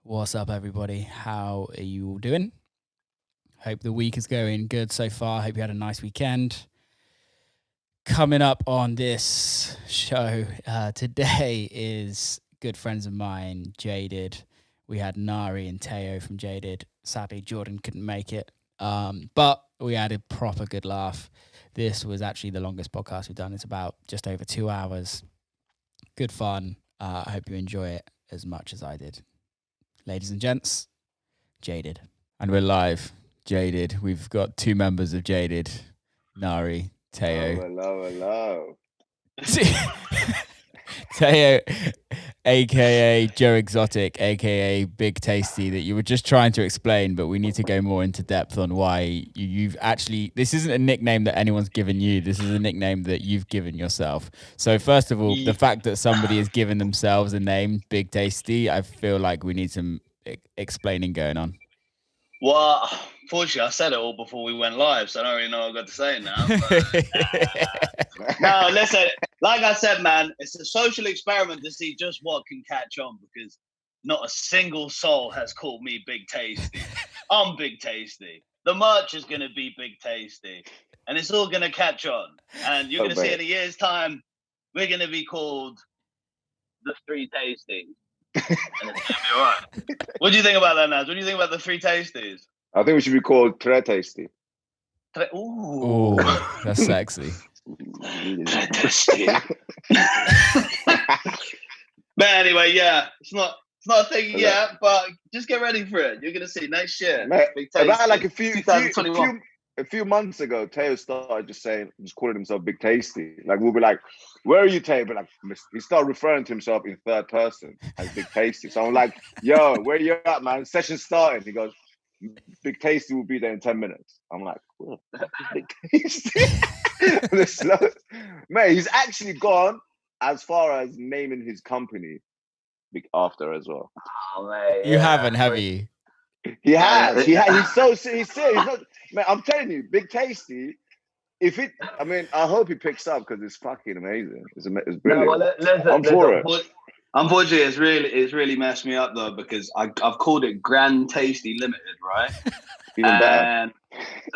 What's up, everybody? How are you all doing? Hope the week is going good so far. Hope you had a nice weekend. Coming up on this show today is good friends of mine, Jaded. We had Nari and Teo from Jaded. Sadly, Jordan couldn't make it, but we had a proper good laugh. This was actually the longest podcast we've done. It's about just over 2 hours. Good fun. I hope you enjoy it as much as I did. Ladies and gents, Jaded. And we're live. Jaded. We've got two members of Jaded. Nari, Teo. Hello. Teo, a.k.a. Joe Exotic, a.k.a. Big Tasty, that you were just trying to explain, but we need to go more into depth on why you've actually... This isn't a nickname that anyone's given you. This is a nickname that you've given yourself. So first of all, the fact that somebody has given themselves a name, Big Tasty, I feel like we need some explaining going on. Well, fortunately, I said it all before we went live, so I don't really know what I've got to say now. But, no, listen, like I said, man, it's a social experiment to see just what can catch on, because not a single soul has called me Big Tasty. I'm Big Tasty. The merch is going to be Big Tasty, and it's all going to catch on. And you're going to see in a year's time, we're going to be called the Three Tasties. And it's gonna be all right. What do you think about that, Naz? What do you think about the Three Tasties? I think we should be called Tre Tasty. Ooh, that's sexy. Tre Tasty. But anyway, yeah, it's not a thing yet, but just get ready for it. You're gonna see next year. Mate, Big Tasty. about like a few months ago, Teo started just calling himself Big Tasty. Like we'll be like, "Where are you, Teo?" But like he started referring to himself in third person as Big Tasty. So I'm like, "Yo, where you at, man? Session starting." He goes, "Big Tasty will be there in 10 minutes." I'm like, "What? Big Tasty?" Mate, he's actually gone as far as naming his company Big After as well. Oh, mate, you haven't, have you? He has. He's so serious. He's not, man, I'm telling you, Big Tasty. I hope he picks up because it's fucking amazing. It's brilliant. No, I'm for it. Unfortunately, it's really messed me up though, because I've called it Grand Tasty Limited, right? Even better.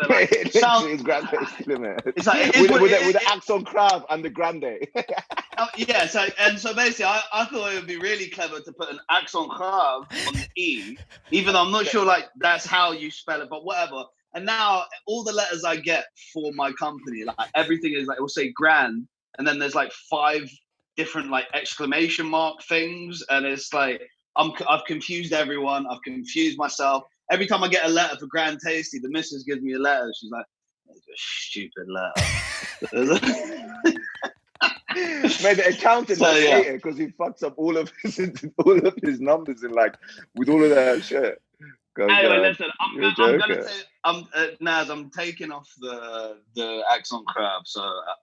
So like, it's Grand Tasty Limited. It's like with the Axon Crab and the Grande. Yeah. So basically, I thought it would be really clever to put an Axon Crab on the E, even though I'm not sure like that's how you spell it, but whatever. And now all the letters I get for my company, like everything is like, it will say grand, and then there's like 5 different like exclamation mark things, and it's like I've confused everyone. I've confused myself. Every time I get a letter for Grand Tasty, the missus gives me a letter. She's like, "It's a stupid letter." Mate, the accountant hate it because he fucks up all of his numbers in like with all of that shit. Anyway, listen, Naz, I'm taking off the Axon Crab. So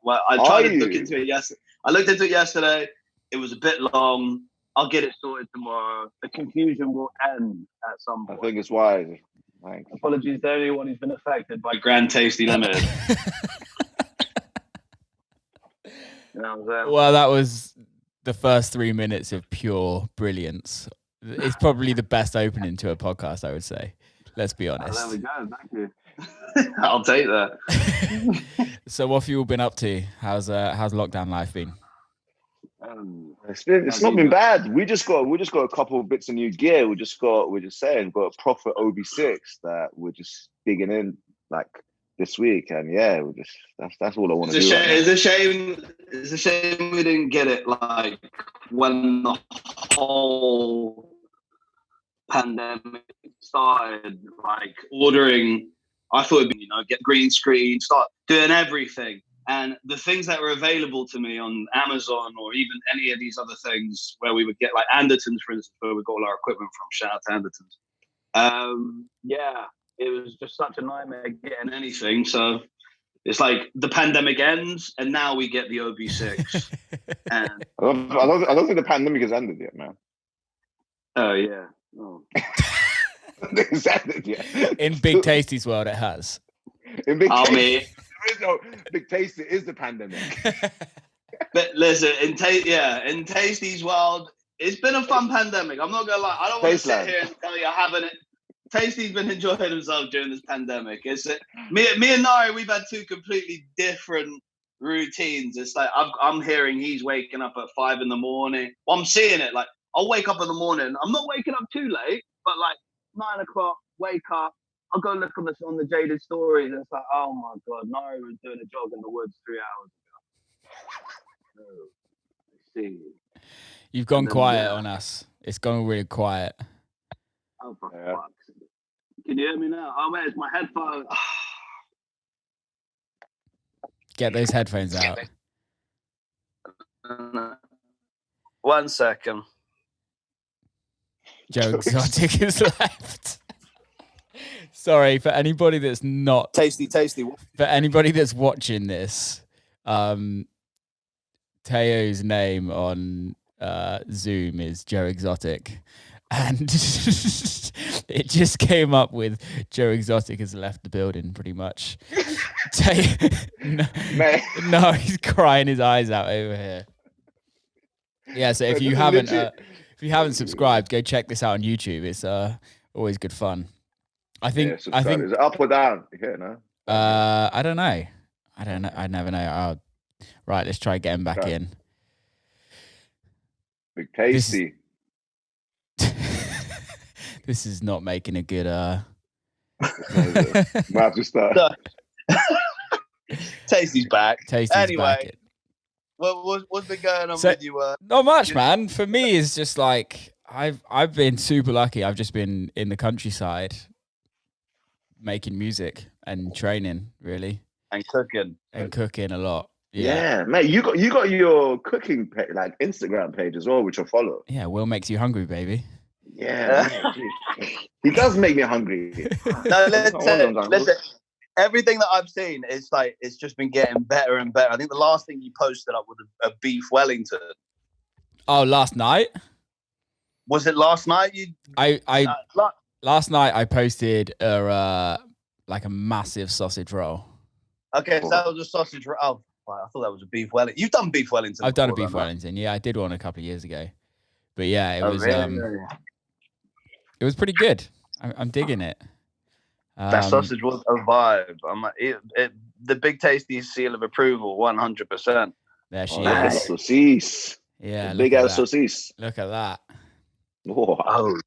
I tried to look into it yesterday. I looked into it yesterday. It was a bit long. I'll get it sorted tomorrow. The confusion will end at some point. I think it's wise. Thanks. Apologies to anyone who's been affected by Grand Tasty Limited. Well, that was the first 3 minutes of pure brilliance. It's probably the best opening to a podcast, I would say. Let's be honest. There we go. Thank you. I'll take that. So, what have you all been up to? How's lockdown life been? It's not been bad. We just got a couple of bits of new gear. We're just got a proper OB6 that we're just digging in like this week, and yeah, that's all I want to do. It's a shame we didn't get it like when the whole pandemic started. Like ordering, I thought it'd be get green screen, start doing everything. And the things that were available to me on Amazon or even any of these other things where we would get like Andertons, for instance, where we got all our equipment from, shout out to Andertons. Yeah, it was just such a nightmare getting anything. So it's like the pandemic ends and now we get the OB6. And I don't think the pandemic has ended yet, man. Oh, yeah. Oh. It's ended yet. In Big Tasty's world, it has. In Big Tasty. There is no Big Tasty is the pandemic. But listen, in Tasty's world, It's been a fun pandemic. I'm not gonna lie. I don't want to sit Tasteland. here and tell you I haven't. Tasty's been enjoying himself during this pandemic. It's me and Nari. We've had two completely different routines. It's like I'm hearing he's waking up at 5 in the morning. Well, I'm seeing it. Like I'll wake up in the morning. I'm not waking up too late, but like 9 o'clock, wake up. I'll go look on the Jaded stories, and it's like, oh my god, Nari was doing a jog in the woods 3 hours ago. Oh, I see. You've gone quiet on us. It's gone really quiet. Oh, for fuck's sake. Can you hear me now? Oh, wait, it's my headphones. Get those headphones out. 1 second. Joe Exotic is left. Sorry, for anybody that's not... Tasty. For anybody that's watching this, Teo's name on Zoom is Joe Exotic. And it just came up with Joe Exotic has left the building, pretty much. No, he's crying his eyes out over here. Yeah, so if you haven't subscribed, go check this out on YouTube. It's always good fun. I think is it up or down? Yeah, no. I don't know. I never know. Right, let's try getting back in. Big Tasty. This is not making a good Might have to start. Tasty's back. Tasty's anyway, back. What's been going on with you? Not much, man. For me, it's just like I've been super lucky. I've just been in the countryside, making music and training, really, and cooking a lot. Yeah, mate. You got your cooking page, like Instagram page as well, which I follow. Yeah, Will makes you hungry, baby. Yeah, he does make me hungry. No, listen. Everything that I've seen is like it's just been getting better and better. I think the last thing you posted up was a beef Wellington. Oh, last night? Was it last night? Last night I posted like a massive sausage roll. Okay, so that was a sausage roll. Oh, I thought that was a beef Wellington. You've done beef Wellington. I've done a beef Wellington. Yeah, I did one a couple of years ago. But yeah, it was really? It was pretty good. I'm digging it. That sausage was a vibe. The Big Tasty seal of approval, 100%. There she is. Saucisse. Yeah, big ass saucisse. Look at that. Oh,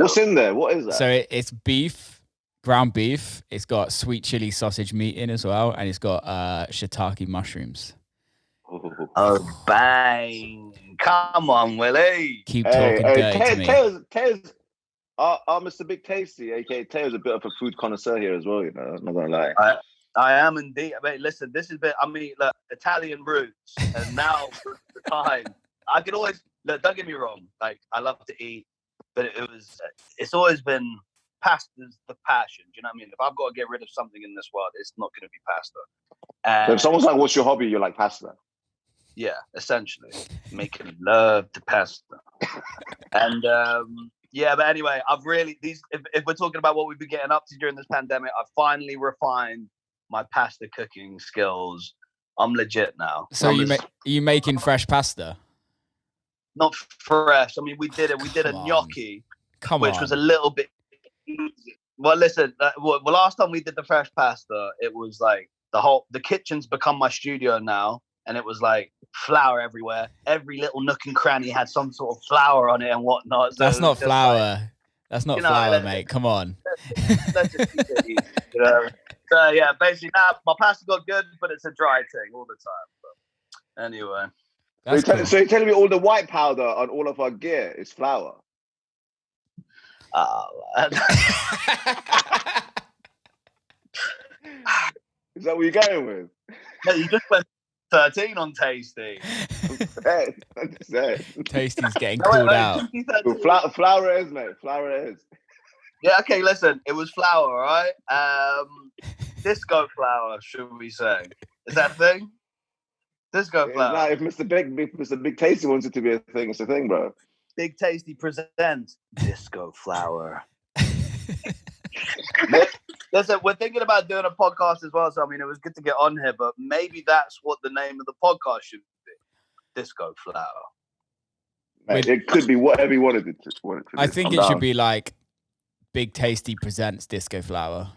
what's in there? What is that? So it's beef, ground beef. It's got sweet chili sausage meat in as well, and it's got shiitake mushrooms. Oh, bang! Come on, Willie. Keep talking dirty to me. Tails, Mr. Big Tasty, aka Tails, a bit of a food connoisseur here as well. You know, I'm not gonna lie. I am indeed. I mean, listen, this is look, Italian roots, and now the time. I could always look. Don't get me wrong. Like I love to eat, but it's always been pasta's the passion. Do you know what I mean? If I've got to get rid of something in this world, it's not going to be pasta. So if someone's like, "What's your hobby?" You're like pasta. Yeah, essentially making love to pasta. And yeah, but anyway, I've really if we're talking about what we've been getting up to during this pandemic, I've finally refined my pasta cooking skills. I'm legit now. So are you making fresh pasta? Not fresh. I mean, we did a gnocchi, which was a little bit easy. Well, listen, last time we did the fresh pasta, it was like the kitchen's become my studio now. And it was like flour everywhere. Every little nook and cranny had some sort of flour on it and whatnot. So that's not flour. That's not flour, mate. Come on. Let's just keep it easy, you know? So yeah, basically, my pasta got good, but it's a dry thing all the time. But anyway. So you're telling me all the white powder on all of our gear is flour? Is that what you're going with? No, you just went 13 on Tasty. Tasty's getting called out. Flour is, mate. Flour is. Yeah, okay, listen. It was flour, all right? Disco flour, should we say. Is that a thing? Disco flour. Nah, if Mr. Big Tasty wants it to be a thing, it's a thing, bro. Big Tasty presents Disco flour. Listen, we're thinking about doing a podcast as well. So, I mean, it was good to get on here, but maybe that's what the name of the podcast should be. Disco flour. It could be whatever you wanted it to. I think it should be like Big Tasty presents Disco Flower.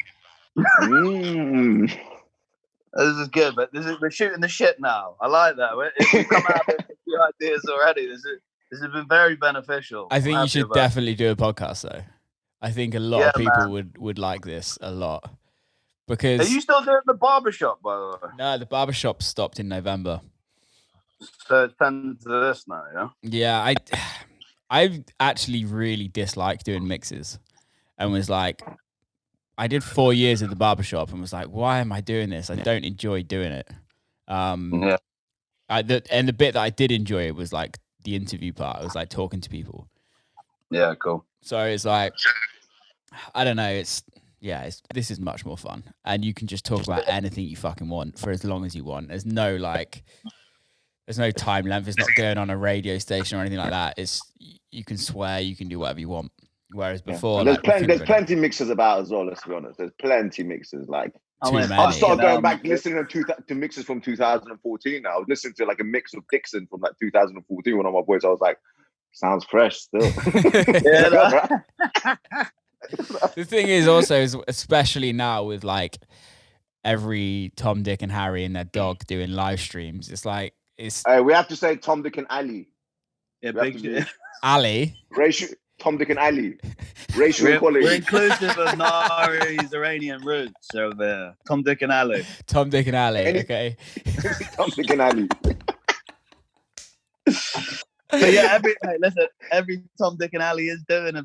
This is good, but we're shooting the shit now. I like that. We've come out with a few ideas already. This has been very beneficial. I think you should definitely do a podcast, though. I think a lot of people would like this a lot. Because are you still doing the barbershop, by the way? No, the barbershop stopped in November. So it's turned to this now, yeah? Yeah, I've actually really disliked doing mixes and was like, I did 4 years at the barbershop and was like, why am I doing this? I don't enjoy doing it. Yeah. And the bit that I did enjoy it was like the interview part. It was like talking to people. Yeah, cool. So it's like, I don't know. This is much more fun. And you can just talk about anything you fucking want for as long as you want. There's no time length. It's not going on a radio station or anything like that. You can swear, you can do whatever you want. Whereas before, there's plenty mixes about as well. Let's be honest. There's plenty mixes. Like I started going back listening to mixes from 2014. Now I was listening to like a mix of Dixon from like 2014. One of my boys, I was like, sounds fresh still. The thing is also, especially now with like every Tom, Dick, and Harry and their dog doing live streams, it's like we have to say Tom, Dick, and Ali. Yeah, big Ali. Tom, Dick, and Ali. Racial equality. We're inclusive of Nari's Iranian roots over there. Tom, Dick, and Ali. Tom, Dick, and Ali. Okay. Tom, Dick, and Ali. So yeah, every Tom, Dick, and Ali is doing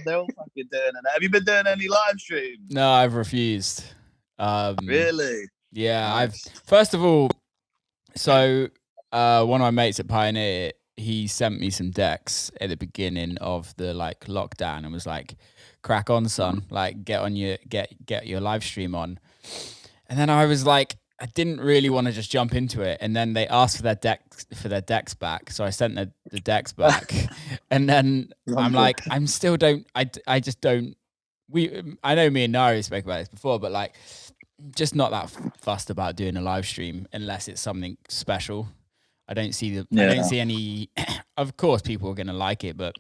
they're all fucking doing it. Have you been doing any live streams? No, I've refused. Really? Yeah, first of all, so one of my mates at Pioneer, he sent me some decks at the beginning of the like lockdown and was like, crack on, son, like get your live stream on. And then I was like, I didn't really want to just jump into it. And then they asked for their decks back. So I sent the decks back. And then I'm like, I just don't, I know me and Nari spoke about this before, but like, just not that fussed about doing a live stream unless it's something special. I don't see any. Of course, people are going to like it, but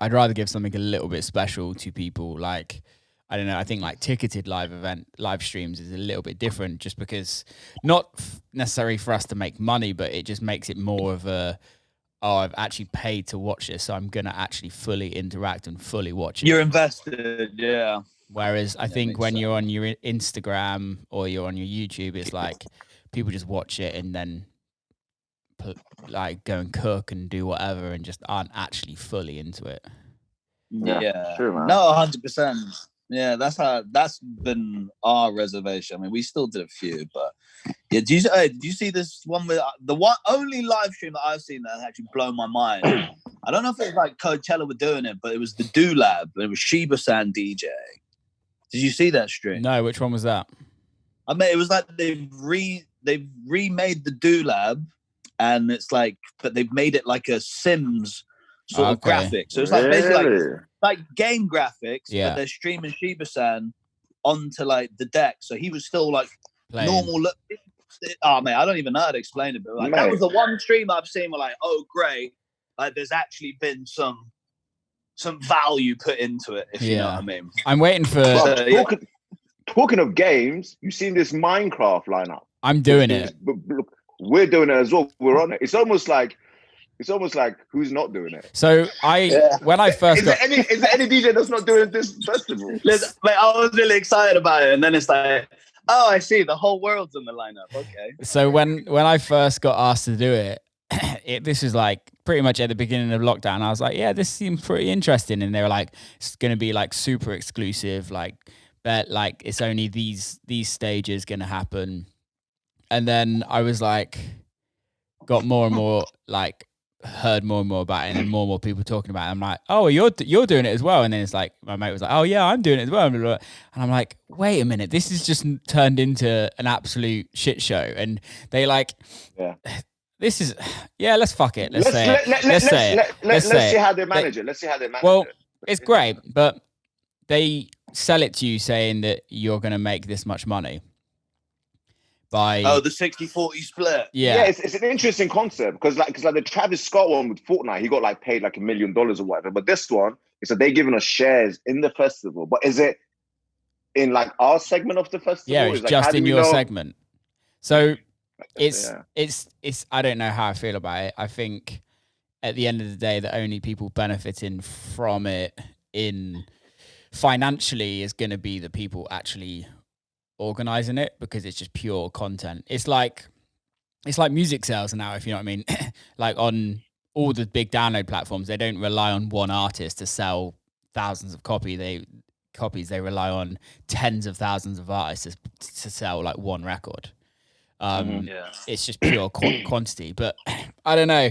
I'd rather give something a little bit special to people. Like, I don't know. I think like ticketed live streams is a little bit different, just because not necessarily for us to make money, but it just makes it more of I've actually paid to watch this, so I'm going to actually fully interact and fully watch it. You're invested, yeah. Whereas I think when you're on your Instagram or you're on your YouTube, it's like people just watch it and then like go and cook and do whatever and just aren't actually fully into it. Yeah. True, man. No, 100%. Yeah, that's been our reservation. I mean, we still did a few, but yeah. Did you see this one with the only live stream that I've seen that has actually blown my mind? I don't know if it was like Coachella were doing it, but it was the Do Lab, and it was Sheba-san DJ. Did you see that stream? No, which one was that? I mean, it was like they've remade the Do Lab, and it's like, but they've made it like a Sims sort of graphic. So it's like basically like game graphics, but they're streaming Sheba-san onto like the deck. So he was still like normal look. Oh man, I don't even know how to explain it, but like that was the one stream I've seen where like, oh great, like there's actually been some value put into it, if you know what I mean. I'm waiting for talking of games, you've seen this Minecraft lineup. I'm doing it. Look, we're doing it as well. We're on it. It's almost like who's not doing it. So when I first is there any DJ that's not doing this festival? Listen, mate, I was really excited about it, and then it's like, oh, I see, the whole world's in the lineup. Okay. So when I first got asked to do it, this is like pretty much at the beginning of lockdown. I was like, yeah, this seems pretty interesting, and they were like, it's going to be like super exclusive, like that, like it's only these stages going to happen. And then I was like, got more and more like heard more and more about it, and then more and more people talking about it. I'm like, oh, you're doing it as well. And then it's like my mate was like, oh yeah, I'm doing it as well. And I'm like, wait a minute, this is just turned into an absolute shit show. And they like, this is let's fuck it. Let's say it. Let's see how they manage it. Let's see how they manage it. Well, it's great, but they sell it to you saying that you're going to make this much money. by the 60-40 split. Yeah, it's an interesting concept because like the Travis Scott one with Fortnite, he got like paid like $1 million or whatever. But this one, it's that they giving us shares in the festival. But is it in like our segment of the festival? yeah, it's like, just in your segment. So it's I don't know how I feel about it. I think at the end of the day, the only people benefiting from it in financially is going to be the people actually organizing it, because it's just pure content. It's like music sales now, if you know what I mean. Like on all the big download platforms, they don't rely on one artist to sell thousands of copies. They rely on tens of thousands of artists to sell like one record. It's just pure quantity. But I don't know.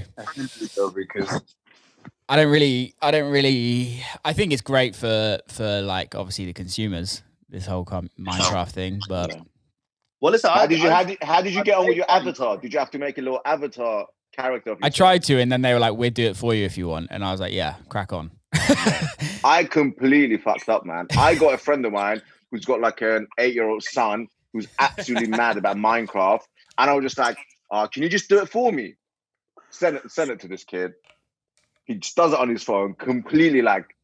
I don't really. I think it's great for like obviously the consumers, this whole Minecraft thing. But well, listen, how did you get on with your avatar? Did you have to make a little avatar character? I tried to, and then they were like, "We'll do it for you if you want," and I was like, "Yeah, crack on." I completely fucked up, man. I got a friend of mine who's got like an 8-year-old son who's absolutely mad about Minecraft, and I was just like, "Can you just do it for me? Send it to this kid." He just does it on his phone, completely like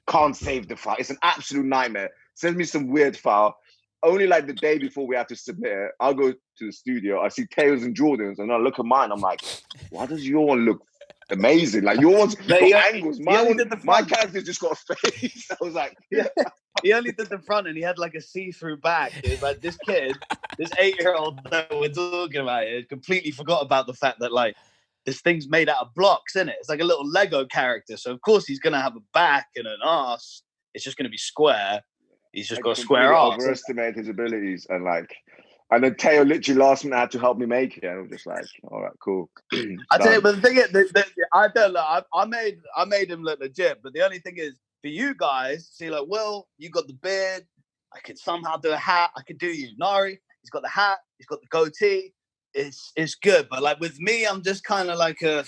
can't save the file. It's an absolute nightmare. Sends me some weird file. Only like the day before we have to submit it, I'll go to the studio. I see Tails and Jordans, and I look at mine. I'm like, why does your one look amazing? Like your one's got angles. My character's just got a face. I was like, yeah. He only did the front, and he had like a see-through back. It was like this kid, this 8-year-old that we're talking about, it completely forgot about the fact that like this thing's made out of blocks, isn't it? It's like a little Lego character. So of course he's gonna have a back and an ass. It's just gonna be square. He's just got a square ass. Overestimate his abilities, and then Teo literally last minute had to help me make it. And I'm just like, all right, cool. I tell you, but the thing is, I don't know. I made him look legit, but the only thing is, for you guys, see, like, Will, you got the beard. I could somehow do a hat. I could do you. Nari, he's got the hat. He's got the goatee. It's good, but like with me, I'm just kind of like I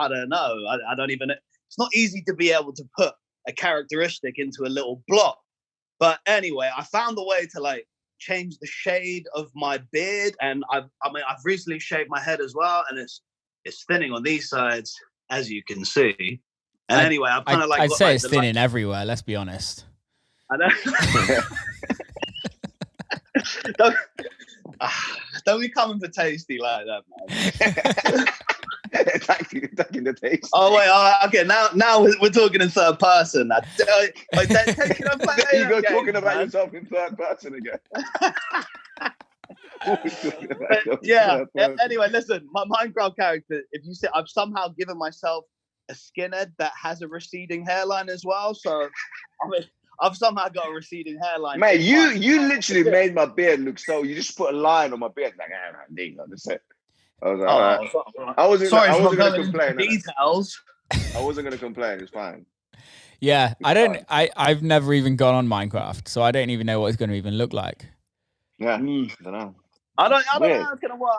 don't know. I don't even. It's not easy to be able to put a characteristic into a little block. But anyway, I found a way to like change the shade of my beard, and I've recently shaved my head as well, and it's thinning on these sides, as you can see. And anyway, I've kind of like. I'd say it's thinning everywhere. Let's be honest. I know. Don't be coming for tasty like that, man. attacking the taste. Oh wait, okay. Now we're talking in third person. You go talking about yourself in third person again. Yeah. Anyway, listen, my Minecraft character. If you say I've somehow given myself a skinhead that has a receding hairline as well, so I mean. I've somehow got a receding hairline. Mate, you literally made my beard look so. You just put a line on my beard, like, that's it. I was like, all right. I wasn't going to complain. Details. I wasn't going to complain. It's fine. Yeah, I've never even gone on Minecraft, so I don't even know what it's going to even look like. Yeah, I don't know. I don't know. It's gonna work.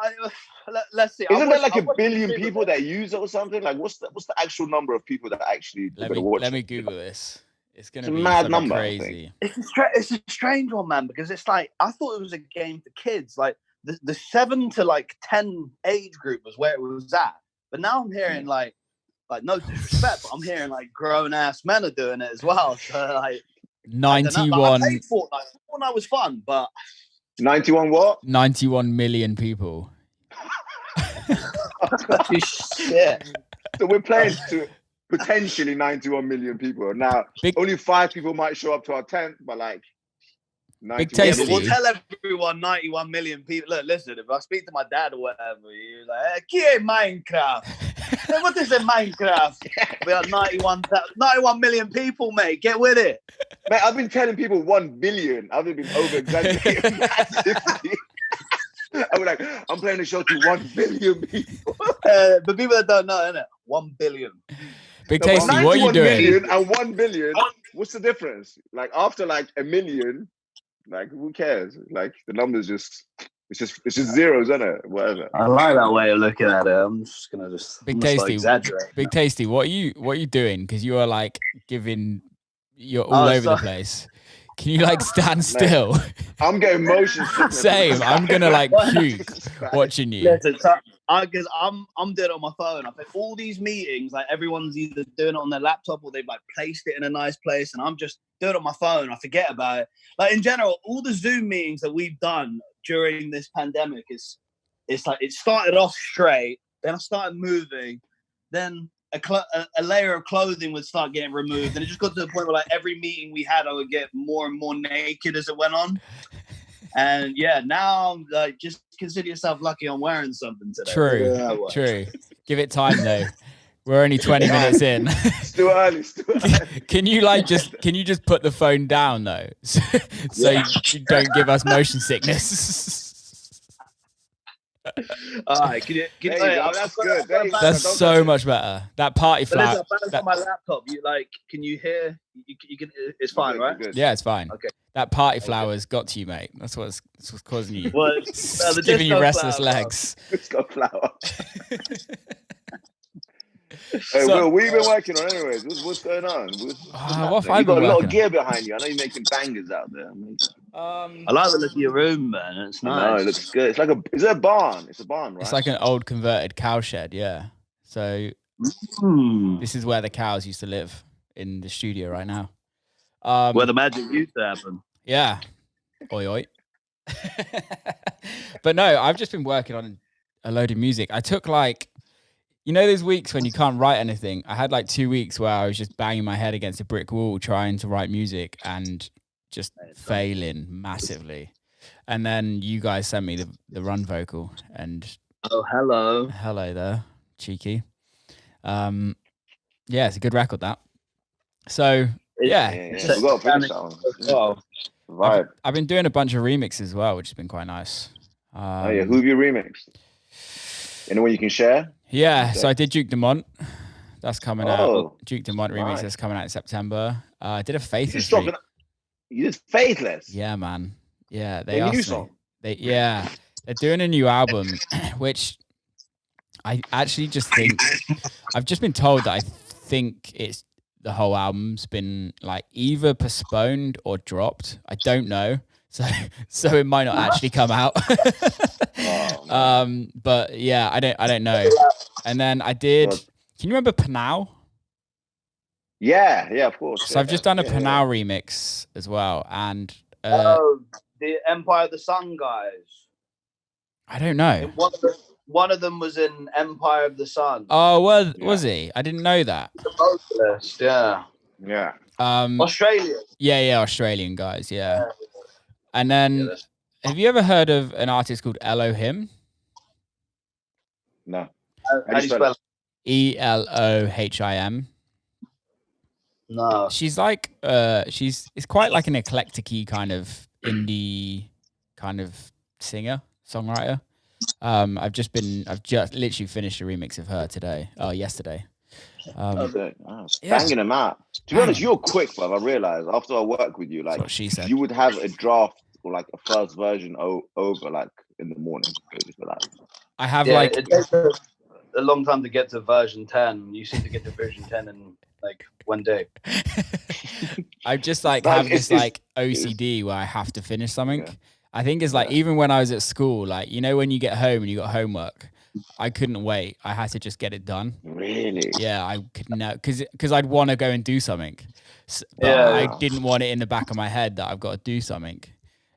Let's see. Isn't there like a billion people that use it or something? Like, what's the actual number of people that actually watch? Let me Google this. It's going to be a mad number. Crazy. It's a strange one, man, because it's like I thought it was a game for kids. Like the 7 to like 10 age group was where it was at, but now I'm hearing like no disrespect, but I'm hearing like grown ass men are doing it as well. So like 91. Fortnite was fun, but 91 what? 91 million people. Holy shit! So we're playing to potentially 91 million people. Now, only 5 people might show up to our tent, but like, Big Tasty. We'll tell everyone 91 million people. Look, listen, if I speak to my dad or whatever, he's like, hey, Minecraft. Hey, what is a Minecraft? We are 91 million people, mate. Get with it. Mate, I've been telling people 1 billion. I've been over-exaggerating massively. I'm like, I'm playing a show to 1 billion people. But people that don't know, innit? 1 billion. Big Tasty, what are you doing? And 1 billion, what's the difference? Like, after like a million, like, who cares? Like, the numbers it's just zeros, isn't it? Whatever. I like that way of looking at it. I'm just gonna Big Tasty, exaggerate. Big Tasty, what are you doing? Because you are like you're all over the place. Can you like stand still? I'm getting motion sickness. Same. I'm gonna like puke watching you. Listen, so because I'm doing it on my phone. I think all these meetings, like everyone's either doing it on their laptop or they've like placed it in a nice place, and I'm just doing it on my phone. I forget about it. Like in general, all the Zoom meetings that we've done during this pandemic it's like it started off straight, then I started moving, then a layer of clothing would start getting removed, and it just got to the point where like every meeting we had, I would get more and more naked as it went on. And yeah, now I'm like, just consider yourself lucky I'm wearing something today. True. Give it time though. We're only 20 minutes in. It's too early. Can you just put the phone down though, so you don't give us motion sickness? All right, can you that's good. That's so much better. That party flower. That's on my laptop. You like? Can you hear? You can. It's fine, right? Yeah, it's fine. Okay. That party flower's got to you, mate. That's what's causing you. Well, it's giving you restless legs. It's got flower. Hey, Will, what have you been working on anyways? What's going on? What have I you got been a lot working of gear behind you. I know you're making bangers out there. I like the look of your room, man. It's nice. No, it looks good. It's like is it a barn? It's a barn, right? It's like an old converted cow shed, yeah. So this is where the cows used to live in the studio right now. Where the magic used to happen. Yeah. Oi, oi. But no, I've just been working on a load of music. I took like, you know, those weeks when you can't write anything. I had like 2 weeks where I was just banging my head against a brick wall trying to write music and just failing massively. And then you guys sent me the run vocal and hello there, cheeky. Yeah, it's a good record, that. So yeah. We've got to finish that one. I've been doing a bunch of remixes as well, which has been quite nice. Who have you remixed? Anyone you can share? Yeah, so I did Duke Dumont. That's coming out. Duke Dumont remix that's coming out in September. I did a Faithless. You did Faithless? Yeah, man. Yeah, they asked new song. They're doing a new album, which I actually just think I've just been told that I think the whole album's been like either postponed or dropped. I don't know. So it might not actually come out. But yeah, I don't know. And then I did. Can you remember Panau? Yeah, of course. So I've just done a Panau remix as well, and the Empire of the Sun guys. I don't know. One of them was in Empire of the Sun. Oh, was he? I didn't know that. The vocalist, yeah. Australian. Yeah, Australian guys, yeah. And then, have you ever heard of an artist called Elohim? No. How do you spell it? Elohim. No. She's like, it's quite like an eclectic-y kind of indie kind of singer, songwriter. I've just literally finished a remix of her yesterday. Banging them out. To be honest, you're quick, bruv. I realized after I work with you, like what she said. You would have a draft or like a first version over like in the morning. I have it takes a long time to get to version 10. You seem to get to version 10 in like one day. I just have this OCD where I have to finish something. Yeah. I think it's like even when I was at school, like, you know, when you get home and you got homework, I couldn't wait. I had to just get it done. Really? Yeah, I couldn't, because I'd want to go and do something, but I didn't want it in the back of my head that I've got to do something.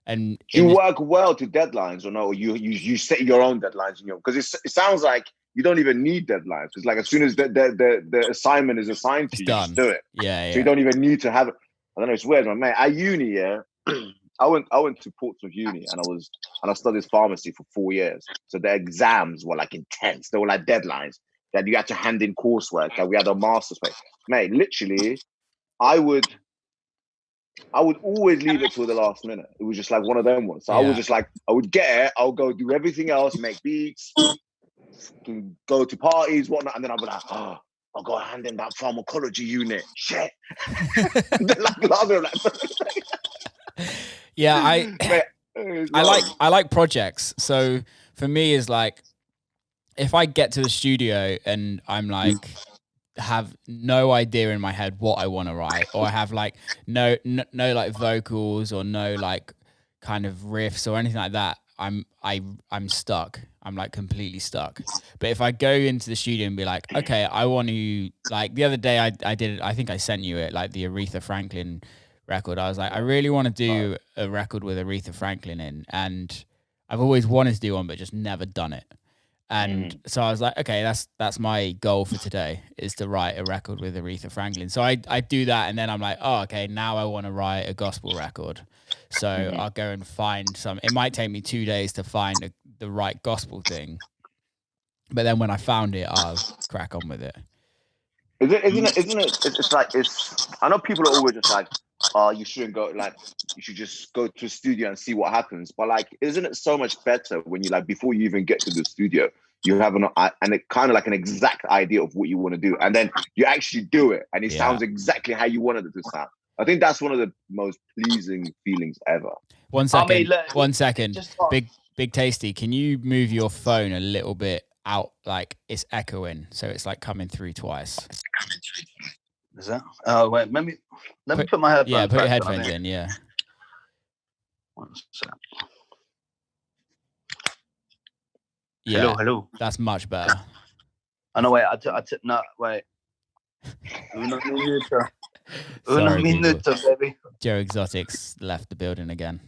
And you work well to deadlines, or no? Or you set your own deadlines, because it sounds like you don't even need deadlines. It's like as soon as the assignment is assigned to you, done. Just do it. Yeah. So you don't even need to have it. I don't know. It's weird, man. At uni, I went to Portsmouth Uni and I studied pharmacy for 4 years. So the exams were like intense. They were like deadlines that you had to hand in coursework. That we had a master's paper. Mate, literally, I would always leave it till the last minute. It was just like one of them ones. So I was just like, I would get it. I'll go do everything else, make beats, go to parties, whatnot, and then I'll be like, oh, I'll go hand in that pharmacology unit. Shit. Yeah, I like projects. So for me, is like if I get to the studio and I'm like, have no idea in my head what I want to write, or I have like no like vocals or no like kind of riffs or anything like that, I'm stuck. I'm like completely stuck. But if I go into the studio and be like, okay, I want to, like the other day I did, I think I sent you it, like the Aretha Franklin record. I was like, I really want to do a record with Aretha Franklin in, and I've always wanted to do one, but just never done it. And so I was like, okay, that's my goal for today, is to write a record with Aretha Franklin. So I do that, and then I'm like, oh, okay, now I want to write a gospel record. So I'll go and find some. It might take me 2 days to find the right gospel thing, but then when I found it, I'll crack on with it. Isn't it? It's like, I know people are always just like, oh, you shouldn't go. Like, you should just go to a studio and see what happens. But like, isn't it so much better when you, like, before you even get to the studio, you have an kind of like an exact idea of what you want to do, and then you actually do it, and it sounds exactly how you wanted it to sound. I think that's one of the most pleasing feelings ever. 1 second. 1 second. Big Tasty, can you move your phone a little bit out? Like it's echoing, so it's like coming through twice. Is that? Oh wait, let me put my headphones. Yeah, put your headphones in. Yeah. 1 sec. Yeah. Hello. That's much better. Oh no, wait. No, wait. Sorry, minuto, baby. Joe Exotics left the building again.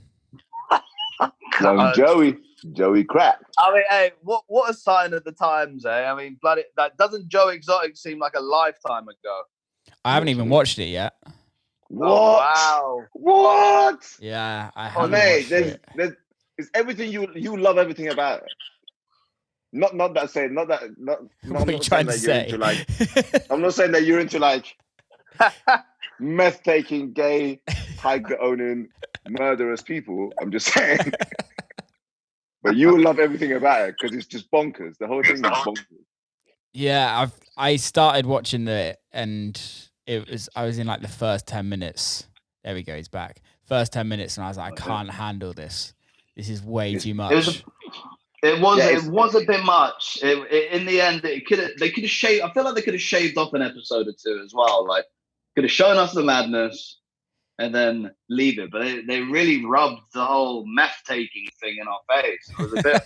Joey crap. I mean, hey, what a sign of the times, eh? I mean, bloody, that doesn't Joe Exotic seem like a lifetime ago? I haven't even watched it yet. What? Oh, wow. What? Yeah, I haven't watched it. It's everything you love everything about it. Not that saying, not that, not. What are you trying to say? Into, like, I'm not saying that you're into like meth taking, gay, tiger owning, murderous people. I'm just saying. But you will love everything about it because it's just bonkers. The whole thing is bonkers. Yeah, I started watching it, and I was in like the first 10 minutes. There we go, he's back. First 10 minutes, and I was like, I can't handle this. This is way too much. It was a bit much. In the end, they could have shaved. I feel like they could have shaved off an episode or two as well. Like, could have shown us the madness and then leave it. But they really rubbed the whole meth taking thing in our face. It was a bit.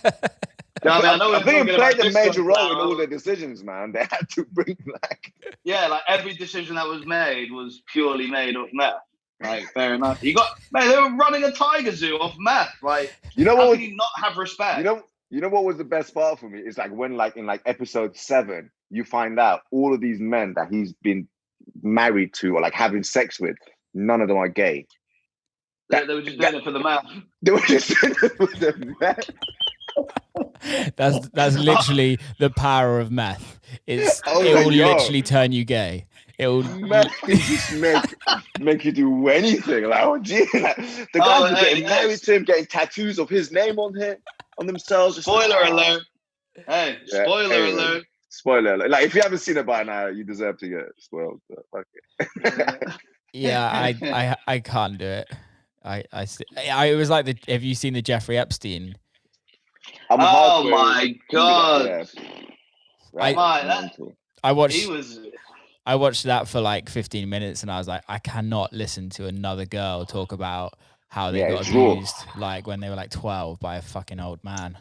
I think it played a major role in all the decisions, man. They had to bring like. Yeah, like every decision that was made was purely made off meth. Like, fair enough. They were running a tiger zoo off meth. Like, how can you not have respect? You know what was the best part for me? It's like when, like, in like episode 7, you find out all of these men that he's been married to or like having sex with, none of them are gay. They were just doing it for the meth. They were just doing it for the meth. That's literally the power of meth. It will literally turn you gay. It will just make you do anything. Like, oh gee, like, the guys were getting married to him, getting tattoos of his name on themselves. Spoiler alert! Hey, spoiler alert! Spoiler alert! Like, if you haven't seen it by now, you deserve to get spoiled. Okay. Yeah, I can't do it. I was like have you seen the Jeffrey Epstein? Oh my god! I watched that for like 15 minutes, and I was like, I cannot listen to another girl talk about how they got abused, like when they were like 12 by a fucking old man.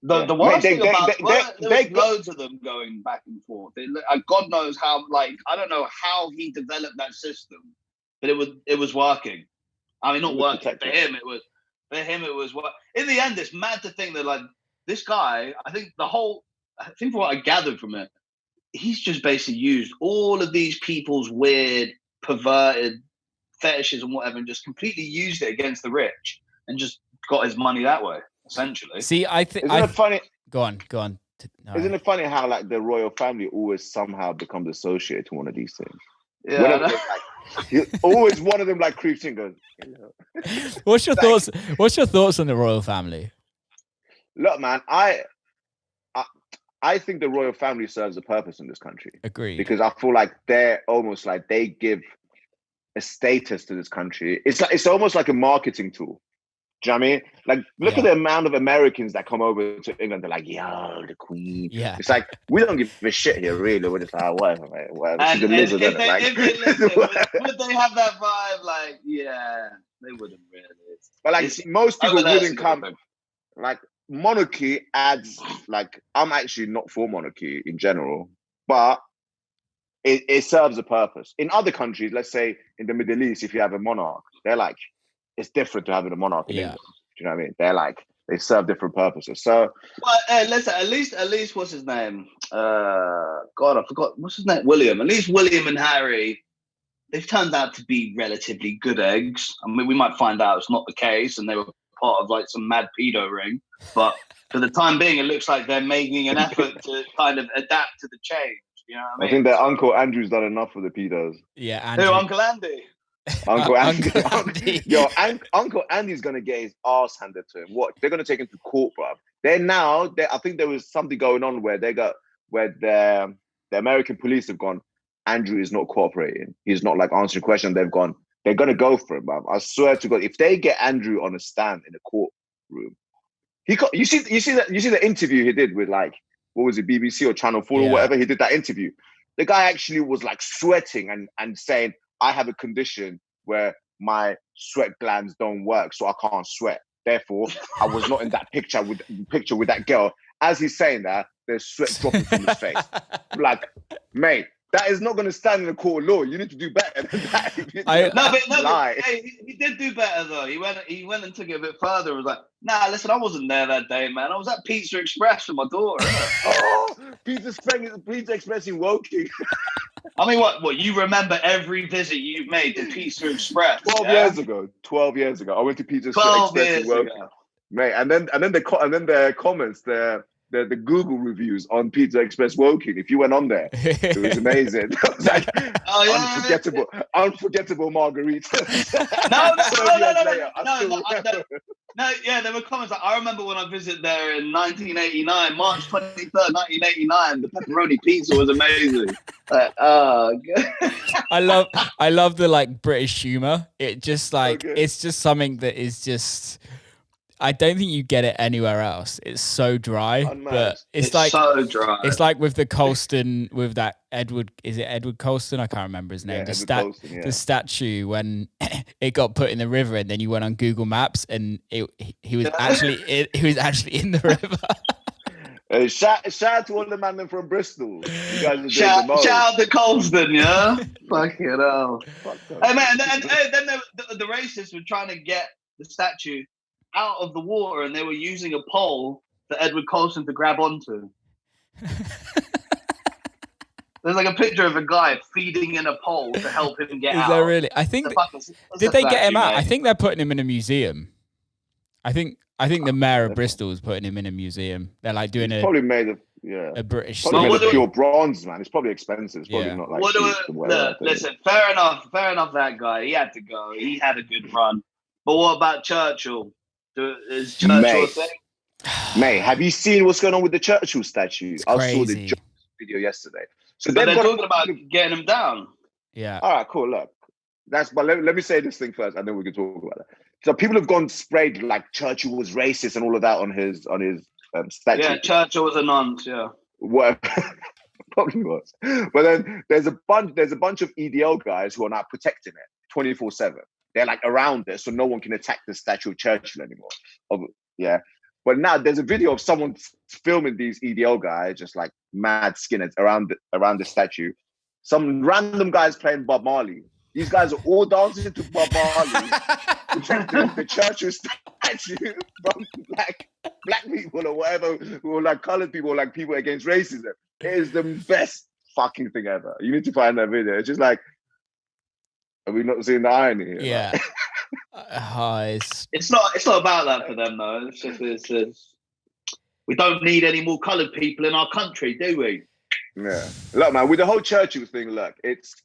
The worst thing about there was loads of them going back and forth. God knows how. Like, I don't know how he developed that system, but it was working. I mean, not working for him. It was what. In the end, it's mad to think that, like, this guy. I think from what I gathered from it, he's just basically used all of these people's weird, perverted fetishes and whatever, and just completely used it against the rich, and just got his money that way, essentially. See, I think isn't it funny? Go on. No. Isn't it funny how, like, the royal family always somehow becomes associated to one of these things? Yeah. Always one of them like creeps in and goes, hello. What's your thoughts? What's your thoughts on the royal family? Look, man, I think the royal family serves a purpose in this country. Agreed. Because I feel like they're almost like they give a status to this country. It's almost like a marketing tool. Do you know what I mean? Like, look at the amount of Americans that come over to England. They're like, yo, the Queen. Yeah. It's like, we don't give a shit here, really. We're just like, whatever, mate. Whatever. And, She's a lizard, if they listen, would they have that vibe? Like, yeah, they wouldn't really. But like, most people wouldn't come. Like, monarchy adds, like, I'm actually not for monarchy in general, but it serves a purpose. In other countries, let's say in the Middle East, if you have a monarch, they're like, it's different to having a monarch in England. Do you know what I mean? They're like, they serve different purposes. So, well, listen, at least, what's his name? God, I forgot. What's his name? William. At least William and Harry, they've turned out to be relatively good eggs. I mean, we might find out it's not the case, and they were part of like some mad pedo ring. But for the time being, it looks like they're making an effort to kind of adapt to the change. You know what I mean? I think their Uncle Andrew's done enough for the pedos. Yeah, Andrew. Who, Uncle Andy? Uncle Andy. Andy. Yo, Uncle Andy's gonna get his ass handed to him. What? They're gonna take him to court, bro. I think there was something going on where the American police have gone, Andrew is not cooperating. He's not like answering questions. They're gonna go for him, bro. I swear to God, if they get Andrew on a stand in a courtroom, you see the interview he did with, like, what was it, BBC or Channel 4 or whatever? He did that interview. The guy actually was like sweating and saying, I have a condition where my sweat glands don't work, so I can't sweat. Therefore, I was not in that picture with that girl. As he's saying that, there's sweat dropping from his face. Like, mate, that is not going to stand in the court of law. You need to do better than that. He did do better though. He went and took it a bit further. And was like, nah, listen, I wasn't there that day, man. I was at Pizza Express with my daughter. Pizza Express in Woking. I mean, what? You remember every visit you've made to Pizza Express? 12 years ago, I went to Pizza Express in Woking, mate. And then the comments, the Google reviews on Pizza Express Woking. If you went on there, it was amazing. It was like unforgettable margarita. No, there were comments like, I remember when I visited there in 1989, March 23rd, 1989. The pepperoni pizza was amazing. I love the like British humor. It just like it's just something that is just. I don't think you get it anywhere else. It's so dry, Unmatched. But it's like so dry. It's like with the Colston, with that Edward. Is it Edward Colston? I can't remember his name. The statue when it got put in the river, and then you went on Google Maps, and he was actually in the river. Shout out to all the man from Bristol. You guys are shout out to Colston, yeah. Fucking hell. Hey man, and then the racists were trying to get the statue out of the water, and they were using a pole for Edward Colston to grab onto. There's like a picture of a guy feeding in a pole to help him get out. Is there really? I think did they get him out? I think they're putting him in a museum. I think the mayor of Bristol is putting him in a museum. They're like doing probably made of a British. Probably made of pure bronze, man. It's probably expensive. It's probably not like. Listen, fair enough. That guy, he had to go. He had a good run. But what about Churchill? Is Churchill a thing? Mate, have you seen what's going on with the Churchill statue? I saw the video yesterday. So they're talking about getting him down. Yeah. All right, cool. Look, but let me say this thing first, and then we can talk about that. So people have gone sprayed like Churchill was racist and all of that on his statue. Yeah, Churchill was a nonce. Yeah. What? Probably was. But then there's a bunch of EDL guys who are now protecting it 24/7. They're like around it, so no one can attack the statue of Churchill anymore. Yeah. But now there's a video of someone filming these EDL guys, just like mad skinheads around the statue. Some random guys playing Bob Marley. These guys are all dancing to Bob Marley, protecting the Churchill statue from like black people or whatever, or like colored people, or like people against racism. It is the best fucking thing ever. You need to find that video. It's just like, are we not seeing the irony here? Yeah. It's not about that for them though. It's just we don't need any more coloured people in our country, do we? Yeah. Look, man, with the whole Churchill thing, look, it's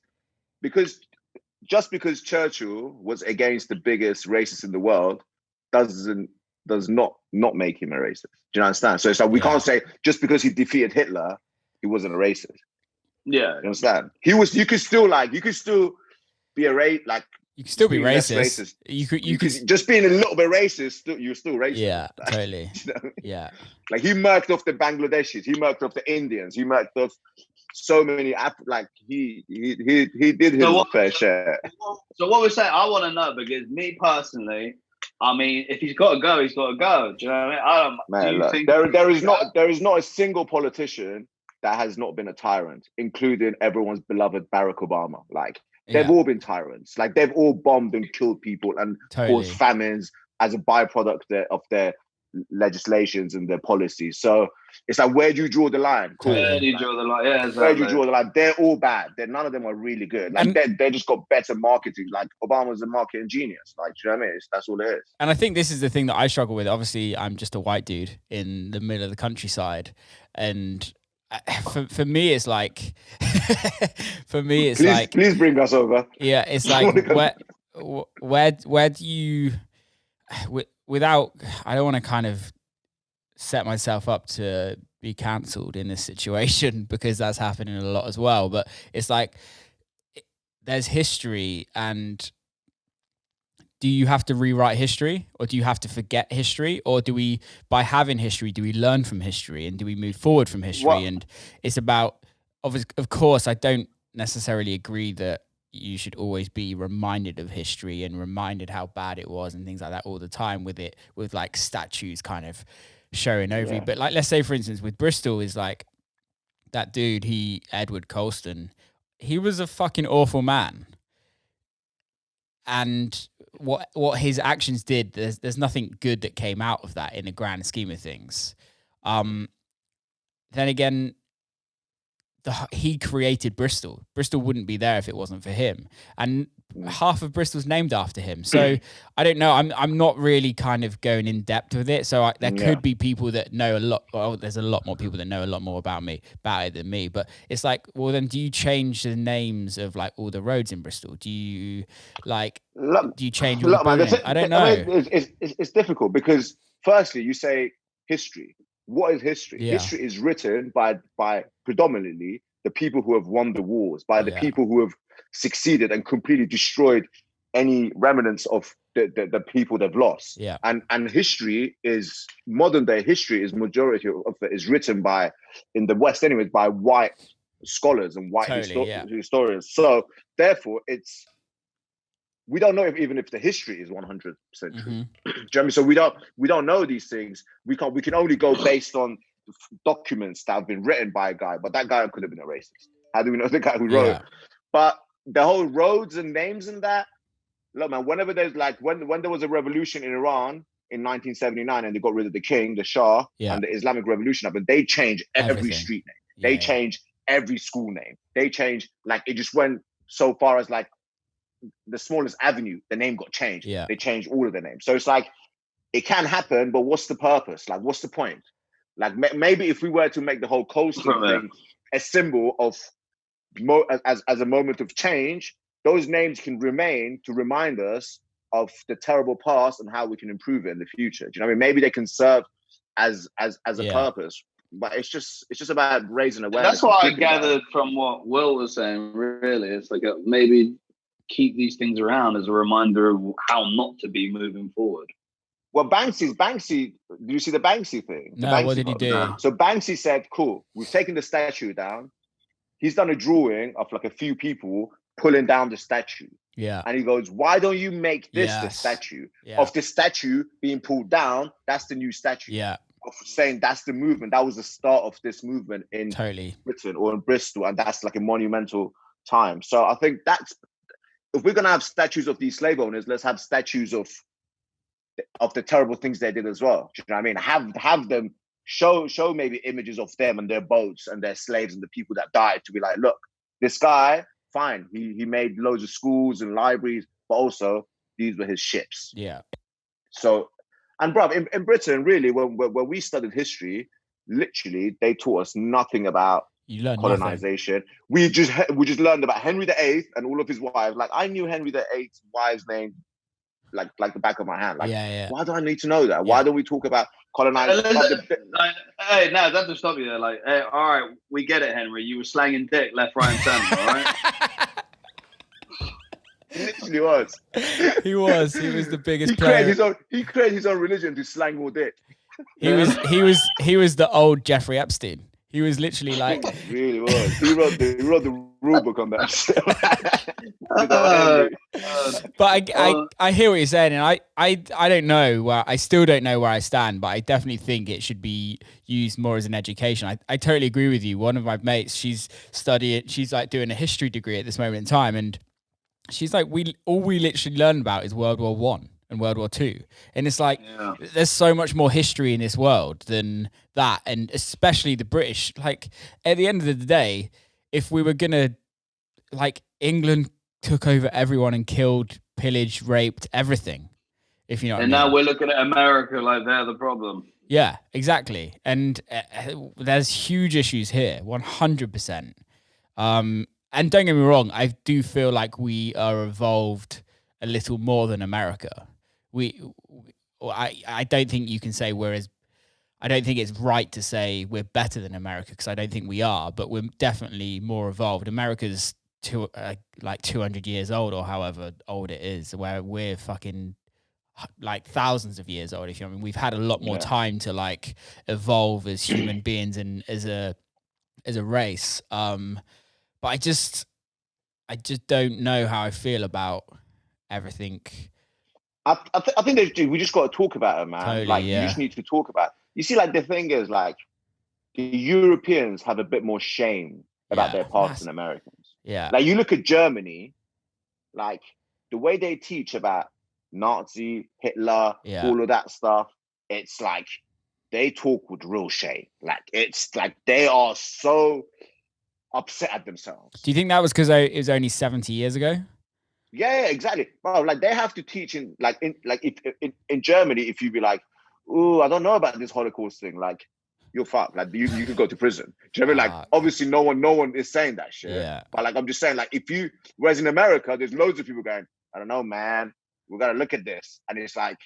because Churchill was against the biggest racist in the world does not make him a racist. Do you understand? So it's like we can't say just because he defeated Hitler, he wasn't a racist. Yeah. You understand? You could still be a like You can still be Being less racist. You could just being a little bit racist. You're still racist. Yeah, totally. You know what I mean? Yeah. Like he murked off the Bangladeshis. He murked off the Indians. He murked off so many. Like he did his fair share. So what we're saying, I want to know, because me personally, I mean, if he's got to go, he's got to go. Do you know what I mean? Man, look, there is not a single politician that has not been a tyrant, including everyone's beloved Barack Obama. Like they've all been tyrants. Like they've all bombed and killed people and caused famines as a byproduct of their legislations and their policies. So it's like, where do you draw the line? Cool. Where do you draw the line? Yeah, exactly. Where do you draw the line? They're all bad. None of them are really good. Like they just got better marketing. Like Obama's a marketing genius. Like, do you know what I mean? That's all it is. And I think this is the thing that I struggle with. Obviously, I'm just a white dude in the middle of the countryside, and for me, it's like, please bring us over. Yeah, it's like where do you, without, I don't want to kind of set myself up to be cancelled in this situation, because that's happening a lot as well. But it's like, there's history, and do you have to rewrite history, or do you have to forget history, or do we, by having history, do we learn from history, and do we move forward from history? What? And it's about, of course, I don't necessarily agree that you should always be reminded of history and reminded how bad it was and things like that all the time, with like statues kind of showing over you. But like, let's say for instance with Bristol, is like that dude, Edward Colston, he was a fucking awful man. And what his actions did, there's nothing good that came out of that in the grand scheme of things. Then again, he created Bristol. Bristol wouldn't be there if it wasn't for him. And half of Bristol's named after him. So I don't know. I'm not really kind of going in depth with it. So there could be people that know a lot. Well, there's a lot more people that know a lot more about it than me. But it's like, well, then do you change the names of like all the roads in Bristol? Do you change all the buildings? I don't know. I mean, it's difficult because firstly, you say history. What is history? Yeah. History is written by predominantly the people who have won the wars, by the people who have succeeded and completely destroyed any remnants of the people they've lost. Yeah. And history is, modern day history is, majority of it is written by, in the West anyways, by white scholars and white historians. So therefore we don't know even if the history is 100% true. Mm-hmm. Do you know what I mean? So we don't know these things. We can only go based on documents that have been written by a guy, but that guy could have been a racist. How do we know the guy who wrote? But the whole roads and names and that, look, man, whenever there's like, when there was a revolution in Iran in 1979 and they got rid of the king, the Shah, and the Islamic Revolution happened, they changed every street name. They changed every school name. They changed, like, it just went so far as like the smallest avenue, the name got changed. They changed all of the names. So it's like, it can happen, but what's the purpose? Like, what's the point? Like, maybe if we were to make the whole coastal thing a symbol of as a moment of change, those names can remain to remind us of the terrible past and how we can improve it in the future. Do you know what I mean? Maybe they can serve as a purpose, but it's just about raising awareness. That's what I gathered from what Will was saying. Really, it's like maybe keep these things around as a reminder of how not to be moving forward. Well, Banksy, did you see the Banksy thing? No, what did he do? So Banksy said, cool, we've taken the statue down. He's done a drawing of like a few people pulling down the statue. Yeah. And he goes, why don't you make this the statue of the statue being pulled down? That's the new statue. Yeah. Of saying that's the movement. That was the start of this movement in Britain or in Bristol. And that's like a monumental time. So I think if we're going to have statues of these slave owners, let's have statues of the terrible things they did as well. Do you know what I mean? Have them show maybe images of them and their boats and their slaves and the people that died, to be like, look, this guy, fine, he made loads of schools and libraries, but also these were his ships. Yeah. So, and bruv, in Britain, really, when we studied history, literally they taught us nothing about colonization. Nothing. We just learned about Henry VIII and all of his wives. Like, I knew Henry VIII's wives' name like the back of my hand. Like, why do I need to know that? Why don't we talk about colonization? Hey, no, that doesn't stop you there. Like, hey, all right, we get it, Henry. You were slanging dick left, right, and center, all right? He literally was. He was the biggest He player. created his own religion to slang all dick. He was the old Jeffrey Epstein. He was literally like, He really was. He wrote the rule book on that shit. But I hear what you're saying, and I don't know I still don't know where I stand, but I definitely think it should be used more as an education. I totally agree with you. One of my mates, she's like doing a history degree at this moment in time, and she's like, we literally learn about is World War One and World War Two, and it's like there's so much more history in this world than that, and especially the British. Like at the end of the day, if we were gonna, like, England took over everyone and killed, pillaged, raped everything. If you know what I mean. And now we're looking at America like they're the problem. Yeah, exactly. And there's huge issues here, 100%. And don't get me wrong, I do feel like we are evolved a little more than America. I don't think you can say I don't think it's right to say we're better than America, because I don't think we are, but we're definitely more evolved. America's like 200 years old, or however old it is, where we're fucking like thousands of years old. If you know what I mean, we've had a lot more time to like evolve as human beings and as a race. But I just don't know how I feel about everything. I think we just got to talk about it, man. Totally, like you just need to talk about it. You see, like the thing is, like the Europeans have a bit more shame about their past than Americans. Yeah. Like you look at Germany, like the way they teach about Nazi, Hitler, all of that stuff, it's like they talk with real shame. Like it's like they are so upset at themselves. Do you think that was because it was only 70 years ago? Yeah, exactly. Bro, like they have to teach in Germany, if you be like, oh, I don't know about this Holocaust thing, like you're fucked. Like you could go to prison. Do you know what I mean? Like obviously no one is saying that shit. Yeah. But like I'm just saying, like whereas in America, there's loads of people going, I don't know, man. We gotta look at this. And it's like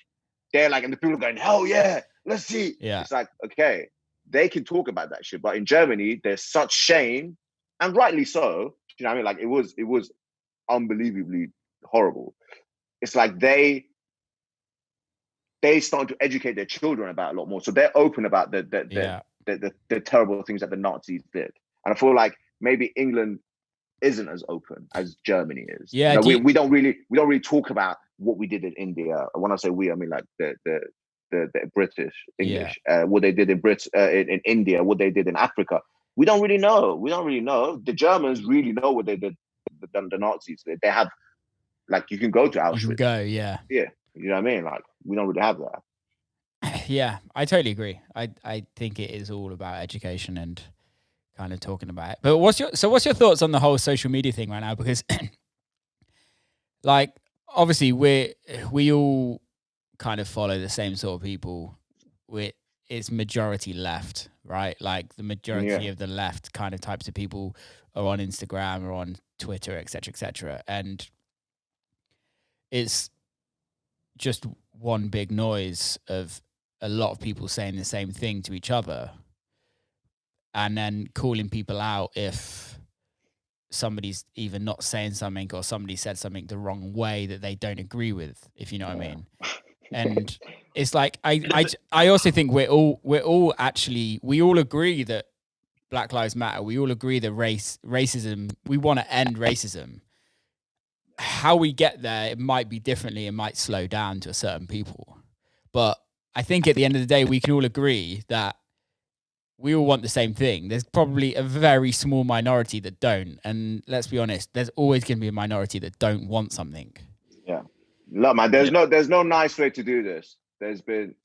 they're like, and the people are going, hell yeah, let's see. Yeah. It's like, okay, they can talk about that shit. But in Germany, there's such shame, and rightly so. You know what I mean? Like it was unbelievably horrible. It's like they start to educate their children about a lot more, so they're open about the terrible things that the Nazis did. And I feel like maybe England isn't as open as Germany is. Yeah, we don't really talk about what we did in India. When I say we, I mean like the British English, what they did in India, what they did in Africa. We don't really know. The Germans really know what they did. The Nazis did. They have, like, you can go to Auschwitz. You can go, yeah. Yeah, you know what I mean? Like, we don't really have that. Yeah, I totally agree. I think it is all about education and kind of talking about it. But what's your thoughts on the whole social media thing right now? Because like obviously we all kind of follow the same sort of people. It's majority left, right? Like the majority of the left kind of types of people are on Instagram or on Twitter, etc., and it's just one big noise of a lot of people saying the same thing to each other, and then calling people out if somebody's either not saying something or somebody said something the wrong way that they don't agree with, if you know what I mean. And it's like I also think we all agree that Black Lives Matter. We all agree that racism. We want to end racism. How we get there, it might be differently. It might slow down to a certain people, but I think at the end of the day, we can all agree that we all want the same thing. There's probably a very small minority that don't, and let's be honest, there's always going to be a minority that don't want something. Yeah. Look, man, there's no nice way to do this. There's been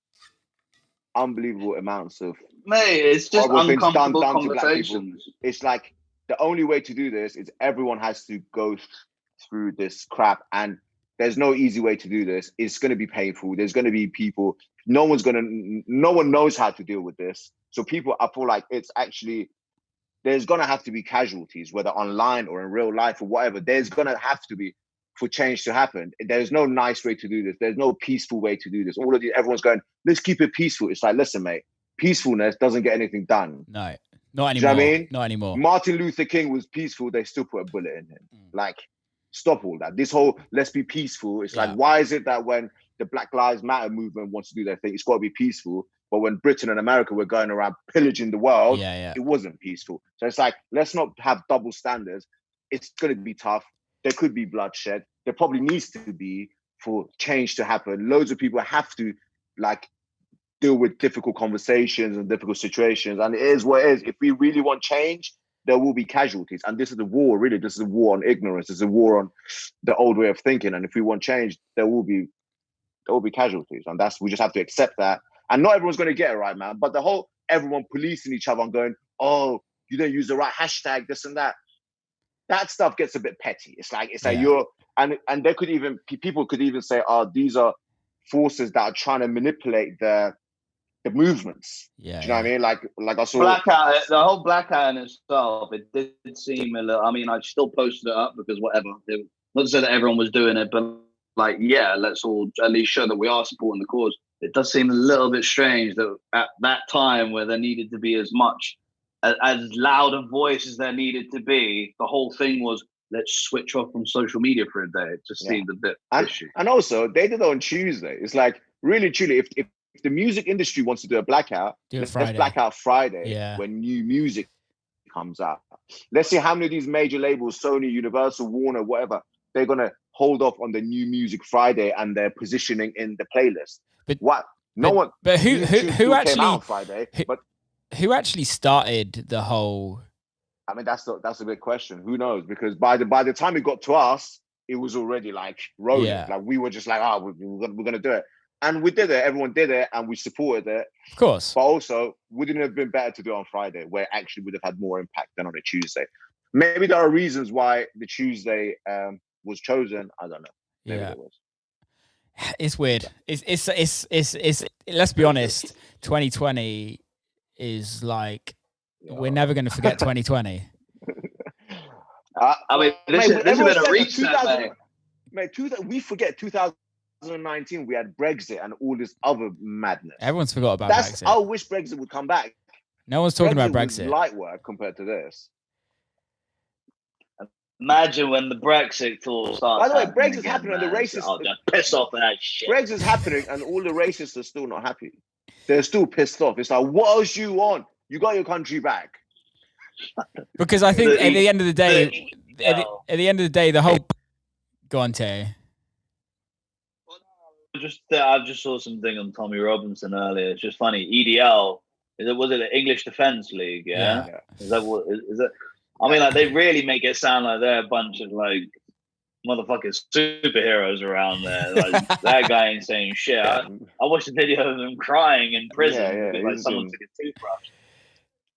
unbelievable amounts of it's just uncomfortable conversations. It's like the only way to do this is everyone has to go through this crap, and there's no easy way to do this. It's going to be painful. There's going to be people. No one knows how to deal with this. So people, I feel like it's actually, there's going to have to be casualties, whether online or in real life or whatever. There's going to have to be, for change to happen. There's no nice way to do this. There's no peaceful way to do this. Everyone's going, let's keep it peaceful. It's like, listen, mate, peacefulness doesn't get anything done. No, not anymore. Do you know what I mean? Not anymore. Martin Luther King was peaceful. They still put a bullet in him. Like, stop all that. This whole let's be peaceful. It's like, why is it that when the Black Lives Matter movement wants to do their thing, it's got to be peaceful, but when Britain and America were going around pillaging the world, it wasn't peaceful. So it's like, let's not have double standards. It's going to be tough. There could be bloodshed. There probably needs to be for change to happen. Loads of people have to like deal with difficult conversations and difficult situations. And it is what it is. If we really want change, there will be casualties. And this is a war, really. This is a war on ignorance. It's a war on the old way of thinking. And if we want change, there will be casualties. And we just have to accept that. And not everyone's going to get it right, man. But the whole everyone policing each other and going, oh, you didn't use the right hashtag, this and that. That stuff gets a bit petty. It's like you're, and there could even, people could even say, oh, these are forces that are trying to manipulate the movements. Yeah. Do you know what I mean? Like I saw blackout, the whole blackout in itself, it did seem a little, I mean, I still posted it up because whatever. Not to say that everyone was doing it, but like, yeah, let's all at least show that we are supporting the cause. It does seem a little bit strange that at that time where there needed to be as loud a voice as there needed to be, the whole thing was, let's switch off from social media for a day. It just seemed a bit fishy. And also, they did it on Tuesday. It's like, really, truly, if the music industry wants to do a blackout, let's blackout Friday when new music comes out. Let's see how many of these major labels, Sony, Universal, Warner, whatever, they're going to hold off on the new music Friday and their positioning in the playlist. But what? But who actually came out Friday? Who actually started the whole? I mean, that's a big question. Who knows? Because by the time it got to us, it was already like rolling. Yeah. Like we were just like, we're gonna do it, and we did it. Everyone did it, and we supported it. Of course. But also, wouldn't it have been better to do it on Friday, where it actually would have had more impact than on a Tuesday? Maybe there are reasons why the Tuesday was chosen. I don't know. Maybe there was. It's weird. It's. Let's be honest. 2020 is like we're never going to forget 2020. I mean, this has been a reset, mate. We forget 2019. We had Brexit and all this other madness. Everyone's forgot about Brexit. I wish Brexit would come back. No one's talking about Brexit. Was light work compared to this. Imagine when the Brexit talk starts. By the way, Brexit's happening and the racists are just pissed off at that shit. Brexit's happening and all the racists are still not happy. They're still pissed off. It's like, what else you want? You got your country back. Because I think at the end of the day, the whole. Go on, Tay. I just saw something on Tommy Robinson earlier. It's just funny. EDL was it the English Defence League? Yeah. Is that? I mean, like they really make it sound like they're a bunch of like motherfucking superheroes around there. Like that guy ain't saying shit. I watched a video of him crying in prison because like someone took a toothbrush.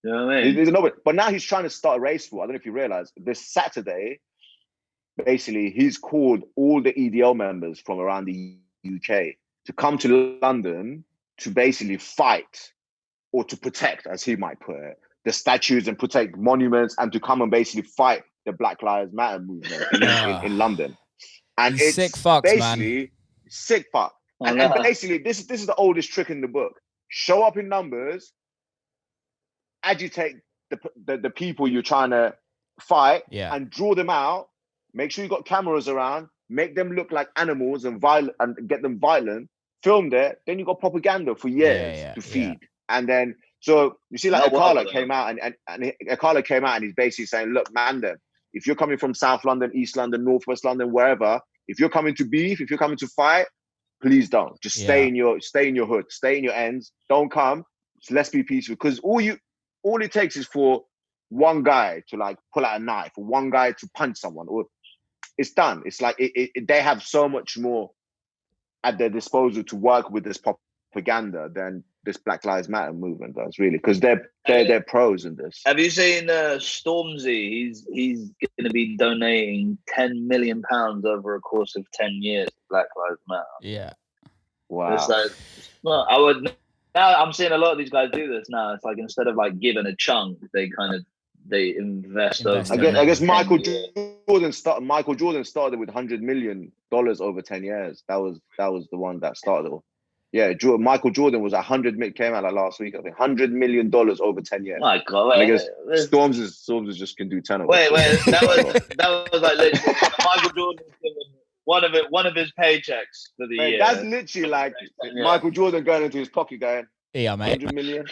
You know what I mean? But now he's trying to start a race war. I don't know if you realize this Saturday, basically he's called all the EDL members from around the UK to come to London to basically fight or to protect, as he might put it, the statues and protect monuments and to come and basically fight the Black Lives Matter movement in London. And it's sick fucks, basically man. Sick fuck. And basically, this is the oldest trick in the book. Show up in numbers, agitate the people you're trying to fight, and draw them out. Make sure you got cameras around. Make them look like animals and violent, and get them violent. Filmed it. Then you got propaganda for years to feed, and then. So you see, like Akala came out and Akala came out and he's basically saying, look, man, if you're coming from South London, East London, Northwest London, wherever, if you're coming to beef, if you're coming to fight, please don't. Just stay in your hood, stay in your ends. Don't come. So let's be peaceful. Because all it takes is for one guy to like pull out a knife or one guy to punch someone, or it's done. It's like they have so much more at their disposal to work with this propaganda than this Black Lives Matter movement does, really, because they're pros in this. Have you seen Stormzy? He's going to be donating £10 million over a course of 10 years to Black Lives Matter. Yeah. Wow. It's like, well, now I'm seeing a lot of these guys do this now. It's like instead of like giving a chunk, they invest over. I guess Michael Jordan started with $100 million over 10 years. That was the one that started it all. Yeah, Michael Jordan was 100 million, came out like last week, I think. $100 million over 10 years. My God. I guess Storms just can do 10 of Wait, that was like literally Michael Jordan given one of his paychecks for the year. That's literally like Michael Jordan going into his pocket going, yeah, mate. 100 million.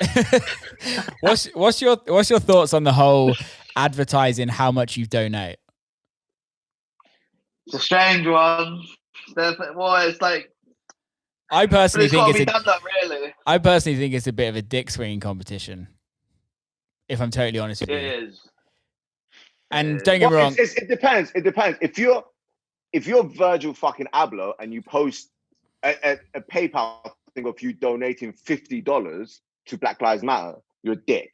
What's your thoughts on the whole advertising how much you donate? It's a strange one. Well, it's like I personally think I personally think it's a bit of a dick swinging competition. If I'm totally honest with you, it is. And don't get me wrong, it depends. It depends. If you're Virgil fucking Abloh and you post a PayPal thing of you donating $50 to Black Lives Matter, you're a dick.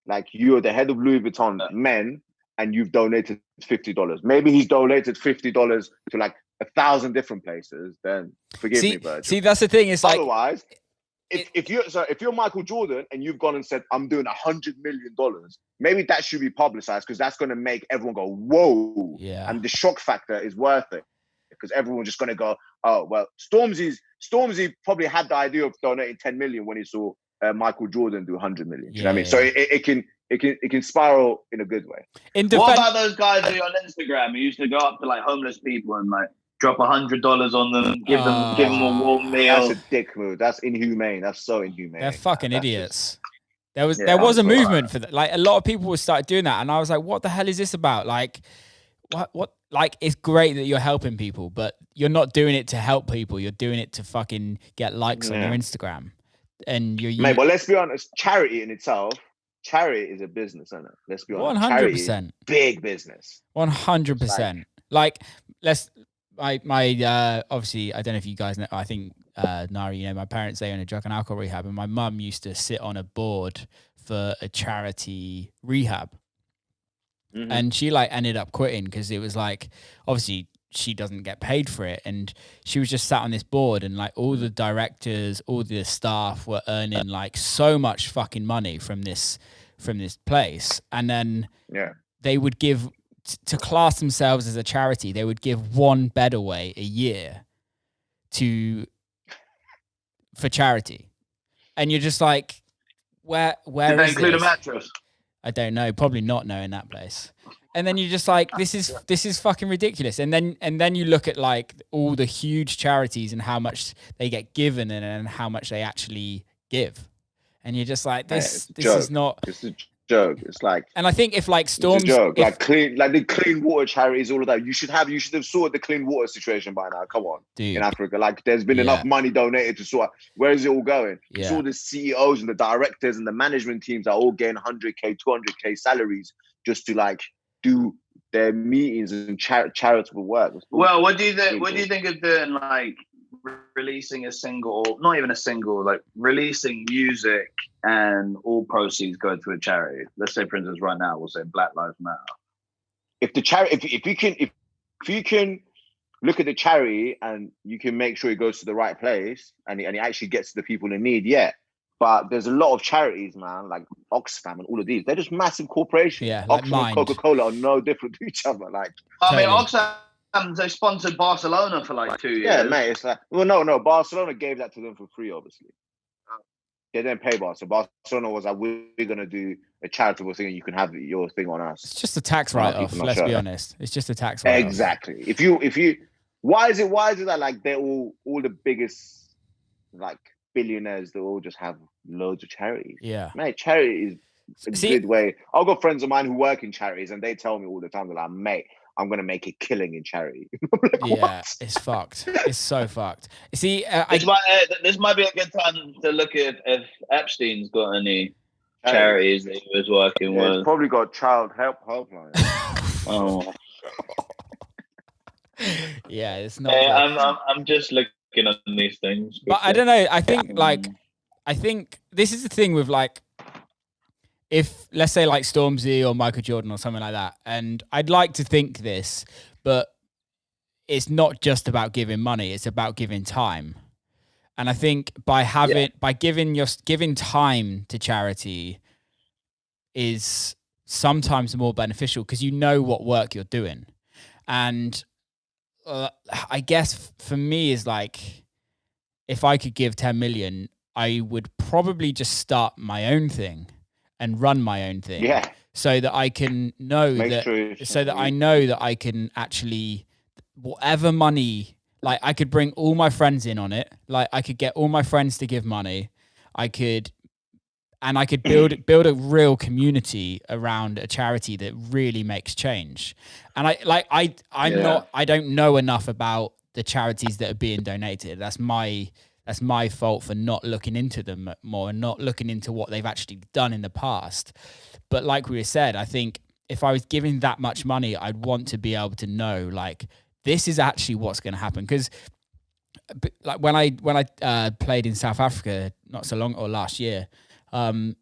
Like, you're the head of Louis Vuitton men and you've donated $50. Maybe he's donated $50 to like 1,000 different places. Then forgive me, Virgil. See, that's the thing. It's like, otherwise, if you're Michael Jordan and you've gone and said, I'm doing $100 million, maybe that should be publicized, because that's going to make everyone go, whoa. Yeah. And the shock factor is worth it, because everyone's just going to go, oh, well, Stormzy probably had the idea of donating 10 million when he saw Michael Jordan do 100 million. Do you know what I mean? So it can spiral in a good way. What about those guys who on Instagram who used to go up to like homeless people and like drop $100 on them, give them a warm meal? That's a dick move. That's inhumane. That's so inhumane. They're fucking idiots. There was a movement for that. Like, a lot of people would start doing that, and I was like, what the hell is this about? Like, what? Like, it's great that you're helping people, but you're not doing it to help people. You're doing it to fucking get likes on your Instagram. And Mate, but let's be honest, charity in itself, charity is a business, isn't it? Let's be honest. 100%. Big business. 100%. Like, my obviously, I don't know if you guys know, I think, Nari, you know, my parents, they own a drug and alcohol rehab, and my mum used to sit on a board for a charity rehab. Mm-hmm. And she like ended up quitting because it was like, obviously she doesn't get paid for it, and she was just sat on this board, and like all the directors, all the staff were earning like so much fucking money from this place, and then they would give to class themselves as a charity, they would give one bed away a year for charity, and you're just like, where did they include this? A mattress? I don't know, probably not knowing that place. And then you're just like, this is fucking ridiculous. And then you look at like all the huge charities and how much they get given and how much they actually give, and you're just like, this is not. It's a joke. It's like, and I think if like Storms, it's a joke. Like the clean water charities, all of that. You should have sorted the clean water situation by now. Come on, dude. In Africa, like there's been enough money donated to sort. Where is it all going? It's all the CEOs and the directors and the management teams are all getting 100K, 200K salaries just to like do their meetings and charitable work. Well, what do you think? What do you think of doing like releasing a single, or not even a single, like releasing music and all proceeds go to a charity? Let's say, for instance, right now we'll say Black Lives Matter. If the charity, if you can look at the charity and you can make sure it goes to the right place and it actually gets to the people in need, But there's a lot of charities, man, like Oxfam and all of these. They're just massive corporations. Yeah, Oxfam and Coca-Cola are no different to each other. Like, I mean, Oxfam, they sponsored Barcelona for like 2 years. Yeah, mate. It's like, well, no. Barcelona gave that to them for free, obviously. They didn't pay Barcelona. So Barcelona was like, we're going to do a charitable thing and you can have your thing on us. It's just a tax write-off, let's be honest. It's just a tax write-off. Exactly. If you, why is it that like they're all the biggest, like, billionaires that all just have loads of charities? Yeah, mate, charity is a good way. I've got friends of mine who work in charities and they tell me all the time, they're like, mate, I'm gonna make a killing in charity. Like, yeah, what? It's fucked. It's so fucked. See, this might be a good time to look at if Epstein's got any charities that he was working with. He's probably got child helpline. Oh, yeah, it's not. I'm just looking at these things. But I don't know. I think this is the thing with like, if let's say like Stormzy or Michael Jordan or something like that, and I'd like to think this, but it's not just about giving money; it's about giving time. And I think by giving time to charity is sometimes more beneficial because you know what work you're doing, and I guess for me is like, if I could give 10 million, I would probably just start my own thing and run my own thing. Yeah. So that I can know I know that I can actually, whatever money, like I could bring all my friends in on it. Like I could get all my friends to give money. I could build a real community around a charity that really makes change. And I don't know enough about the charities that are being donated. That's my fault for not looking into them more and not looking into what they've actually done in the past. But like we said, I think if I was giving that much money, I'd want to be able to know, like, this is actually what's going to happen. Because like when I played in South Africa not so long, or last year, although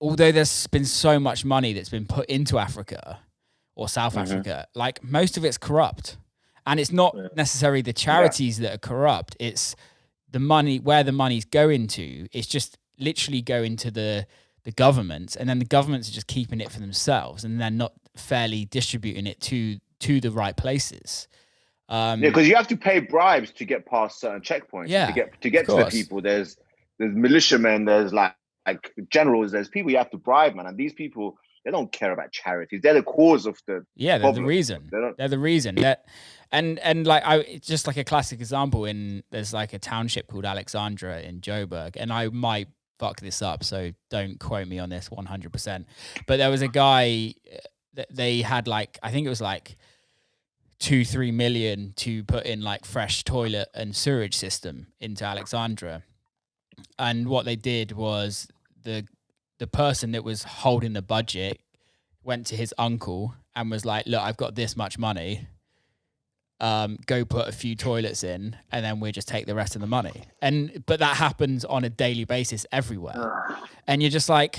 there's been so much money that's been put into Africa or South Africa, like most of it's corrupt. And it's not necessarily the charities that are corrupt. It's the money, where the money's going to. It's just literally going to the governments, and then the governments are just keeping it for themselves, and they're not fairly distributing it to the right places. Because you have to pay bribes to get past certain checkpoints. Yeah, to get to the people. There's militiamen, there's like generals, there's people you have to bribe, man. And these people, they don't care about charities. They're the cause of the they're problem. the reason. They're the reason that, and like it's just like a classic example. There's like a township called Alexandra in Joburg, and I might fuck this up, so don't quote me on this 100%. But there was a guy that they had, like, I think it was like 2-3 million to put in like fresh toilet and sewage system into Alexandra, and what they did was the person that was holding the budget went to his uncle and was like, look, I've got this much money, go put a few toilets in, and then we just take the rest of the money. But that happens on a daily basis everywhere. And you're just like,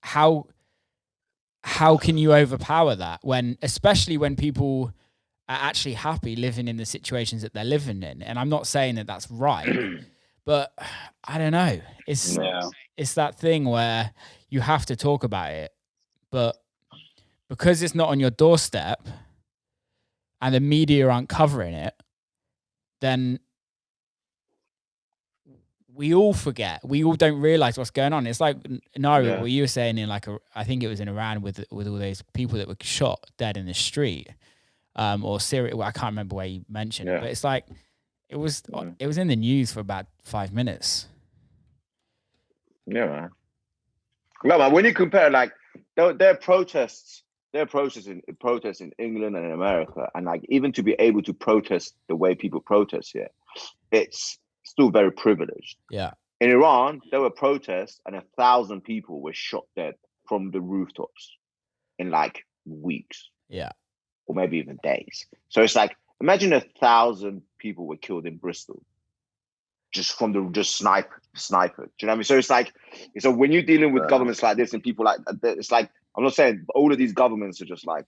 how can you overpower that, especially when people are actually happy living in the situations that they're living in? And I'm not saying that that's right, but I don't know. It's that thing where you have to talk about it, but because it's not on your doorstep and the media aren't covering it, then we all forget. We all don't realize what's going on. It's like, what you were saying in I think it was in Iran with all those people that were shot dead in the street, or Syria. Well, I can't remember where you mentioned it, but it's like, it was in the news for about 5 minutes. Yeah, man. No, man, when you compare, like, their protests in England and in America, and like even to be able to protest the way people protest here, it's still very privileged. Yeah. In Iran, there were protests and 1,000 people were shot dead from the rooftops in like weeks. Yeah. Or maybe even days. So it's like, imagine 1,000 people were killed in Bristol just from the sniper. Do you know what I mean? So it's like, so when you're dealing with governments like this and people like, it's like, I'm not saying all of these governments are just like,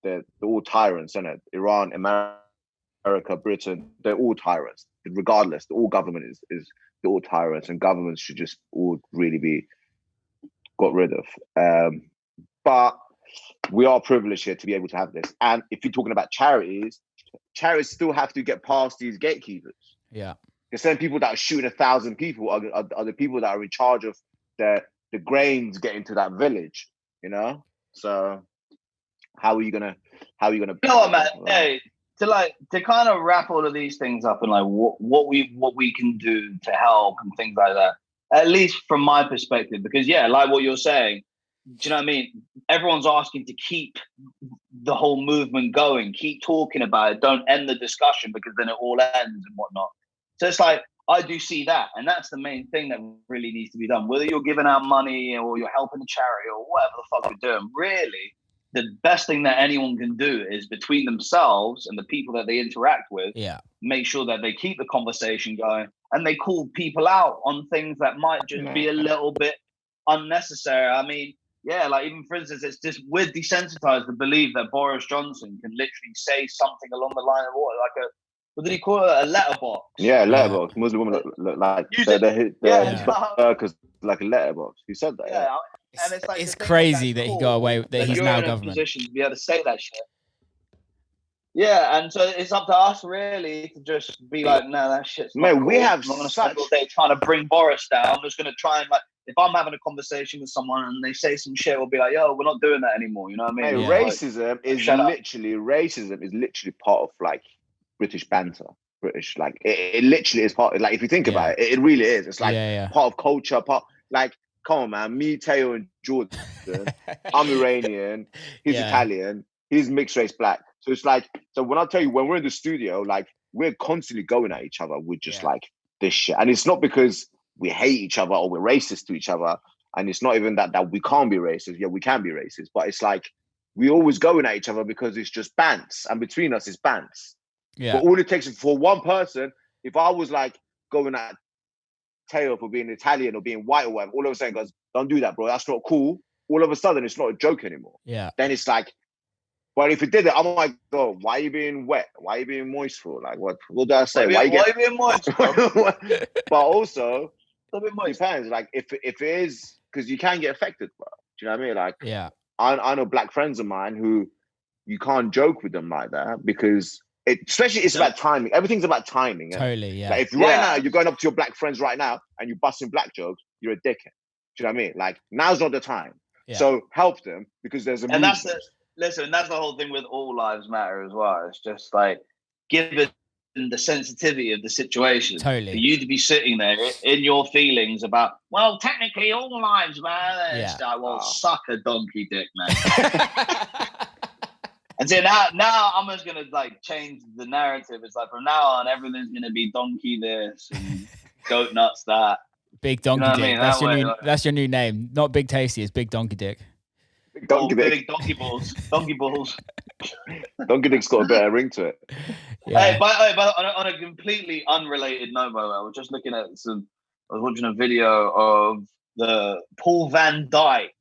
they're all tyrants, isn't it? Iran, America, Britain, they're all tyrants. Regardless, all government is they're all tyrants, and governments should just all really be got rid of. But we are privileged here to be able to have this. And if you're talking about charities still have to get past these gatekeepers. Yeah. The same people that are shooting 1,000 people are the people that are in charge of the grains getting to that village, you know? So how are you gonna No, man, hey, to kind of wrap all of these things up and like what we can do to help and things like that, at least from my perspective, because like what you're saying, do you know what I mean? Everyone's asking to keep the whole movement going, keep talking about it, don't end the discussion because then it all ends and whatnot. So it's like, I do see that. And that's the main thing that really needs to be done. Whether you're giving out money or you're helping a charity or whatever the fuck you're doing, really, the best thing that anyone can do is between themselves and the people that they interact with, make sure that they keep the conversation going and they call people out on things that might just be a little bit unnecessary. I mean, like even for instance, it's just, we're desensitized to believe that Boris Johnson can literally say something along the line of what did he call it? A letterbox. Yeah, letterbox. Muslim women look like because like a letterbox. He said that. Yeah. And it's crazy that he got away. That he's now government. Position to be able to say that shit. Yeah, and so it's up to us really to just be like, no, that shit's not cool. We have I'm not going to spend all day trying to bring Boris down. I'm just going to try and, like, if I'm having a conversation with someone and they say some shit, we'll be like, yo, we're not doing that anymore. You know what I mean? Hey, racism is literally part of like British banter. British, like it literally is part. Like if you think about it, it really is. It's like part of culture. Like, come on, man. Me, Teo, and Jordan. I'm Iranian. He's Italian. He's mixed race black. So it's like, so when I tell you, when we're in the studio, like we're constantly going at each other with just like this shit, and it's not because we hate each other or we're racist to each other. And it's not even that we can't be racist. Yeah, we can be racist. But it's like, we always going at each other because it's just bants. And between us, it's bants. Yeah. But all it takes is for one person, if I was like going at Teo for being Italian or being white or whatever, all of a sudden goes, don't do that, bro. That's not cool. All of a sudden, it's not a joke anymore. Yeah. Then it's like, but if it did it, I'm like, oh, why are you being wet? Why are you being moist for? Like, what do I say? Why are you being moist, bro? But also, it depends. Like, if it is, because you can get affected, bro. Do you know what I mean? Like, I know black friends of mine who you can't joke with them like that because especially it's about timing. Everything's about timing. Totally, yeah. Like if right now you're going up to your black friends right now and you're busting black jokes, you're a dickhead. Do you know what I mean? Like, now's not the time. Yeah. So help them because there's a movement. That's the whole thing with All Lives Matter as well. It's just like, given the sensitivity of the situation, totally. For you to be sitting there in your feelings about, well, technically all lives matter. It's like, well, suck a donkey dick, man. And so now I'm just gonna like change the narrative. It's like from now on, everything's gonna be donkey this and goat nuts that. Big donkey dick. I mean? That's your new name. Not Big Tasty. It's Big Donkey Dick. Big donkey balls. Donkey balls. Donkey Dick's got a better ring to it. Yeah. Hey, but on a completely unrelated note, by the way, I was just looking at I was watching a video of the Paul Van Dyke.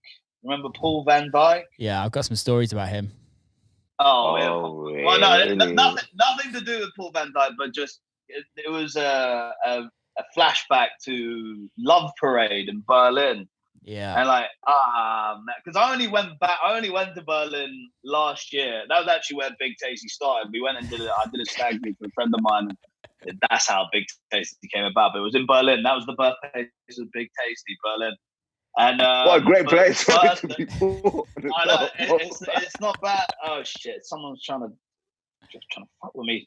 Remember Paul Van Dyke? Yeah, I've got some stories about him. Oh yeah. Really? Well, no, nothing to do with Paul Van Dyke, but just it was a flashback to Love Parade in Berlin. Yeah. And like, because I only went to Berlin last year. That was actually where Big Tasty started. We went and I did a stag do for a friend of mine. And that's how Big Tasty came about. But it was in Berlin. That was the birthplace of Big Tasty, Berlin. And what a great place to be born. I know, it's not bad. Oh shit! Someone's trying to fuck with me.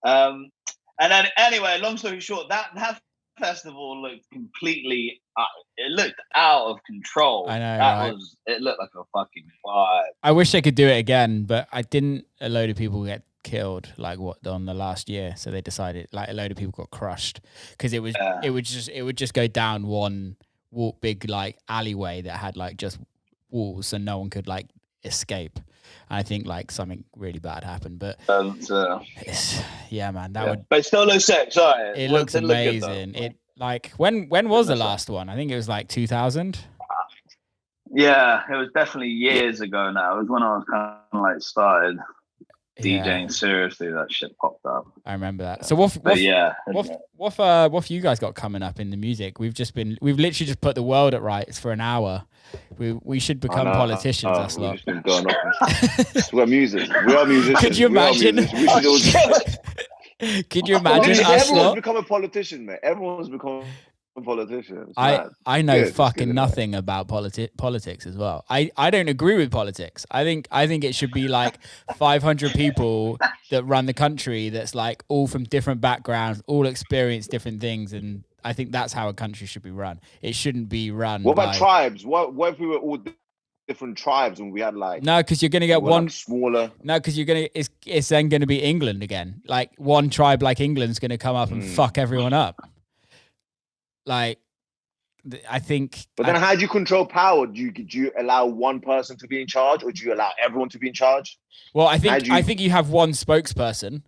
And then anyway, long story short, that festival looked completely. It looked out of control. I know. It looked like a fucking vibe. I wish they could do it again, but a load of people get killed like what on the last year, so they decided like a load of people got crushed because it would just go down one big like alleyway that had like just walls and no one could like escape. And I think like something really bad happened, but man, would. But it still looks sick. Sorry, it looks amazing. It like when was the last one? I think it was like 2000. Yeah, it was definitely years ago now. It was when I was kind of like started DJing seriously. That shit popped up. I remember that. So what have you guys got coming up in the music? We've literally just put the world at rights for an hour. We should become politicians. That's we've just been going off. We're musicians. Could you imagine? Could you imagine us? Everyone's become a politician, mate. Everyone's become a politician. I know fucking nothing about politics as well. I don't agree with politics. I think it should be like 500 people that run the country. That's like all from different backgrounds, all experience different things, and I think that's how a country should be run. It shouldn't be run. What about tribes? What if we were all different tribes and we had like no, because you're gonna get one like smaller. No, because it's then gonna be England again. Like one tribe like England's gonna come up and fuck everyone up. Like, I think. But then, how do you control power? Do you allow one person to be in charge, or do you allow everyone to be in charge? Well, I think you have one spokesperson.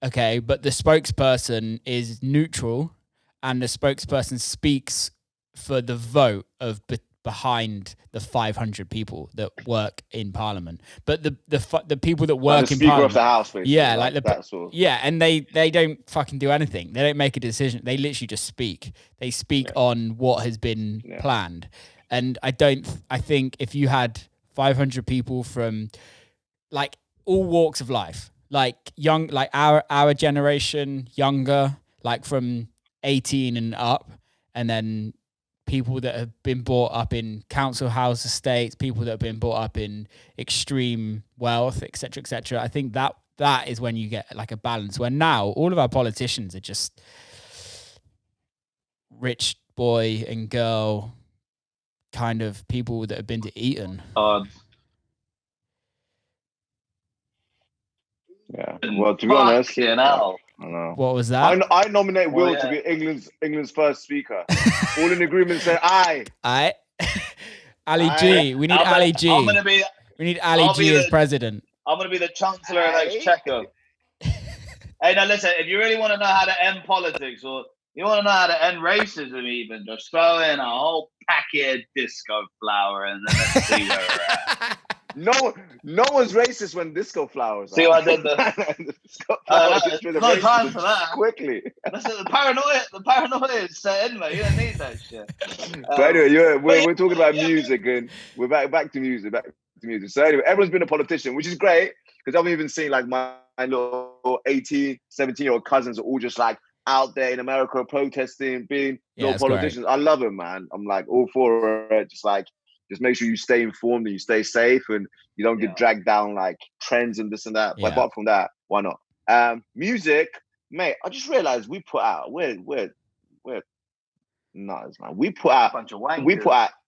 Okay, but the spokesperson is neutral, and the spokesperson speaks for the vote of behind the 500 people that work in Parliament. But the people that work in Parliament, Speaker of the House, basically. Yeah, like that sort of. Yeah, and they don't fucking do anything. They don't make a decision. They literally just speak. They speak on what has been planned. And I think if you had 500 people from, like, all walks of life, like young, like our generation, younger, like from 18 and up, and then people that have been brought up in council house estates, people that have been brought up in extreme wealth, etc., etc. I think that is when you get like a balance. Where now all of our politicians are just rich boy and girl kind of people that have been to Eton. Yeah. Well, to be honest, I know. What was that? I nominate Will to be England's first speaker. All in agreement, say aye. Aye. Ali G. We need Ali G. We need Ali G as president. I'm gonna be the Chancellor of Exchequer. Hey, now listen. If you really want to know how to end politics, or you want to know how to end racism, even just throw in a whole packet of disco flower, and then let's see where we're at. No one's racist when disco flowers. See what I did there? No time for that. Quickly. Listen, the paranoia is set in, mate. You don't need that shit. But anyway, we're talking about music, and we're back to music. So anyway, everyone's been a politician, which is great because I've even seen like my little 18, 17-year-old cousins are all just like out there in America protesting, being little politicians. Great. I love them, man. I'm like all for it. Just make sure you stay informed and you stay safe and you don't get dragged down like trends and this and that. But apart from that, why not? Music, mate, I just realized we're nuts, man. We put out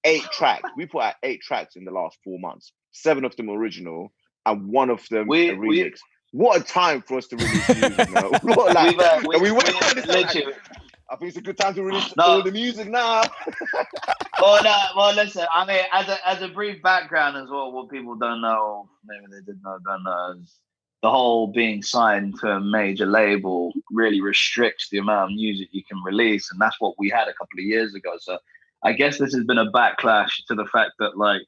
8 tracks. We put out 8 tracks in the last 4 months. 7 of them original and 1 of them a remix. What a time for us to release music, man. I think it's a good time to release all the music now. Well, listen. I mean, as a brief background as well, what people don't know, maybe they did know, don't know, is the whole being signed to a major label really restricts the amount of music you can release, and that's what we had a couple of years ago. So, I guess this has been a backlash to the fact that, like,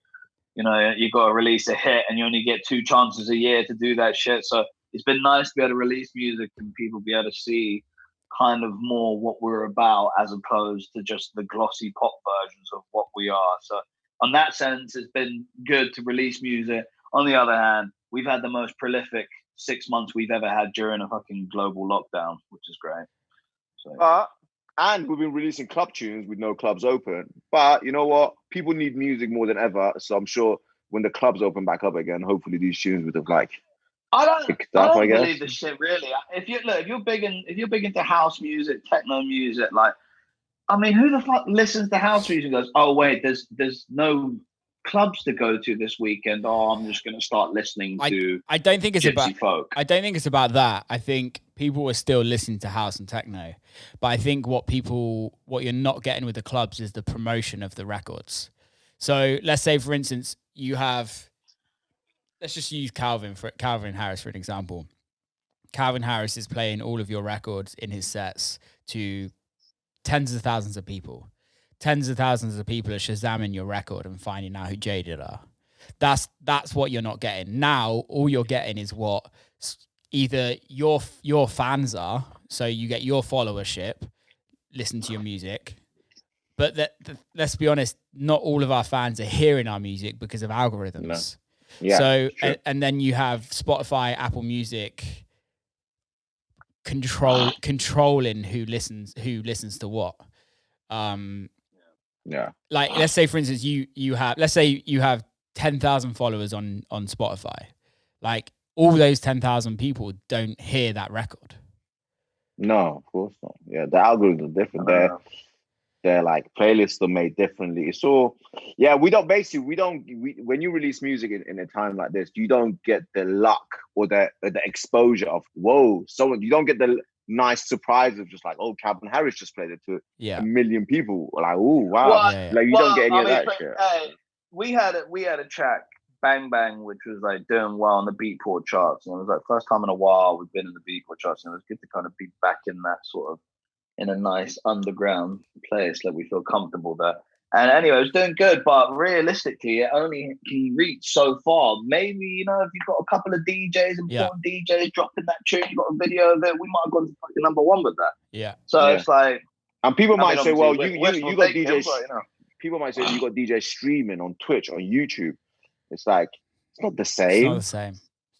you know, you got to release a hit, and you only get 2 chances a year to do that shit. So, it's been nice to be able to release music and people be able to see kind of more what we're about as opposed to just the glossy pop versions of what we are. So on that sense, it's been good to release music. On the other hand, we've had the most prolific 6 months we've ever had during a fucking global lockdown, which is great. So, and we've been releasing club tunes with no clubs open. But you know what? People need music more than ever. So I'm sure when the clubs open back up again, hopefully these tunes would have like I don't believe this shit really. If you're big into house music, techno music, like, I mean, who the fuck listens to house music and goes, oh wait, there's no clubs to go to this weekend. Oh, I'm just gonna start listening to. I don't think it's about folk. I don't think it's about that. I think people are still listening to house and techno, but I think what you're not getting with the clubs is the promotion of the records. So let's say, for instance, you have. Let's just use Calvin Harris for an example. Calvin Harris is playing all of your records in his sets to tens of thousands of people. Tens of thousands of people are shazamming your record and finding out who Jaded are. That's what you're not getting. Now, all you're getting is what either your fans are, so you get your followership, listen to your music. But let's be honest, not all of our fans are hearing our music because of algorithms. No. Yeah, so and then you have Spotify, Apple Music controlling who listens to what. Like let's say for instance you have 10,000 followers on Spotify. Like all those 10,000 people don't hear that record. No, of course not. Yeah, the algorithms are different. They're like playlists are made differently. So yeah, when you release music in a time like this, you don't get the luck or the exposure of you don't get the nice surprise of just like, oh, Calvin Harris just played it to a million people. Like, oh wow. Like you don't get any of that shit. We had a track, Bang Bang, which was like doing well on the Beatport charts. And it was like first time in a while we've been in the Beatport charts, and it was good to kind of be back in that sort of in a nice underground place, like we feel comfortable there. And anyway, it was doing good, but realistically, it only can reach so far. Maybe, if you've got a couple of DJs, important DJs dropping that tune, you got a video of it, we might have gone to fucking number 1 with that. Yeah. So it's like, and people might say, well, you got DJs. People might say you got DJs streaming on Twitch, on YouTube. It's like it's not the same. It's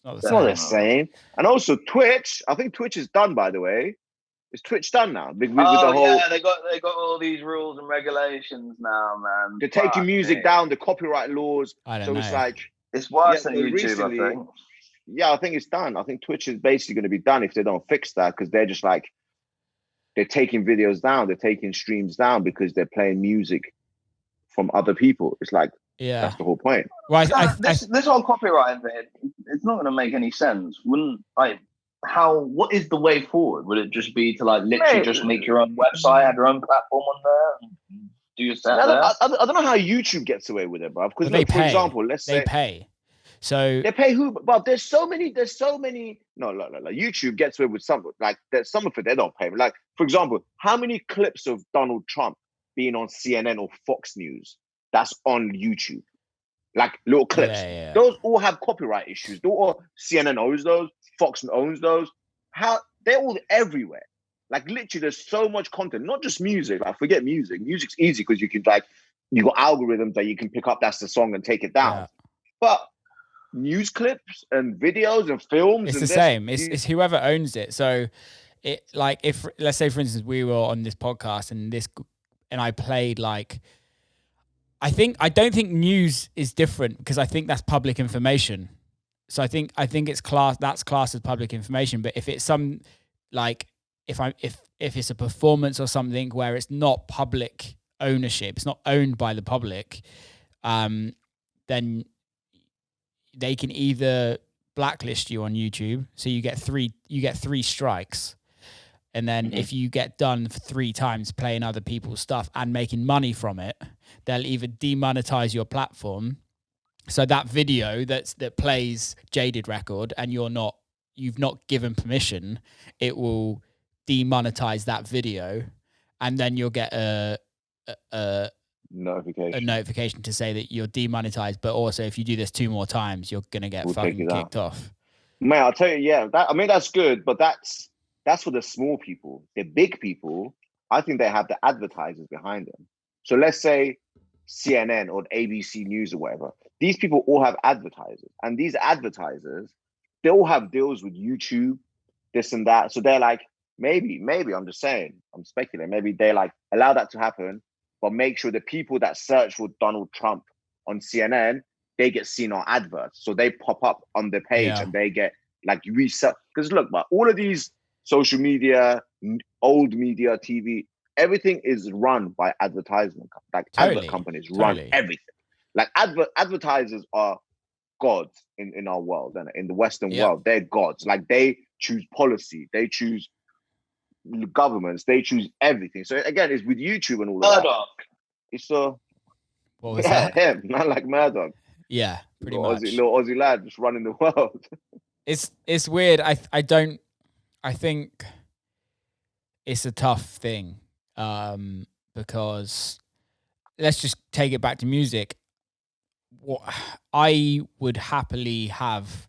It's not the same. And also Twitch. I think Twitch is done, by the way. Is Twitch done now? With the whole... yeah, they got all these rules and regulations now, man. They're taking music down, the copyright laws. I don't know. It's like it's worse than YouTube, recently, I think. Yeah, I think it's done. I think Twitch is basically going to be done if they don't fix that, because they're just like, they're taking videos down, they're taking streams down because they're playing music from other people. It's like, that's the whole point. Well, this whole copyright thing, it's not going to make any sense. What is the way forward? Would it just be to like literally just make your own website, have your own platform on there, and do your set there? I don't know how YouTube gets away with it, bro. Because for example, let's say they pay. So they pay who? Well, there's so many. No. YouTube gets away with something. Like there's some of it they don't pay. Like for example, how many clips of Donald Trump being on CNN or Fox News that's on YouTube? Like little clips. Yeah. Those all have copyright issues. CNN owns those. Fox owns those. How they're all everywhere. Like literally, there's so much content. Not just music. Like forget music. Music's easy because you got algorithms that you can pick up. That's the song and take it down. Yeah. But news clips and videos and films. It's the same. It's whoever owns it. So it like if let's say for instance we were on this podcast and I played like I don't think news is different because I think that's public information. So I think it's that's classed as public information. But if it's some like if it's a performance or something where it's not public ownership, it's not owned by the public, then they can either blacklist you on YouTube, so you get three strikes, and then if you get done for 3 times playing other people's stuff and making money from it, they'll either demonetize your platform. So that video that plays Jaded record and you've not given permission, it will demonetize that video, and then you'll get a notification to say that you're demonetized. But also, if you do this 2 more times, you're gonna get fucking kicked off. Man, I'll tell you, that's good, but that's for the small people. The big people, I think they have the advertisers behind them. So let's say CNN or ABC News or whatever. These people all have advertisers, and these advertisers, they all have deals with YouTube, this and that. So they're like, maybe, I'm just saying, I'm speculating, maybe they like allow that to happen, but make sure the people that search for Donald Trump on CNN, they get seen on adverts. So they pop up on the page and they get like reset. Because look, but all of these social media, old media, TV, everything is run by advertisement. Like advert companies run everything. Like advertisers are gods in our world, and in the Western world, they're gods. Like they choose policy, they choose governments, they choose everything. So again, it's with YouTube and all of that. It's what was that? Him, man, like Murdoch. Yeah, pretty much. Little Aussie lad just running the world. It's weird. I think it's a tough thing because let's just take it back to music. I would happily have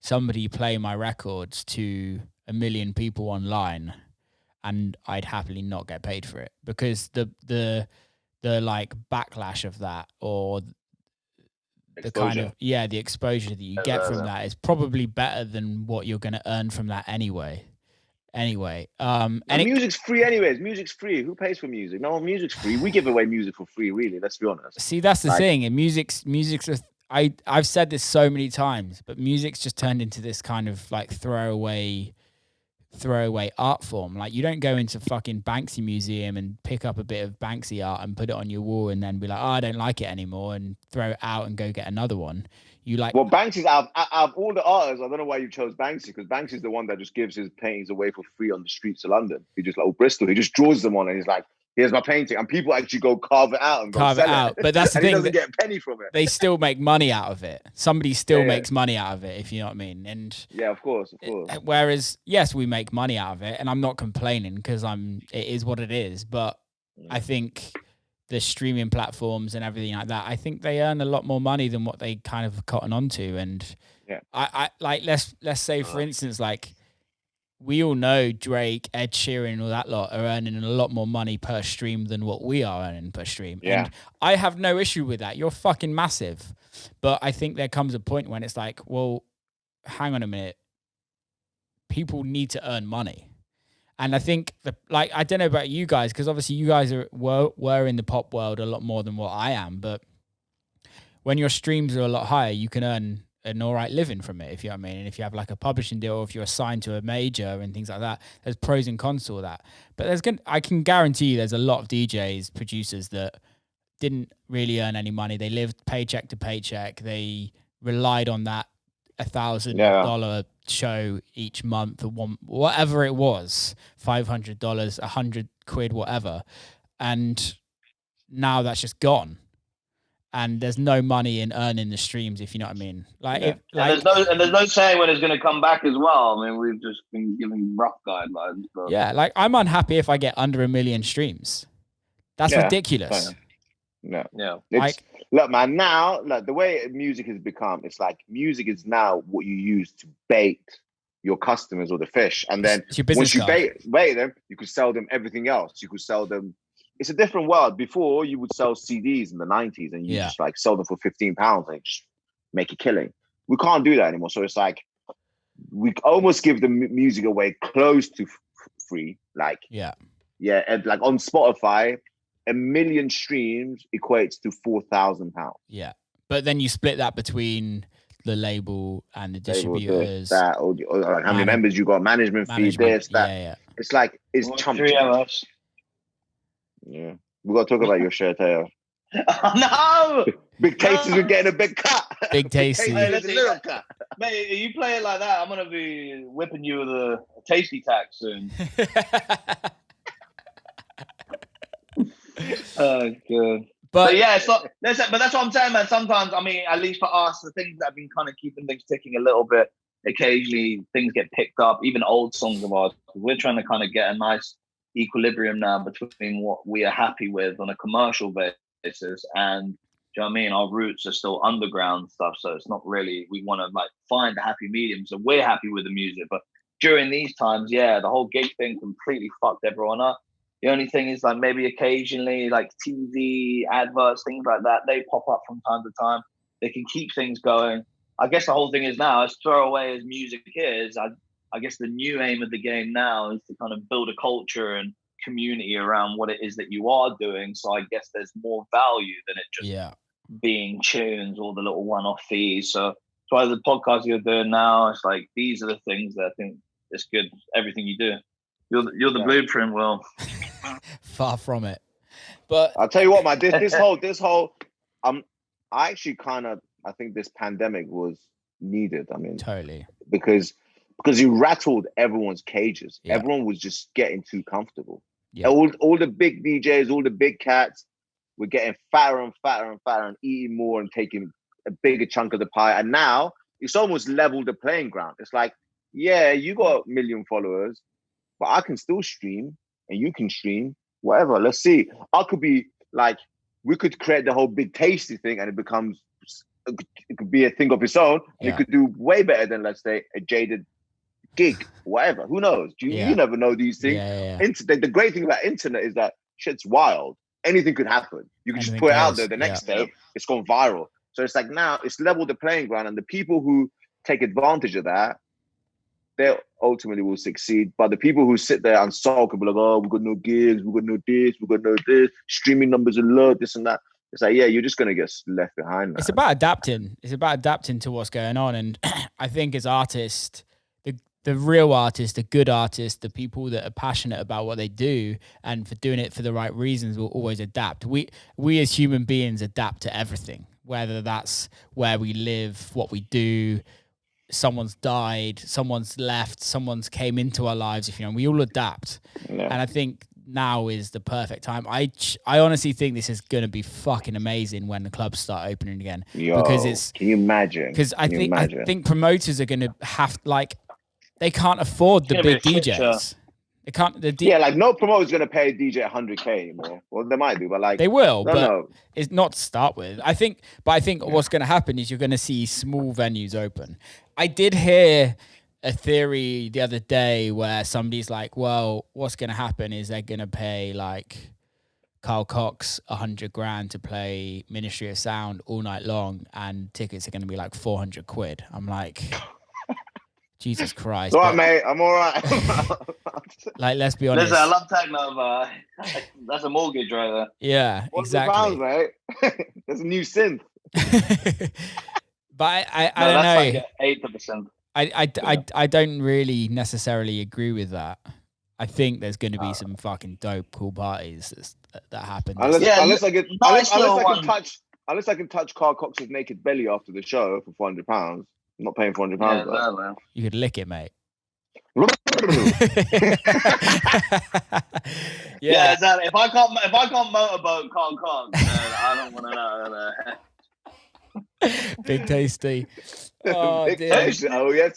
somebody play my records to 1 million people online, and I'd happily not get paid for it, because the like backlash of that, or the kind of the exposure that you get from that is probably better than what you're going to earn from that anyway. And music's free anyways. Music's free. Who pays for music? No, music's free. We give away music for free, really. Let's be honest. See, that's the thing. And music's. I've said this so many times, but music's just turned into this kind of like throwaway art form. Like you don't go into fucking Banksy museum and pick up a bit of Banksy art and put it on your wall and then be like, oh, I don't like it anymore, and throw it out and go get another one. Well, Banksy's out of all the artists. I don't know why you chose Banksy, because Banksy's the one that just gives his paintings away for free on the streets of London. He just Bristol. He just draws them on, and he's like, "Here's my painting," and people actually go carve it out and go sell it. But that's the thing. He doesn't get a penny from it. They still make money out of it. Somebody still makes money out of it, if you know what I mean. And yeah, of course. Whereas, yes, we make money out of it, and I'm not complaining because it is what it is. But I think the streaming platforms and everything like that, I think they earn a lot more money than what they kind of cotton onto. And I like let's say for instance, like we all know Drake, Ed Sheeran, and all that lot are earning a lot more money per stream than what we are earning per stream. Yeah. And I have no issue with that. You're fucking massive. But I think there comes a point when it's like, well, hang on a minute, people need to earn money. And I think, I don't know about you guys, because obviously you guys were in the pop world a lot more than what I am, but when your streams are a lot higher, you can earn an all right living from it, if you know what I mean. And if you have like a publishing deal, or if you're assigned to a major and things like that, there's pros and cons to all that. But I can guarantee you there's a lot of DJs, producers that didn't really earn any money. They lived paycheck to paycheck. They relied on that $1,000 show each month, or whatever it was, $500, £100, whatever. And now that's just gone. And there's no money in earning the streams, if you know what I mean. And there's no saying when it's going to come back as well. I mean, we've just been giving rough guidelines. But... Yeah, like I'm unhappy if I get under 1 million streams. That's ridiculous. No. Like, look, man, now, like the way music has become, it's like music is now what you use to bait your customers or the fish. And then once you bait them, you could sell them everything else. You could sell them. It's a different world. Before, you would sell CDs in the 90s and you just like sell them for £15 and just make a killing. We can't do that anymore. So it's like we almost give the music away close to free. Like, and like on Spotify, 1 million streams equates to £4,000. Yeah. But then you split that between the label and the distributors. Or like how many members you got, management fee, this, that. Yeah. It's like, it's chump. 3 hours. Yeah. We got to talk about your shirt, Teo. No! Big Tasty was getting a big cut. Big Tasty. Hey, a little cut. Mate, you play it like that, I'm going to be whipping you with a tasty tax soon. Oh, God. But yeah, it's not. But that's what I'm saying, man. Sometimes, I mean, at least for us, the things that have been kind of keeping things ticking a little bit, occasionally things get picked up, even old songs of ours. We're trying to kind of get a nice equilibrium now between what we are happy with on a commercial basis and, do you know what I mean? Our roots are still underground stuff, so it's not really, we want to like find a happy medium. So we're happy with the music, but during these times, the whole gig thing completely fucked everyone up. The only thing is like maybe occasionally like TV, adverts, things like that, they pop up from time to time. They can keep things going. I guess the whole thing is now, as throwaway as music is, I guess the new aim of the game now is to kind of build a culture and community around what it is that you are doing. So I guess there's more value than it just being tunes or the little one-off fees. So why the podcast you're doing now, it's like, these are the things that I think it's good. Everything you do. You're the blueprint, Will. Far from it. But I'll tell you what, man, this whole I actually I think this pandemic was needed. I mean, totally. Because you rattled everyone's cages. Yeah. Everyone was just getting too comfortable. Yeah. All the big DJs, all the big cats were getting fatter and fatter and fatter and eating more and taking a bigger chunk of the pie. And now it's almost leveled the playing ground. It's like, yeah, you got 1 million followers, but I can still stream and you can stream, whatever. Let's see. I could be like, we could create the whole Big Tasty thing and it could be a thing of its own. And it could do way better than, let's say, a Jaded gig, whatever. Who knows? You never know these things. The great thing about internet is that shit's wild. Anything could happen. You can just put it out there the next day, it's gone viral. So it's like now it's leveled the playing ground, and the people who take advantage of that, they ultimately will succeed. But the people who sit there and sulk and be like, oh, we've got no gigs, we've got no this, streaming numbers are low, this and that. It's like, you're just going to get left behind. Man. It's about adapting. It's about adapting to what's going on. And I think as artists, the real artists, the good artists, the people that are passionate about what they do and for doing it for the right reasons will always adapt. We as human beings adapt to everything, whether that's where we live, what we do, someone's died, someone's left, someone's came into our lives, we all adapt. Yeah. And I think now is the perfect time. I honestly think this is going to be fucking amazing when the clubs start opening again. Because can you imagine? Because I think promoters are going to have, they can't afford the big DJs. They can't. Like no promoter's going to pay a DJ 100K anymore. Well, they might do, but they will. No. It's not to start with. I think what's going to happen is you're going to see small venues open. I did hear a theory the other day where somebody's like, well, what's going to happen is they're going to pay Carl Cox $100,000 to play Ministry of Sound all night long, and tickets are going to be £400. I'm like, Jesus Christ. All right, mate. I'm all right. Like, let's be honest. Listen, I love techno, but that's a mortgage right there. Yeah, exactly. £100, mate. There's a new synth. But I don't know. That's like 8%. I don't really necessarily agree with that. I think there's going to be some fucking dope, cool parties that happen. Unless I can touch Carl Cox's naked belly after the show for £400. I'm not paying £400. Yeah, you could lick it, mate. Yeah, exactly. If I can't motorboat Carl Cox, then I don't want to know. Big Tasty. Oh, Big Tasty. Oh yes.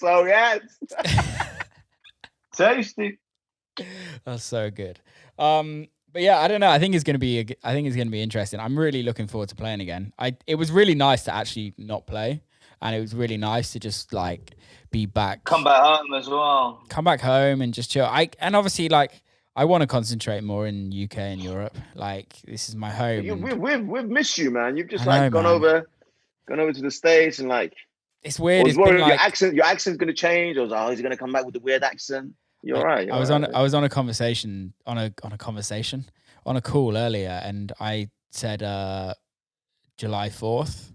Tasty. That's so good. But yeah, I don't know. I think it's gonna be interesting. I'm really looking forward to playing again. It was really nice to actually not play, and it was really nice to just like be back. Come back home as well. Come back home and just chill. And obviously like I want to concentrate more in UK and Europe. Like this is my home. We've missed you, man. You've just gone over to the States and like it's weird. It's been like, your accent's gonna change. I was like, is he gonna come back with the weird accent? You're right. I was on a conversation on a call earlier, and I said July 4th,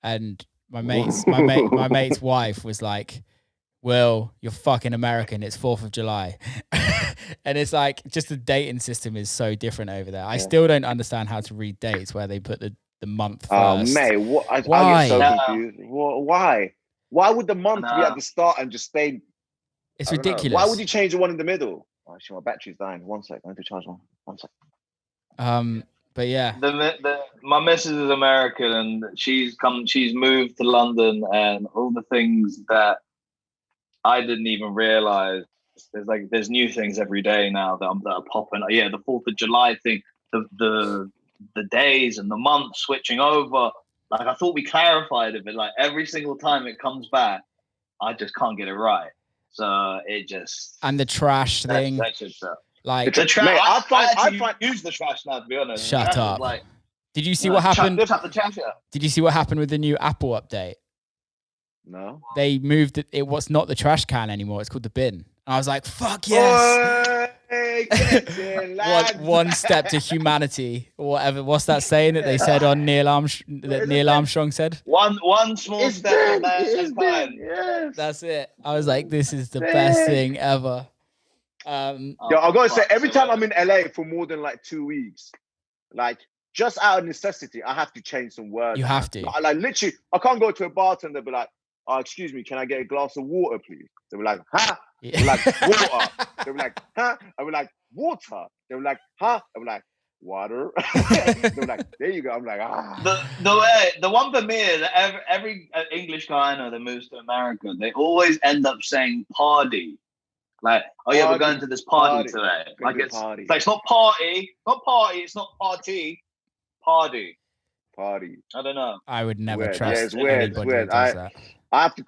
and my mate's wife was like, "Will, you're fucking American. It's 4th of July," and it's like just the dating system is so different over there. I still don't understand how to read dates where they put the month first. Oh, mate, I get so confused. Why? Why would the month be at the start and just stay? It's ridiculous. Why would you change the one in the middle? Oh, actually, my battery's dying. 1 sec. I need to charge one. 1 sec. But yeah, my missus is American, and she's moved to London, and all the things that I didn't even realize. There's new things every day now that are popping. Yeah, the 4th of July thing, the days and the months switching over. Like I thought we clarified it, but like every single time it comes back, I just can't get it right. So it just and the trash thing. That's just like the trash. Mate, I use the trash now. To be honest, shut up. Did you see what happened? Did you see what happened with the new Apple update? No. They moved it. It was not the trash can anymore. It's called the bin. And I was like, "Fuck yes!" One step to humanity, or whatever. What's that saying that they said on Neil Armstrong said? One small step. Yes. That's it. I was like, "This is the best thing ever." I've got to say, every time I'm in LA for more than like 2 weeks, like just out of necessity, I have to change some words. You have to. Like literally, I can't go to a bartender and be like, "Oh, excuse me, can I get a glass of water, please?" They were like, "Huh?" Yeah. They were like, "Water." They were like, "Huh?" I was like, "Water." They were like, "Huh?" I was like, "Water." They were like, "There you go." I'm like, The one for me is every English guy I know that moves to America, they always end up saying party. Like, oh yeah, we're going to this party today. Like it's not party, it's not party. I don't know. I would never trust it's weird. anybody who does that. I have to.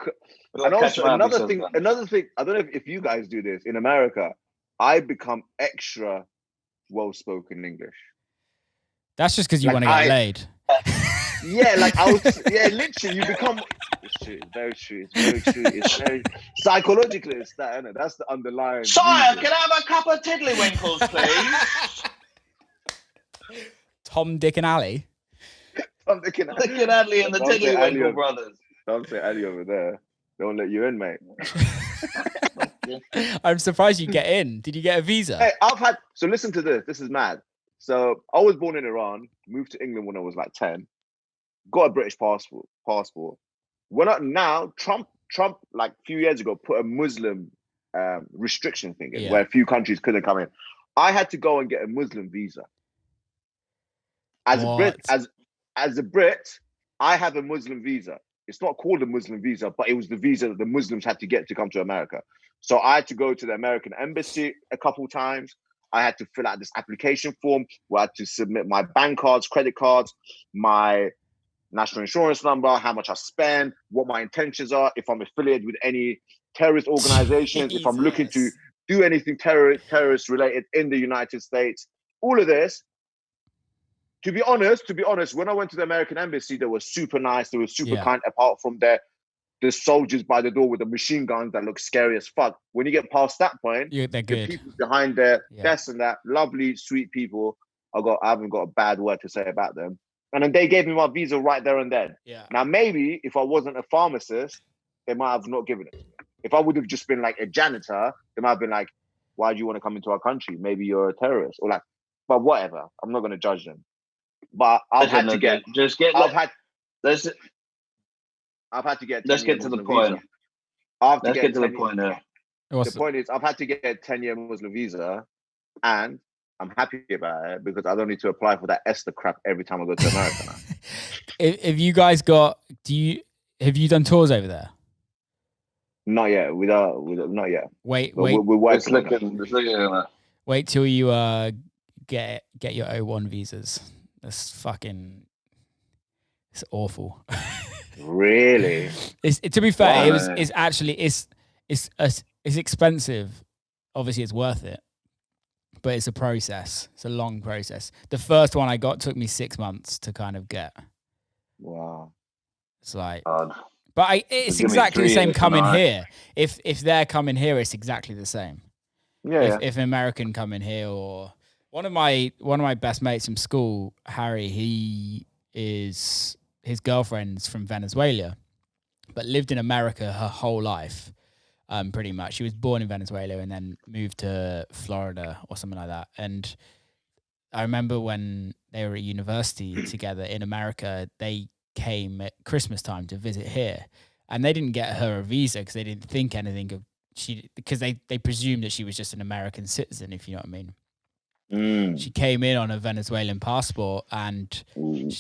And also another thing. I don't know if you guys do this in America. I become extra well-spoken English. That's just because you want to get laid. Yeah, literally, you become. It's true. Very true. It's very psychologically. It's that, isn't it? That's the underlying. Sire, can I have a couple of tiddlywinkles, please? Tom, Dick, and Ali. Tom, Dick, and Ali and the Tiddlywinkle brothers. Don't say Ali over there. They won't let you in, mate. I'm surprised you get in. Did you get a visa? Hey, so listen to this. This is mad. So I was born in Iran, moved to England when I was like 10, got a British passport. Trump like a few years ago put a Muslim restriction thing in where a few countries couldn't come in. I had to go and get a Muslim visa. As a Brit, I have a Muslim visa. It's not called a Muslim visa, but it was the visa that the Muslims had to get to come to America. So I had to go to the American embassy a couple times. I had to fill out this application form where I had to submit my bank cards, credit cards, my national insurance number, how much I spend, what my intentions are, if I'm affiliated with any terrorist organizations, if I'm looking to do anything terrorist related in the United States, all of this. To be honest, when I went to the American embassy, they were super nice. They were super kind. Apart from their the soldiers by the door with the machine guns that look scary as fuck. When you get past that point, they're the good. people behind their desks and that, lovely, sweet people. I haven't got a bad word to say about them. And then they gave me my visa right there and then. Yeah. Now, maybe if I wasn't a pharmacist, they might have not given it to me. If I would have just been like a janitor, they might have been like, why do you want to come into our country? Maybe you're a terrorist. Or like, but whatever. I'm not going to judge them. But I've had to get... Let's get to the point. Let's get to the point there. The point is, I've had to get a 10-year Muslim visa, and I'm happy about it because I don't need to apply for that ESTA crap every time I go to America now. If you guys have you done tours over there? Not yet. Not yet. Wait. We're working on that. Wait till you get your O1 visas. That's fucking... It's awful. Really? To be fair, it's expensive. Obviously, it's worth it, but it's a process. It's a long process. The first one I got took me 6 months to kind of get. Wow. It's like, God. but it's exactly the same coming here. If they're coming here, it's exactly the same. Yeah. If an American coming here, or one of my best mates from school, Harry, his girlfriend's from Venezuela, but lived in America her whole life, pretty much. She was born in Venezuela and then moved to Florida or something like that. And I remember when they were at university together in America, they came at Christmas time to visit here, and they didn't get her a visa because they didn't think anything of because they presumed that she was just an American citizen, if you know what I mean. She came in on a Venezuelan passport, and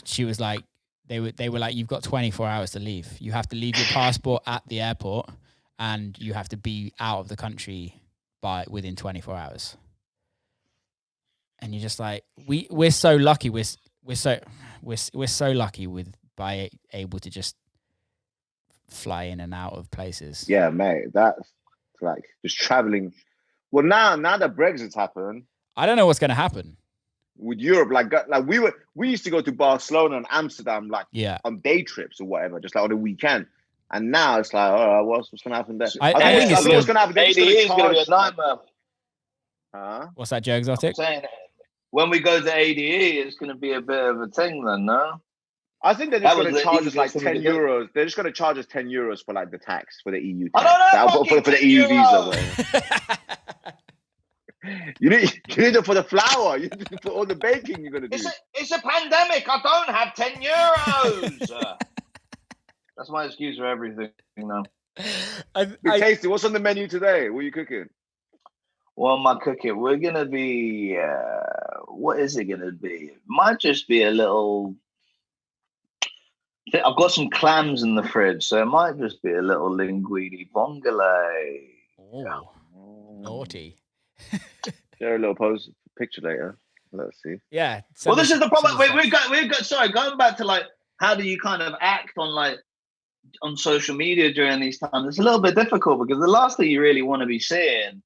she was like, they were like, you've got 24 hours to leave. You have to leave your passport at the airport, and you have to be out of the country within 24 hours. And you're just like, we're so lucky. We're so lucky by able to just fly in and out of places. Yeah, mate, that's like just traveling. Well, now that Brexit's happened, I don't know what's going to happen with Europe. Like we used to go to Barcelona and Amsterdam, on day trips or whatever, just like on the weekend. And now it's like, all right, what's going to happen there? I think it's what's going to happen. ADE is going to be a nightmare. What's that, Joe Exotic? I'm saying, when we go to ADE, it's going to be a bit of a thing then, no? I think they're just going to charge us like 10 euros. They're just going to charge us 10 euros for like the tax for the EU tax. I don't know. For the EU visa. You need it for the flour. You need it for all the baking you're going to do. It's a pandemic. I don't have 10 euros. That's my excuse for everything, you know. Tasty. What's on the menu today? What are you cooking? What am I cooking? We're going to be... what is it going to be? It might just be a little... I've got some clams in the fridge, so it might just be a little linguine vongole. Oh, naughty. Share a little picture later. Let's see. Yeah. Well, this is the problem. We've got. Sorry, going back to like, how do you kind of act on social media during these times? It's a little bit difficult because the last thing you really want to be seeing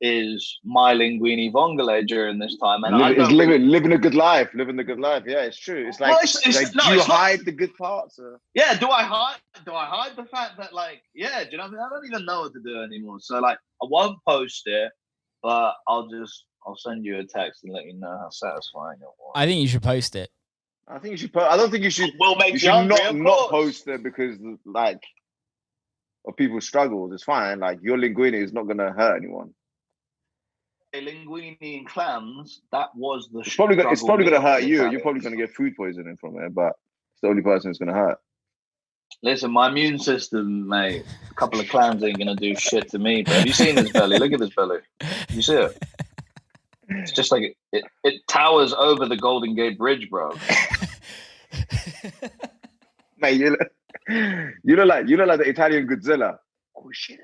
is my linguine vongole during this time, and living a good life. Living the good life. Yeah, it's true. It's like, do you hide the good parts? Or? Yeah, do I hide the fact that do you know what I mean? I don't even know what to do anymore. So I won't post it, but I'll send you a text and let you know how satisfying it was. I think you should post it. I think you should post. I don't think you should. You should not post it because of people's struggles. It's fine. Like, your linguine is not going to hurt anyone. Linguine and clams, that was the... It's probably going to hurt you. You're probably going to get food poisoning from it, but it's the only person it's going to hurt. Listen, my immune system, mate, a couple of clams ain't going to do shit to me. But have you seen his belly? Look at his belly. You see it? It's just like it towers over the Golden Gate Bridge, bro. Mate, you look like the Italian Godzilla. Oh shit.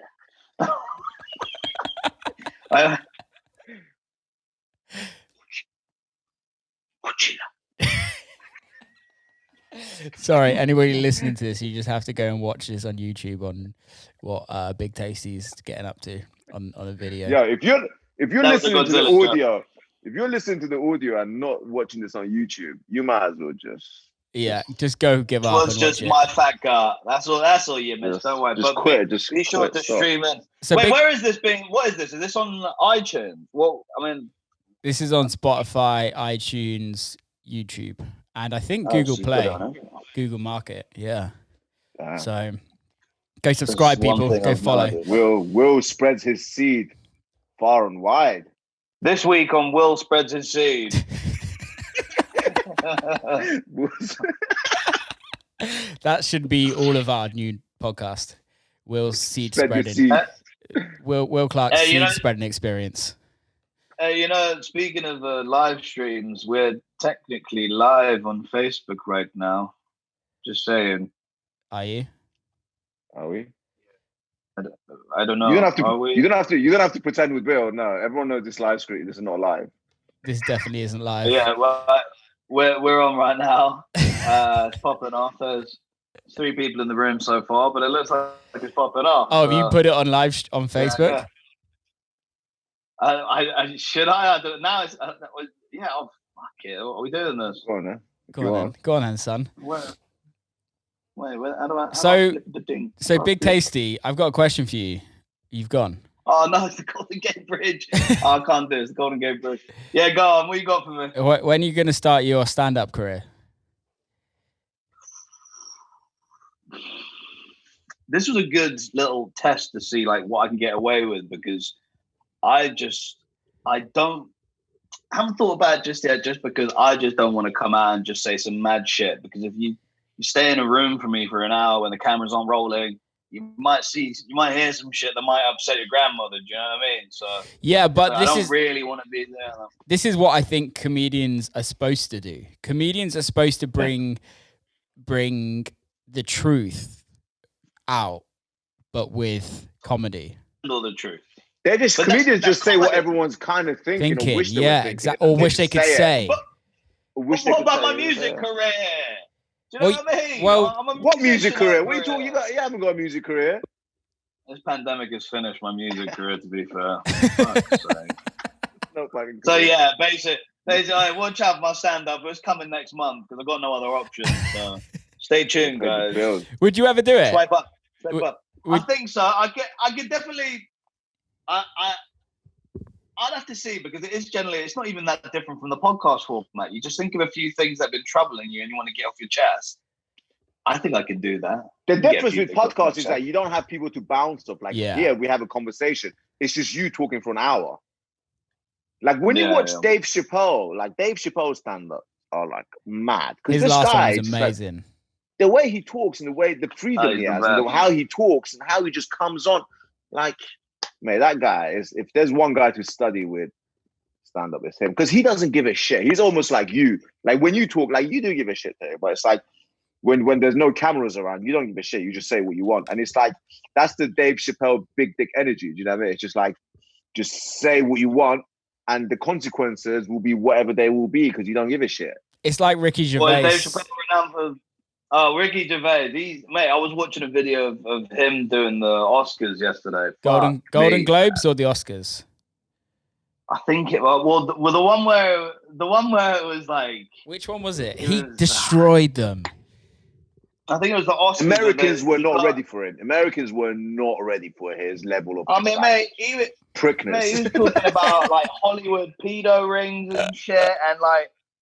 Sorry, anybody listening to this, you just have to go and watch this on YouTube on what Big Tasty's getting up to on a video. Yeah, if you're listening to the audio, if you're listening to the audio and not watching this on YouTube, you might as well just Yeah, just go give It up was and just watch my fat gut. That's all you missed. Don't worry. Just But quit. be sure to stream it. So Wait, where is this being? What is this? Is this on iTunes? Well, I mean, this is on Spotify, iTunes, YouTube, and I think Google Play, Google Market. Yeah. Damn. So go subscribe, people. Go follow. Will spreads his seed far and wide. This week on Will Spreads His Seed. That should be all of our new podcast. Will's seed spreading. Will Clarke's seed spreading experience. Speaking of live streams, we're technically live on Facebook right now. Just saying. Are you? Are we? I don't know. You're gonna have to pretend with Bill. No, everyone knows this live stream. This is not live. This definitely isn't live. Yeah, well, we're on right now. It's popping off. There's 3 people in the room so far, but it looks like it's popping off. Oh, have you put it on live on Facebook? Yeah. I should I don't now. It's yeah. Oh, fuck it. Are we doing this? Go on, then. Go on, then, son. Wait, how do I so flip the ding? Big Tasty, I've got a question for you. You've gone. Oh no, it's the Golden Gate Bridge. I can't do it. It's the Golden Gate Bridge. Yeah, go on. What you got for me? When are you going to start your stand-up career? This was a good little test to see like what I can get away with, because I haven't thought about it just yet, just because I just don't want to come out and just say some mad shit. Because if you stay in a room for me for an hour when the camera's on rolling, you might hear some shit that might upset your grandmother. Do you know what I mean? So yeah, but I don't really want to be there. This is what I think comedians are supposed to do. Comedians are supposed to bring the truth out, but with comedy. Know the truth. They're just comedians. Just say what everyone's kind of thinking. Or wish they were exactly. Or wish they could say. What about my music career? Do you know what I mean? What music career? What are you talking? You haven't got a music career. This pandemic has finished my music career, to be fair. So yeah, basically, watch out for my stand-up. It's coming next month because I've got no other options. So stay tuned, guys. Would you ever do it? Swipe up. I think so. I could definitely. I'd have to see, because it's not even that different from the podcast format. You just think of a few things that have been troubling you and you want to get off your chest. I think I can do that. The difference with podcasts is that you don't have people to bounce off. Like here, we have a conversation. It's just you talking for an hour. Like when you watch Dave Chappelle, like Dave Chappelle's stand-up are like mad. His last one is amazing. Like, the way he talks and the way the freedom he has and how he talks and how he just comes on, like. Mate, that guy is, if there's one guy to study with stand-up, it's him. Because he doesn't give a shit. He's almost like you. Like when you talk, like you do give a shit to him, but it's like when there's no cameras around, you don't give a shit. You just say what you want. And it's like, that's the Dave Chappelle big dick energy. Do you know what I mean? It's just like, just say what you want and the consequences will be whatever they will be because you don't give a shit. It's like Ricky Gervais. Well, Dave Chappelle, Ricky Gervais. I was watching a video of him doing the Oscars yesterday. Golden Globes or the Oscars? I think it was the one where it was like. Which one was it? He destroyed them. I think it was the Oscars. Americans were not ready for it. Americans were not ready for his level of. I mean, mate, prickness. Mate, he was talking about like Hollywood pedo rings and shit,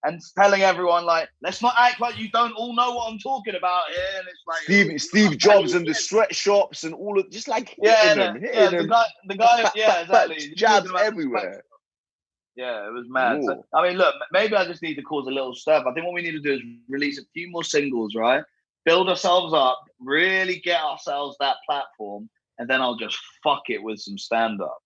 and telling everyone like, let's not act like you don't all know what I'm talking about here. And it's like Steve Jobs and the sweatshops and all of just like the guy, exactly. Jabs everywhere. Yeah, it was mad. So, I mean, look, maybe I just need to cause a little stir. I think what we need to do is release a few more singles, right? Build ourselves up, really get ourselves that platform, and then I'll just fuck it with some stand up.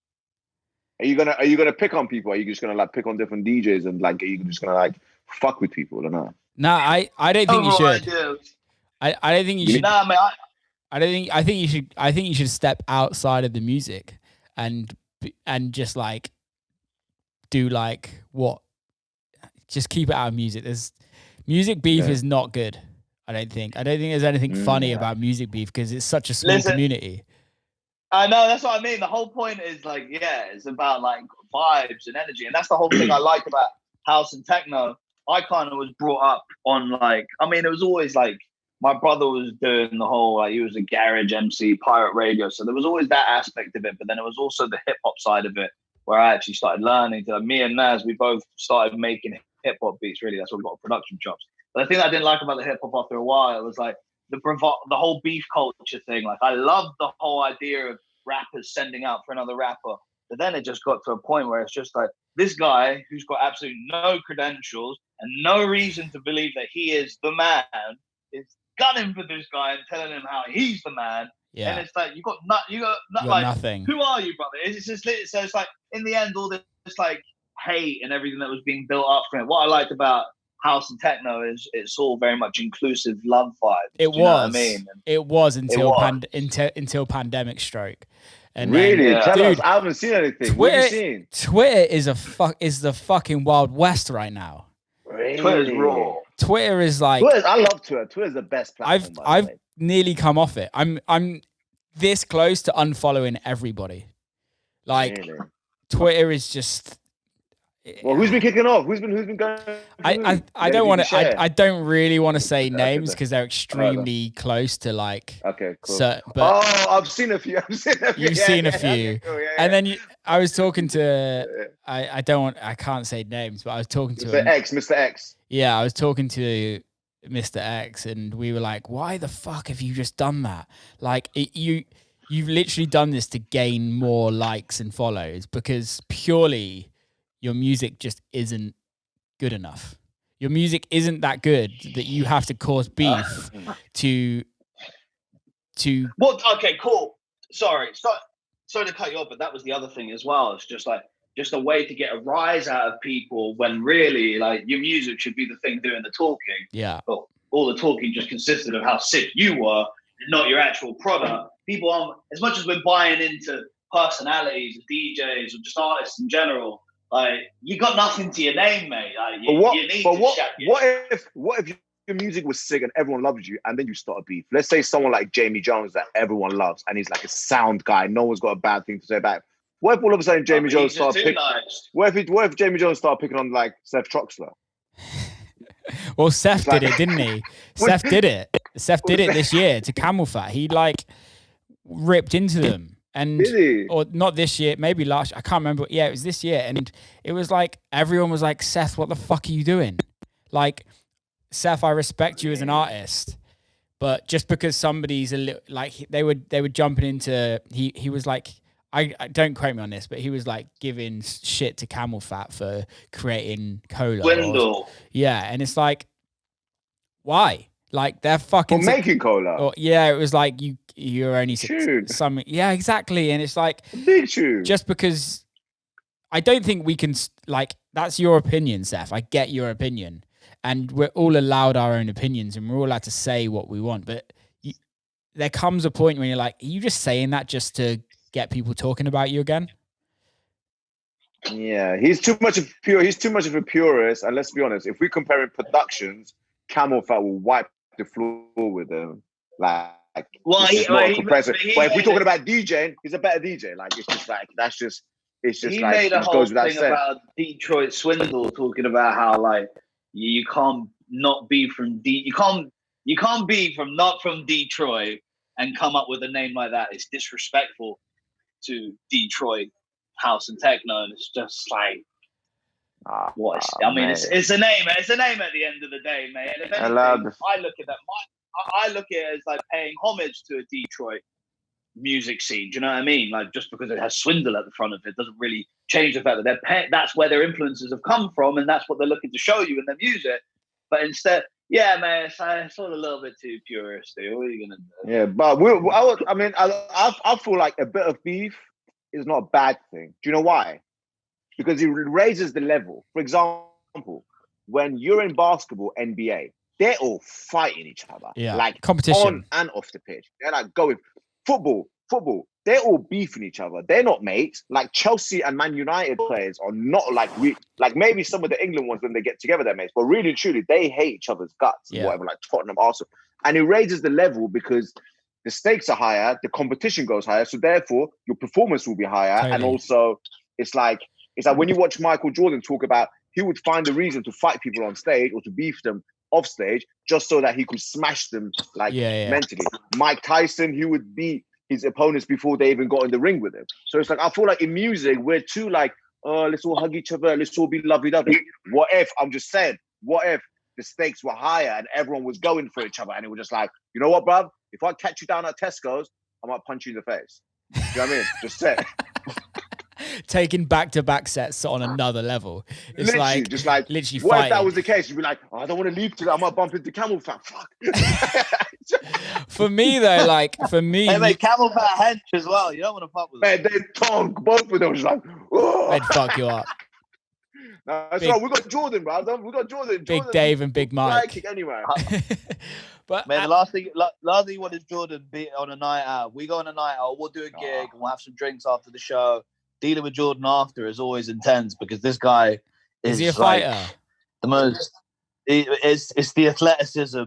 Are you gonna pick on people? Are you just gonna like pick on different DJs and like are you just gonna like fuck with people or not? No, I don't think you should. I don't think you should. Nah, man. I think you should step outside of the music and just like do like what? Just keep it out of music. Music beef is not good. I don't think there's anything funny about music beef because it's such a small community. I know, that's what I mean. The whole point is like, it's about like vibes and energy. And that's the whole thing I like about house and techno. I kind of was brought up on like, I mean, it was always like my brother was doing the whole, like, he was a garage MC, pirate radio. So there was always that aspect of it. But then it was also the hip hop side of it where I actually started learning. To, like, me and Naz, we both started making hip hop beats, really. That's what we got production jobs. But the thing I didn't like about the hip hop after a while, it was like the whole beef culture thing. Like, I loved the whole idea of rappers sending out for another rapper. But then it just got to a point where it's just like, this guy who's got absolutely no credentials and no reason to believe that he is the man is gunning for this guy and telling him how he's the man. Yeah. And it's like, you got like, nothing. Who are you, brother? It's just, so it's like, in the end, all this like hate and everything that was being built up from it. What I liked about house and techno is it's all very much inclusive love vibes. It was. It was until pandemic stroke. And really? Then, Tell us. I haven't seen anything. What have you seen? Twitter is the fucking Wild West right now. Really? Twitter's raw. Twitter is like. I love Twitter. Twitter's the best platform. I've nearly come off it. I'm this close to unfollowing everybody. Like, really? Twitter is just. Well, who's been kicking off? Who's been going? I don't want to. I don't really want to say names because they're extremely close to like. Okay, cool. But I've seen a few. You've seen a few, cool, and then I was talking to. I can't say names, but I was talking to Mr. X. Yeah, I was talking to Mr. X, and we were like, "Why the fuck have you just done that? Like, you've literally done this to gain more likes and follows because purely." Your music just isn't good enough. Your music isn't that good that you have to cause beef to. What? Okay, cool. Sorry to cut you off, but that was the other thing as well. It's just a way to get a rise out of people when really, like, your music should be the thing doing the talking. Yeah. But all the talking just consisted of how sick you were, not your actual product. People aren't, as much as we're buying into personalities, DJs, or just artists in general. Like, you got nothing to your name, mate. Like, what if your music was sick and everyone loves you, and then you start a beef? Let's say someone like Jamie Jones that everyone loves, and he's like a sound guy. No one's got a bad thing to say about him. What if all of a sudden Jamie Jones started picking? Nice. What if Jamie Jones started picking on like Seth Troxler? Well, Seth did it, didn't he? Seth did it. Seth did it this year to Camel Fat. He like ripped into them. And or not this year, maybe last. I can't remember. Yeah, it was this year, and it was like everyone was like, "Seth, what the fuck are you doing?" Like, Seth, I respect you as an artist, but just because somebody's a little like they were jumping into he was like I don't quote me on this, but he was like giving shit to Camel Fat for creating cola. Swindle. Yeah, and it's like, why? Like, they're fucking for making cola. Or, yeah, it was like you're only something. Yeah, exactly. And it's like big tune. Just because I don't think we can like that's your opinion, Seth. I get your opinion, and we're all allowed our own opinions, and we're all allowed to say what we want. But there comes a point when you're like, are you just saying that just to get people talking about you again? Yeah, he's too much of a purist. And let's be honest, if we compare in productions, Camel Fat will wipe the floor with him. Like, well, it's not a compressor. But if we're talking about DJing, he's a better DJ. Like, it's just like he like, made a whole thing about Detroit Swindle, talking about how like you can't not be from you can't be from not from Detroit and come up with a name like that. It's disrespectful to Detroit house and techno, and it's just like. It's a name. It's a name at the end of the day, man. If anything, I look at that. I look at it as like paying homage to a Detroit music scene. Do you know what I mean? Like, just because it has Swindle at the front of it doesn't really change the fact that that's where their influences have come from, and that's what they're looking to show you in their music. But instead, yeah, man, it's all a little bit too puristic. What are you gonna do? Yeah, but I feel like a bit of beef is not a bad thing. Do you know why? Because it raises the level. For example, when you're in basketball, NBA, they're all fighting each other. Yeah, like competition on and off the pitch. They're like going football. They're all beefing each other. They're not mates. Like Chelsea and Man United players are not like maybe some of the England ones when they get together, they're mates. But really and truly, they hate each other's guts. Yeah. Whatever, like Tottenham, Arsenal, and it raises the level because the stakes are higher, the competition goes higher, so therefore your performance will be higher, and also it's like when you watch Michael Jordan talk about he would find a reason to fight people on stage or to beef them off stage just so that he could smash them mentally. Mike Tyson, he would beat his opponents before they even got in the ring with him. So it's like, I feel like in music, we're too like, oh, let's all hug each other, let's all be lovey-dovey. What if, I'm just saying, what if the stakes were higher and everyone was going for each other and it was just like, you know what, bruv? If I catch you down at Tesco's, I might punch you in the face. You know what I mean? Just say. Taking back-to-back sets on another level. It's literally, like just like literally what fighting. if that was the case? You'd be like, oh, I don't want to leave today. I might bump into Camel Fat. Fuck. For me though, like for me, hey mate, Camel Fat hench as well. You don't want to fuck with them. Man, they tongue both of them. Just like, oh. they'd fuck you up. No, that's right. We got Jordan, bro. We got Jordan. Big Dave and Big Mike. Anyway. But man, the last thing you want is Jordan be on a night out. We go on a night out. We'll do a gig and we'll have some drinks after the show. Dealing with Jordan after is always intense because this guy is he a fighter? The most. It's the athleticism,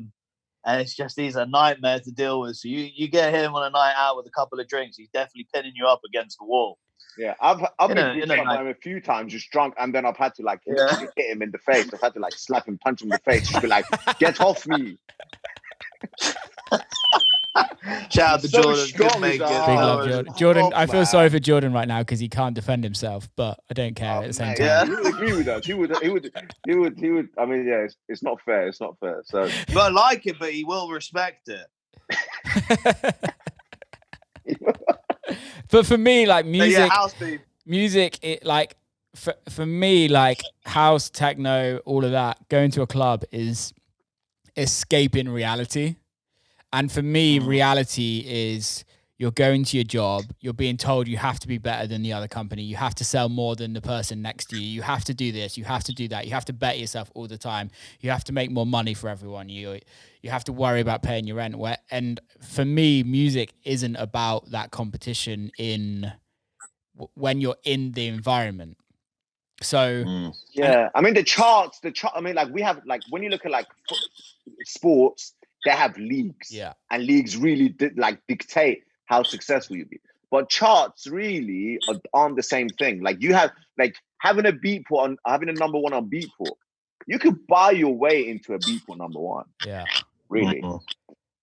and it's just he's a nightmare to deal with. So you get him on a night out with a couple of drinks, he's definitely pinning you up against the wall. Yeah, I've been him a few times, just drunk, and then I've had to like hit him in the face. I've had to like slap him, punch him in the face, just be like, "Get off me!" Shout out to Jordan. Strong, Big love Jordan. Jordan, I feel sorry for Jordan right now because he can't defend himself, but I don't care at the same time. Yeah, he would agree with us. He would. I mean, yeah, it's not fair. It's not fair. So, but I like it, but he will respect it. But for me, like music, it like for me, like house, techno, all of that, going to a club is escaping reality. And for me, reality is you're going to your job, you're being told you have to be better than the other company, you have to sell more than the person next to you, you have to do this, you have to do that, you have to bet yourself all the time, you have to make more money for everyone, you have to worry about paying your rent. And for me, music isn't about that competition when you're in the environment. So yeah, I mean the charts. I mean, like we have like when you look at like sports, they have leagues, and leagues really dictate how successful you be. But charts really aren't the same thing. Like you have like having a Beatport having a number one on Beatport. You could buy your way into a Beatport number one. Yeah, really.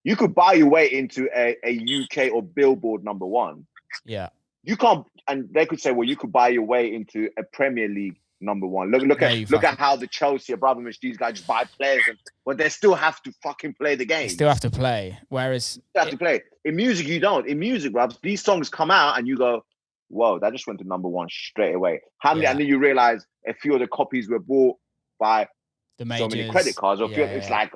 You could buy your way into a UK or Billboard number one. Yeah. You can't, and they could say, well, you could buy your way into a Premier League number one. Look at how the Chelsea, Abramovich, these guys just buy players, but they still have to fucking play the game. They still have to play. Whereas you have to play. In music, you don't. In music, Rabs, these songs come out and you go, whoa, that just went to number one straight away. How many? And then you realize a few of the copies were bought by the majors, so many credit cards. Or it's like,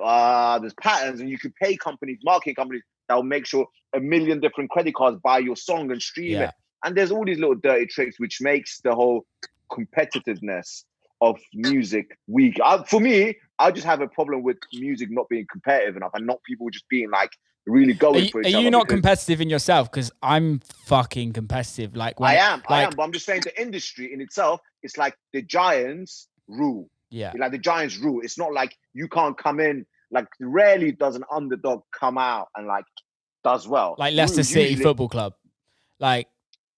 there's patterns, and you could pay companies, marketing companies, that will make sure 1 million different credit cards buy your song and stream it. And there's all these little dirty tricks which makes the whole competitiveness of music weak. For me, I just have a problem with music not being competitive enough and not people just being like really going for each other. Are you not competitive in yourself? Because I'm fucking competitive. Like I am, but I'm just saying the industry in itself, it's like the giants rule. Yeah. Like the giants rule. It's not like you can't come in, like rarely does an underdog come out and like does well. Like Leicester City Football Club. Like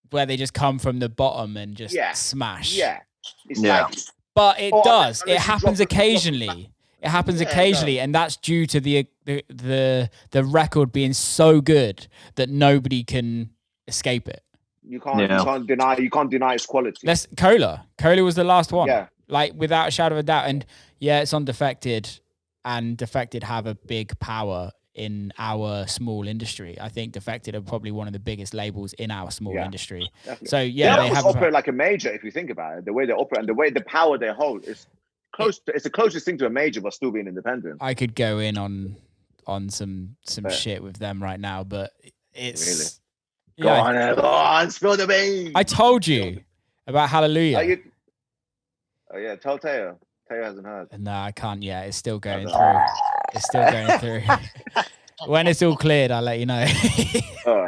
where they just come from the bottom and just smash. Yeah. It's like, but it does. It happens occasionally. It happens occasionally, and that's due to the record being so good that nobody can escape it. You can't deny its quality. Cola was the last one. Yeah. Like without a shadow of a doubt. And yeah, it's on Defected, and Defected have a big power in our small industry. I think Defected are probably one of the biggest labels in our small industry. Definitely. So they have operate like a major if you think about it. The way they operate and the power they hold is close. It's the closest thing to a major, but still being independent. I could go in on some shit with them right now, but it's really go on, spill the beans. I told you about Hallelujah. Tell Teo. Teo hasn't heard. No, I can't yet. It's still going through. It's still going through. When it's all cleared, I'll let you know. All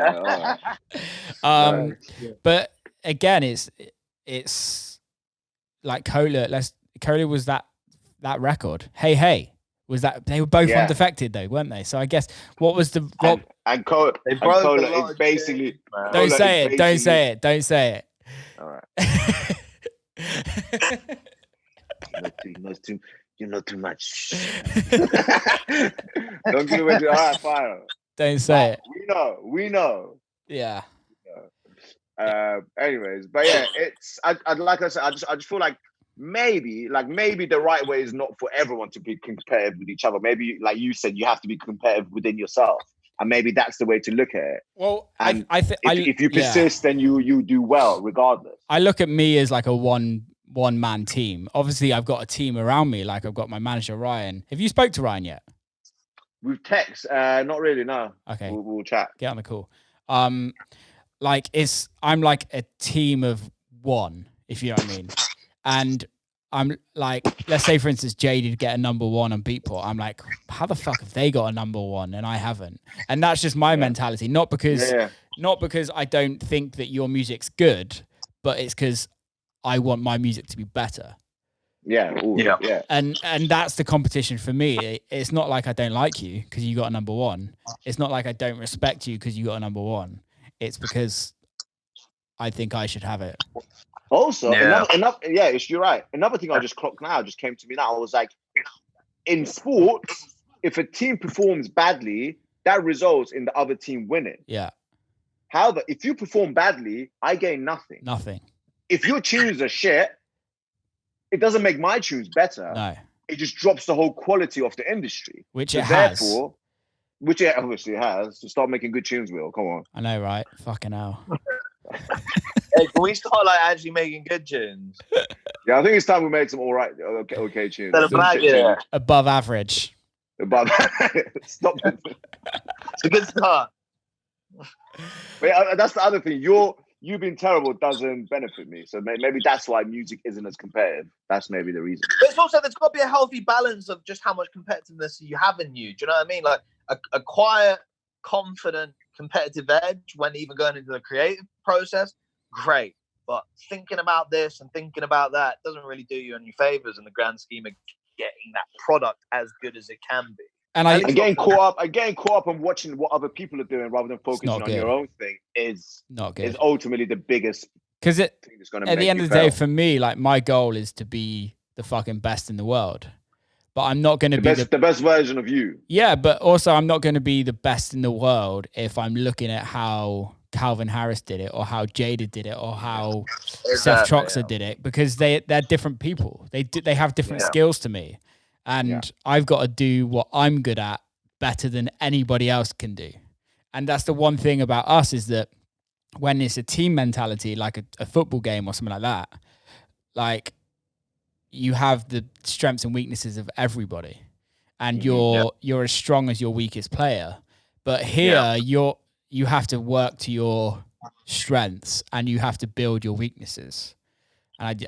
right. But again, it's like Cola. Cola was that record. Hey, was that they were both on Defected though, weren't they? So I guess what was the and Cola is basically. Don't say it. Don't say it. All right. You know too much. Don't give away. All right, fire. Don't say it. We know. Yeah. Anyways, but yeah, I'd like I said, I just feel like maybe the right way is not for everyone to be competitive with each other. Maybe, like you said, you have to be competitive within yourself, and maybe that's the way to look at it. Well, and if you persist, then you do well regardless. I look at me as like a one man team. Obviously, I've got a team around me. Like I've got my manager Ryan. Have you spoke to Ryan yet? We've text, not really. No. Okay, we'll chat. Get on the call. Like I'm like a team of one, if you know what I mean. And I'm like, let's say for instance, Jaded get a number 1 on Beatport. I'm like, how the fuck have they got a number 1 and I haven't? And that's just my mentality. Not because I don't think that your music's good, but it's because I want my music to be better. Yeah. Ooh, yeah. And that's the competition for me. It's not like I don't like you because you got a number 1. It's not like I don't respect you because you got a number 1. It's because I think I should have it. Also, you're right. Another thing I just clocked now, just came to me now. I was like, in sports, if a team performs badly, that results in the other team winning. Yeah. However, if you perform badly, I gain nothing. Nothing. If your tunes are shit, it doesn't make my tunes better. No. It just drops the whole quality of the industry. Which it has. Which it obviously has. So start making good tunes, Will. Come on. I know, right? Fucking hell. Hey, can we start like actually making good tunes? Yeah, I think it's time we made some okay tunes. Above average. Above. Stop. It's a good start. But yeah, that's the other thing. You being terrible doesn't benefit me. So maybe that's why music isn't as competitive. That's maybe the reason. But it's also, there's got to be a healthy balance of just how much competitiveness you have in you. Do you know what I mean? Like a quiet, confident, competitive edge when even going into the creative process, great. But thinking about this and thinking about that doesn't really do you any favors in the grand scheme of getting that product as good as it can be. And getting caught up on watching what other people are doing rather than focusing on your own thing is not good. Is ultimately the biggest. Because at the end of the day, for me, like my goal is to be the fucking best in the world. But I'm not going to be the best version of you. Yeah, but also I'm not going to be the best in the world if I'm looking at how Calvin Harris did it, or how Jaded did it, or how Seth Troxler did it, because they're different people. They have different skills to me, and I've got to do what I'm good at better than anybody else can do. And that's the one thing about us, is that when it's a team mentality, like a football game or something like that, like you have the strengths and weaknesses of everybody, and you're as strong as your weakest player. But here you have to work to your strengths and you have to build your weaknesses. And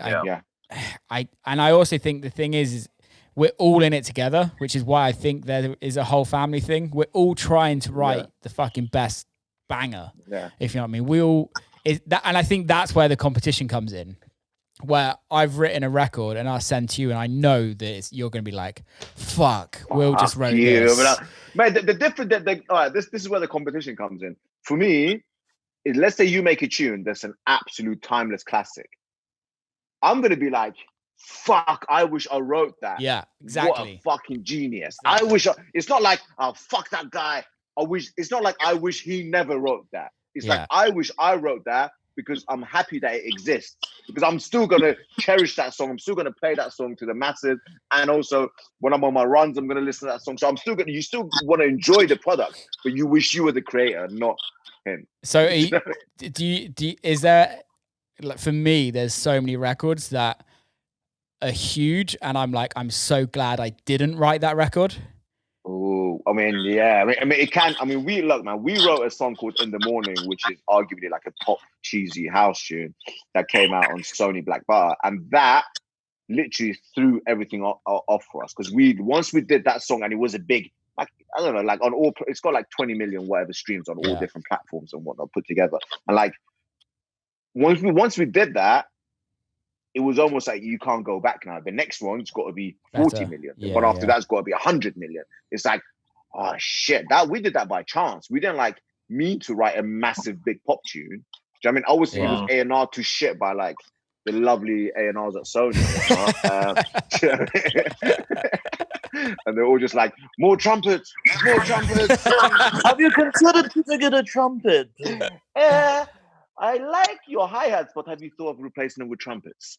I also think the thing is we're all in it together, which is why I think there is a whole family thing. We're all trying to write the fucking best banger, if you know what I mean. And I think that's where the competition comes in, where I've written a record and I send to you and I know that you're going to be like, fuck, Will just wrote this. Man, all right, this is where the competition comes in. For me, is let's say you make a tune that's an absolute timeless classic. I'm going to be like, fuck, I wish I wrote that. Yeah, exactly. What a fucking genius. Exactly. It's not like, oh, fuck that guy. It's not like I wish he never wrote that. It's like, I wish I wrote that because I'm happy that it exists. Because I'm still going to cherish that song. I'm still going to play that song to the masses. And also, when I'm on my runs, I'm going to listen to that song. So you still want to enjoy the product, but you wish you were the creator, not him. So is there, like, for me, there's so many records that are huge. And I'm so glad I didn't write that record. Oh, I mean, yeah. I mean, it can. I mean, we wrote a song called "In the Morning," which is arguably like a pop cheesy house tune that came out on Sony Black Bar, and that literally threw everything off for us, because once we did that song and it was a big, like, I don't know, like on all, it's got like 20 million whatever streams on all different platforms and whatnot put together, and like once we did that, it was almost like you can't go back now. The next one's got to be 40 million. The one after that's got to be 100 million. It's like, oh shit, we did that by chance. We didn't like mean to write a massive big pop tune. Do you know what I mean? I was thinking it was A&R to shit by like the lovely A&Rs at Sony. And they're all just like, more trumpets. Have you considered putting in a trumpet? I like your hi-hats, but have you thought of replacing them with trumpets?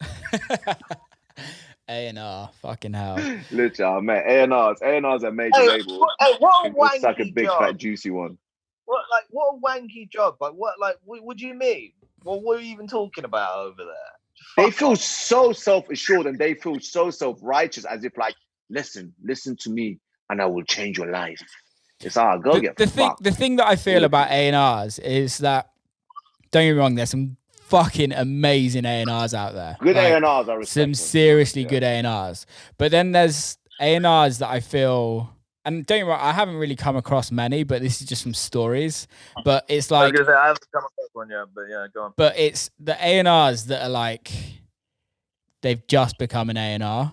A&R, fucking hell. Literally, man, A&R's a major label. What a It's like a wanky big, job. fat, juicy one. What a wanky job. What do you mean? What are you even talking about over there? They feel so self-assured and they feel so self-righteous, as if like, listen to me and I will change your life. It's the thing that I feel about A&Rs is that, don't get me wrong, there's some fucking amazing A&Rs out there. Good A&Rs, I respect some them. seriously good A&Rs. But then there's A&Rs that I feel, and don't get me wrong, I haven't really come across many, but this is just from stories. But it's like, I haven't come across one yet, but yeah, go on. But it's the A&Rs that are like, they've just become an A&R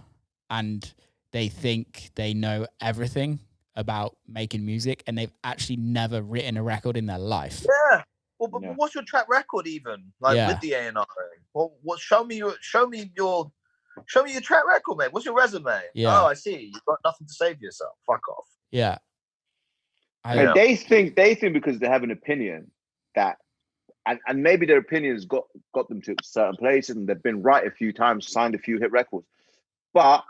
and they think they know everything about making music, and they've actually never written a record in their life. Yeah. Well, but what's your track record even with the A&R? What? Show me your track record, mate. What's your resume? Yeah. Oh, I see. You've got nothing to say for yourself. Fuck off. Yeah. They think because they have an opinion that, and maybe their opinions got them to certain places, and they've been right a few times, signed a few hit records, but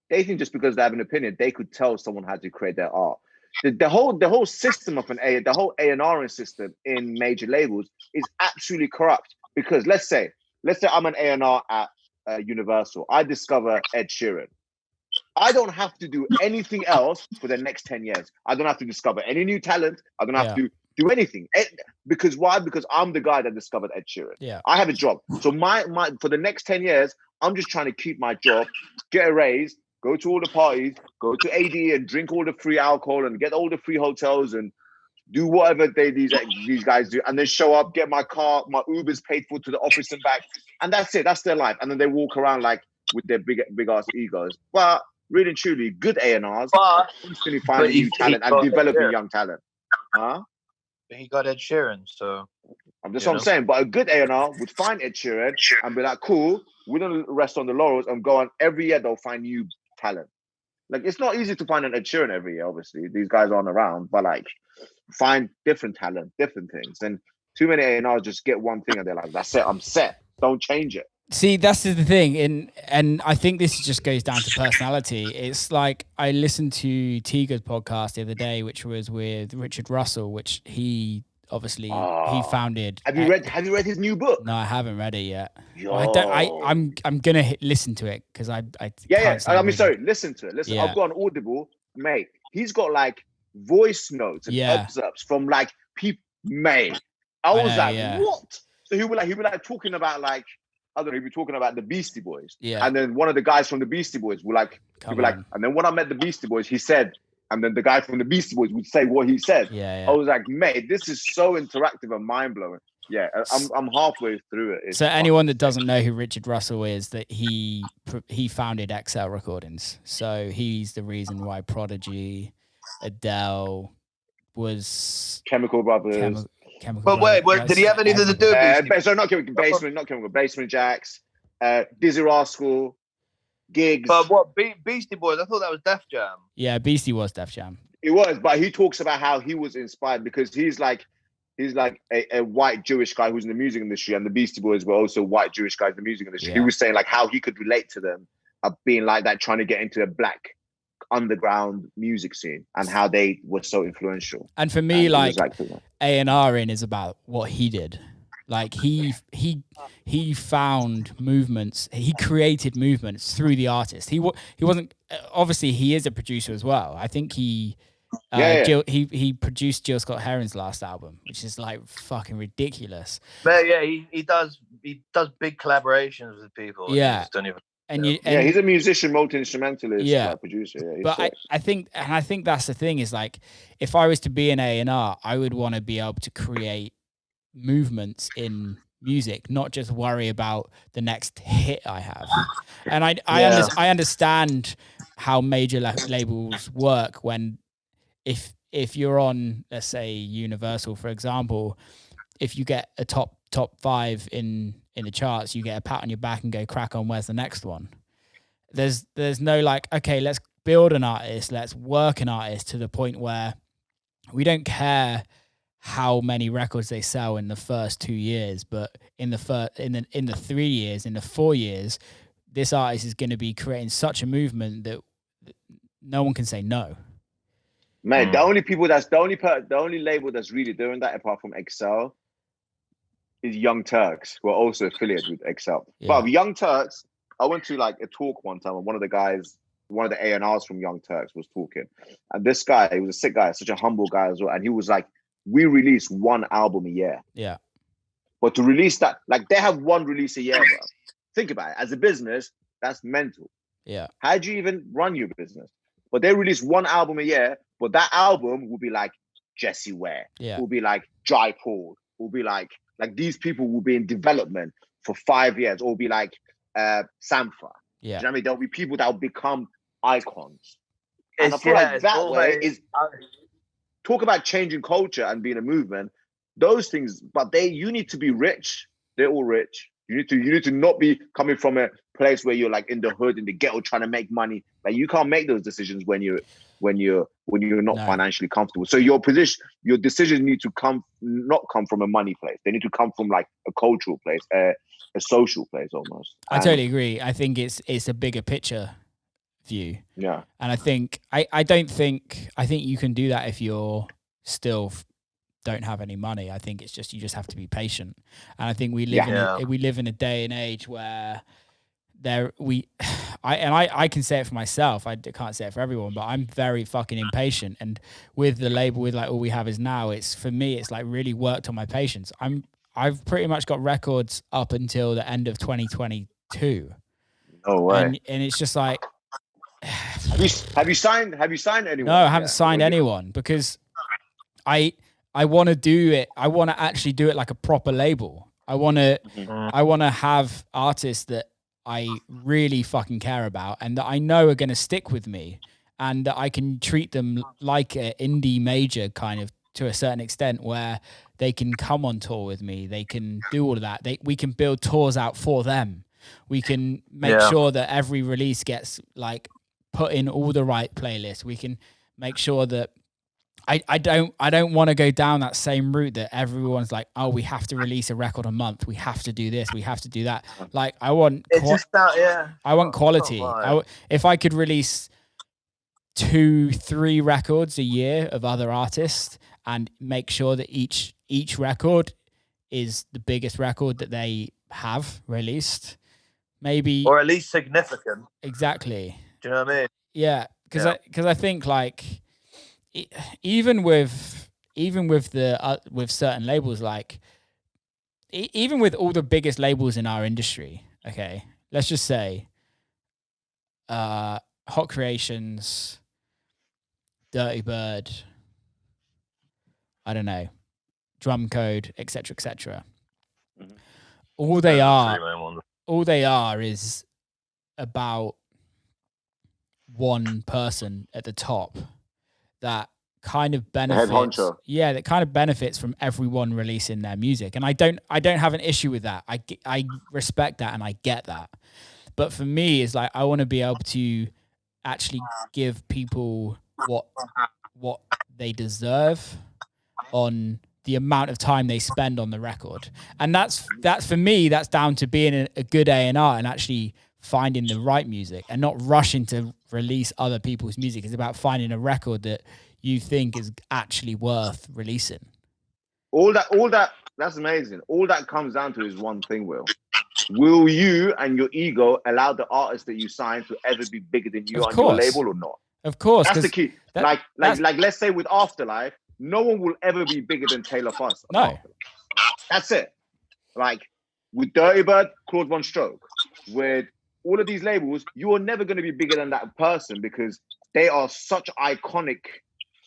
they think just because they have an opinion, they could tell someone how to create their art. The whole system of the whole A&R system in major labels is absolutely corrupt. Because let's say I'm an A&R at Universal. I discover Ed Sheeran. I don't have to do anything else for the next 10 years. I don't have to discover any new talent. I don't have to do anything. Because why? Because I'm the guy that discovered Ed Sheeran. Yeah. I have a job. So my for the next 10 years, I'm just trying to keep my job, get a raise, go to all the parties, go to AD and drink all the free alcohol and get all the free hotels and do whatever these guys do, and then show up, get my car, my Uber's paid for to the office and back, and that's it. That's their life. And then they walk around like with their big ass egos. But really and truly, good A&Rs constantly finding new talent and developing young talent. Huh? He got Ed Sheeran, so that's what I'm saying. But a good A&R would find Ed Sheeran and be like, cool, we don't rest on the laurels and go on. Every year they'll find new talent. Like, it's not easy to find an Ed Sheeran every year, obviously. These guys aren't around, but like, find different talent, different things. And too many A&Rs just get one thing and they're like, that's it, I'm set. Don't change it. See, that's the thing. And I think this just goes down to personality. It's like, I listened to Tiga's podcast the other day, which was with Richard Russell, which he obviously he founded. Have you read his new book? No, I haven't read it yet. Yo. I'm gonna listen to it because I listen to it. Listen, I've got an Audible, mate. He's got like voice notes and excerpts from like people, mate. I was what? So he would like talking about like, I don't know, he'd be talking about the Beastie Boys. Yeah. And then one of the guys from the Beastie Boys would and then when I met the Beastie Boys, he said, and then the guy from the Beastie Boys would say what he said. Yeah. I was like, mate, this is so interactive and mind blowing. Yeah, I'm halfway through it. So anyone that doesn't know who Richard Russell is, that he founded XL Recordings. So he's the reason why Prodigy, Adele was Chemical Brothers. But wait, did he have anything to do with Basement Jacks, Dizzy Rascal, Gigs. But what, Beastie Boys? I thought that was Def Jam. Yeah, Beastie was Def Jam. It was, but he talks about how he was inspired because he's like a white Jewish guy who's in the music industry, and the Beastie Boys were also white Jewish guys in the music industry. Yeah. He was saying like how he could relate to them, being like that, trying to get into the black underground music scene and how they were so influential. And for me, like A&R is about what he did. Like he found movements, he created movements through the artist. He wasn't, obviously he is a producer as well. I think he produced Jill Scott Heron's last album, which is like fucking ridiculous. But yeah, he does big collaborations with people. Yeah. He's a musician, multi-instrumentalist, producer. Yeah, but I think that's the thing is like, if I was to be an A&R, I would want to be able to create movements in music, not just worry about the next hit I have. And I understand how major labels work when if you're on, let's say, Universal, for example, if you get a top 5 in in the charts, you get a pat on your back and go, crack on, where's the next one? There's no like, okay, let's build an artist, let's work an artist to the point where we don't care how many records they sell in the first 2 years, but in the 3 years, in the 4 years, this artist is going to be creating such a movement that no one can say no. Man, the only label that's really doing that apart from Excel is Young Turks, who are also affiliated with Excel. Yeah. But Young Turks, I went to like a talk one time, and one of the A&Rs from Young Turks was talking. And this guy, he was a sick guy, such a humble guy as well. And he was like, we release one album a year. Yeah. But to release that, like they have one release a year, bro. Think about it. As a business, that's mental. Yeah. How do you even run your business? But they release one album a year, but that album will be like Jessie Ware. Yeah. Will be like Jai Paul. Will be like these people will be in development for 5 years. Or will be like Sampha. Yeah. Do you know what I mean? There'll be people that will become icons. And I It's, feel yeah, like it's that way always, is talk about changing culture and being a movement. Those things, but you need to be rich. They're all rich. You need to not be coming from a place where you're like in the hood, in the ghetto, trying to make money. Like you can't make those decisions when you're not financially comfortable. So your decisions need to not come from a money place. They need to come from like a cultural place, a social place almost. I totally agree. I think it's a bigger picture view. Yeah. And I think you can do that if you're still don't have any money. I think it's just you just have to be patient. And I think we live in a day and age where I can say it for myself. I can't say it for everyone, but I'm very fucking impatient. And with the label, with like all we have is now, it's for me, it's like really worked on my patience. I've pretty much got records up until the end of 2022. No way. And it's just like, have you signed anyone? No, I haven't signed anyone because I want to do it. I want to actually do it like a proper label. I want to have artists that I really fucking care about and that I know are going to stick with me and that I can treat them like an indie major kind of to a certain extent where they can come on tour with me. They can do all of that. We can build tours out for them. We can make sure that every release gets like put in all the right playlists. We can make sure that I don't want to go down that same route that everyone's like, oh, we have to release a record a month. We have to do this. We have to do that. Like I want I want quality. If I could release 2-3 records a year of other artists and make sure that each record is the biggest record that they have released, maybe, or at least significant. Exactly. Do you know what I mean? Yeah, because I think like even with with certain labels, like even with all the biggest labels in our industry, okay, let's just say Hot Creations, Dirtybird, I don't know, Drum Code, etc., etc. Mm-hmm. All they are is about one person at the top that kind of benefits. Yeah, that kind of benefits from everyone releasing their music, and I don't have an issue with that. I respect that and I get that. But for me, it's like I want to be able to actually give people what they deserve on the amount of time they spend on the record. And that's for me, that's down to being a good A&R and actually finding the right music and not rushing to release other people's music. It's about finding a record that you think is actually worth releasing. All that, that's amazing. All that comes down to is one thing, Will you and your ego allow the artist that you sign to ever be bigger than you on your label or not? Of course. That's the key. Like let's say with Afterlife, no one will ever be bigger than Taylor Fuss. No. That's it. Like with Dirtybird, Claude Von Stroke, with all of these labels, you are never going to be bigger than that person because they are such iconic,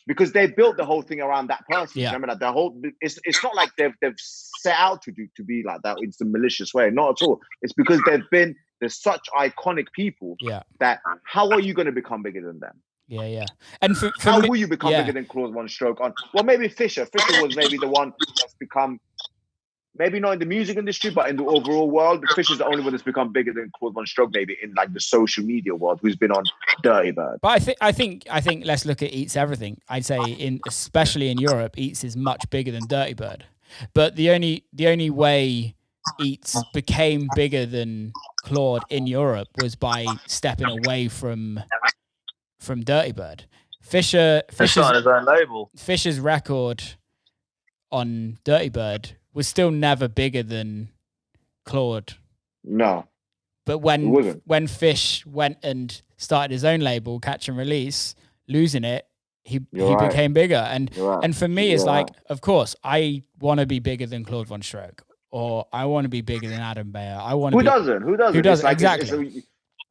because they built the whole thing around that person. Yeah. Remember that it's not like they've set out to be like that. It's a malicious way. Not at all. It's because they're such iconic people that how are you going to become bigger than them? Yeah. And for how will you become bigger than Claude Von Stroke? Well, maybe Fisher. Fisher was maybe the one that's become maybe not in the music industry, but in the overall world, Fish is the only one that's become bigger than Claude Von Stroke, maybe in like the social media world, who's been on Dirtybird. But I think let's look at Eats Everything. I'd say especially in Europe, Eats is much bigger than Dirtybird. But the only way Eats became bigger than Claude in Europe was by stepping away from Dirtybird. Fisher's his own label. Fisher's record on Dirtybird was still never bigger than Claude. No. But when Fish went and started his own label, Catch and Release, losing it, he became bigger. And for me, it's like, of course, I want to be bigger than Claude Von Stroke, or I want to be bigger than Adam Beyer. Who doesn't? Who doesn't? Like, exactly.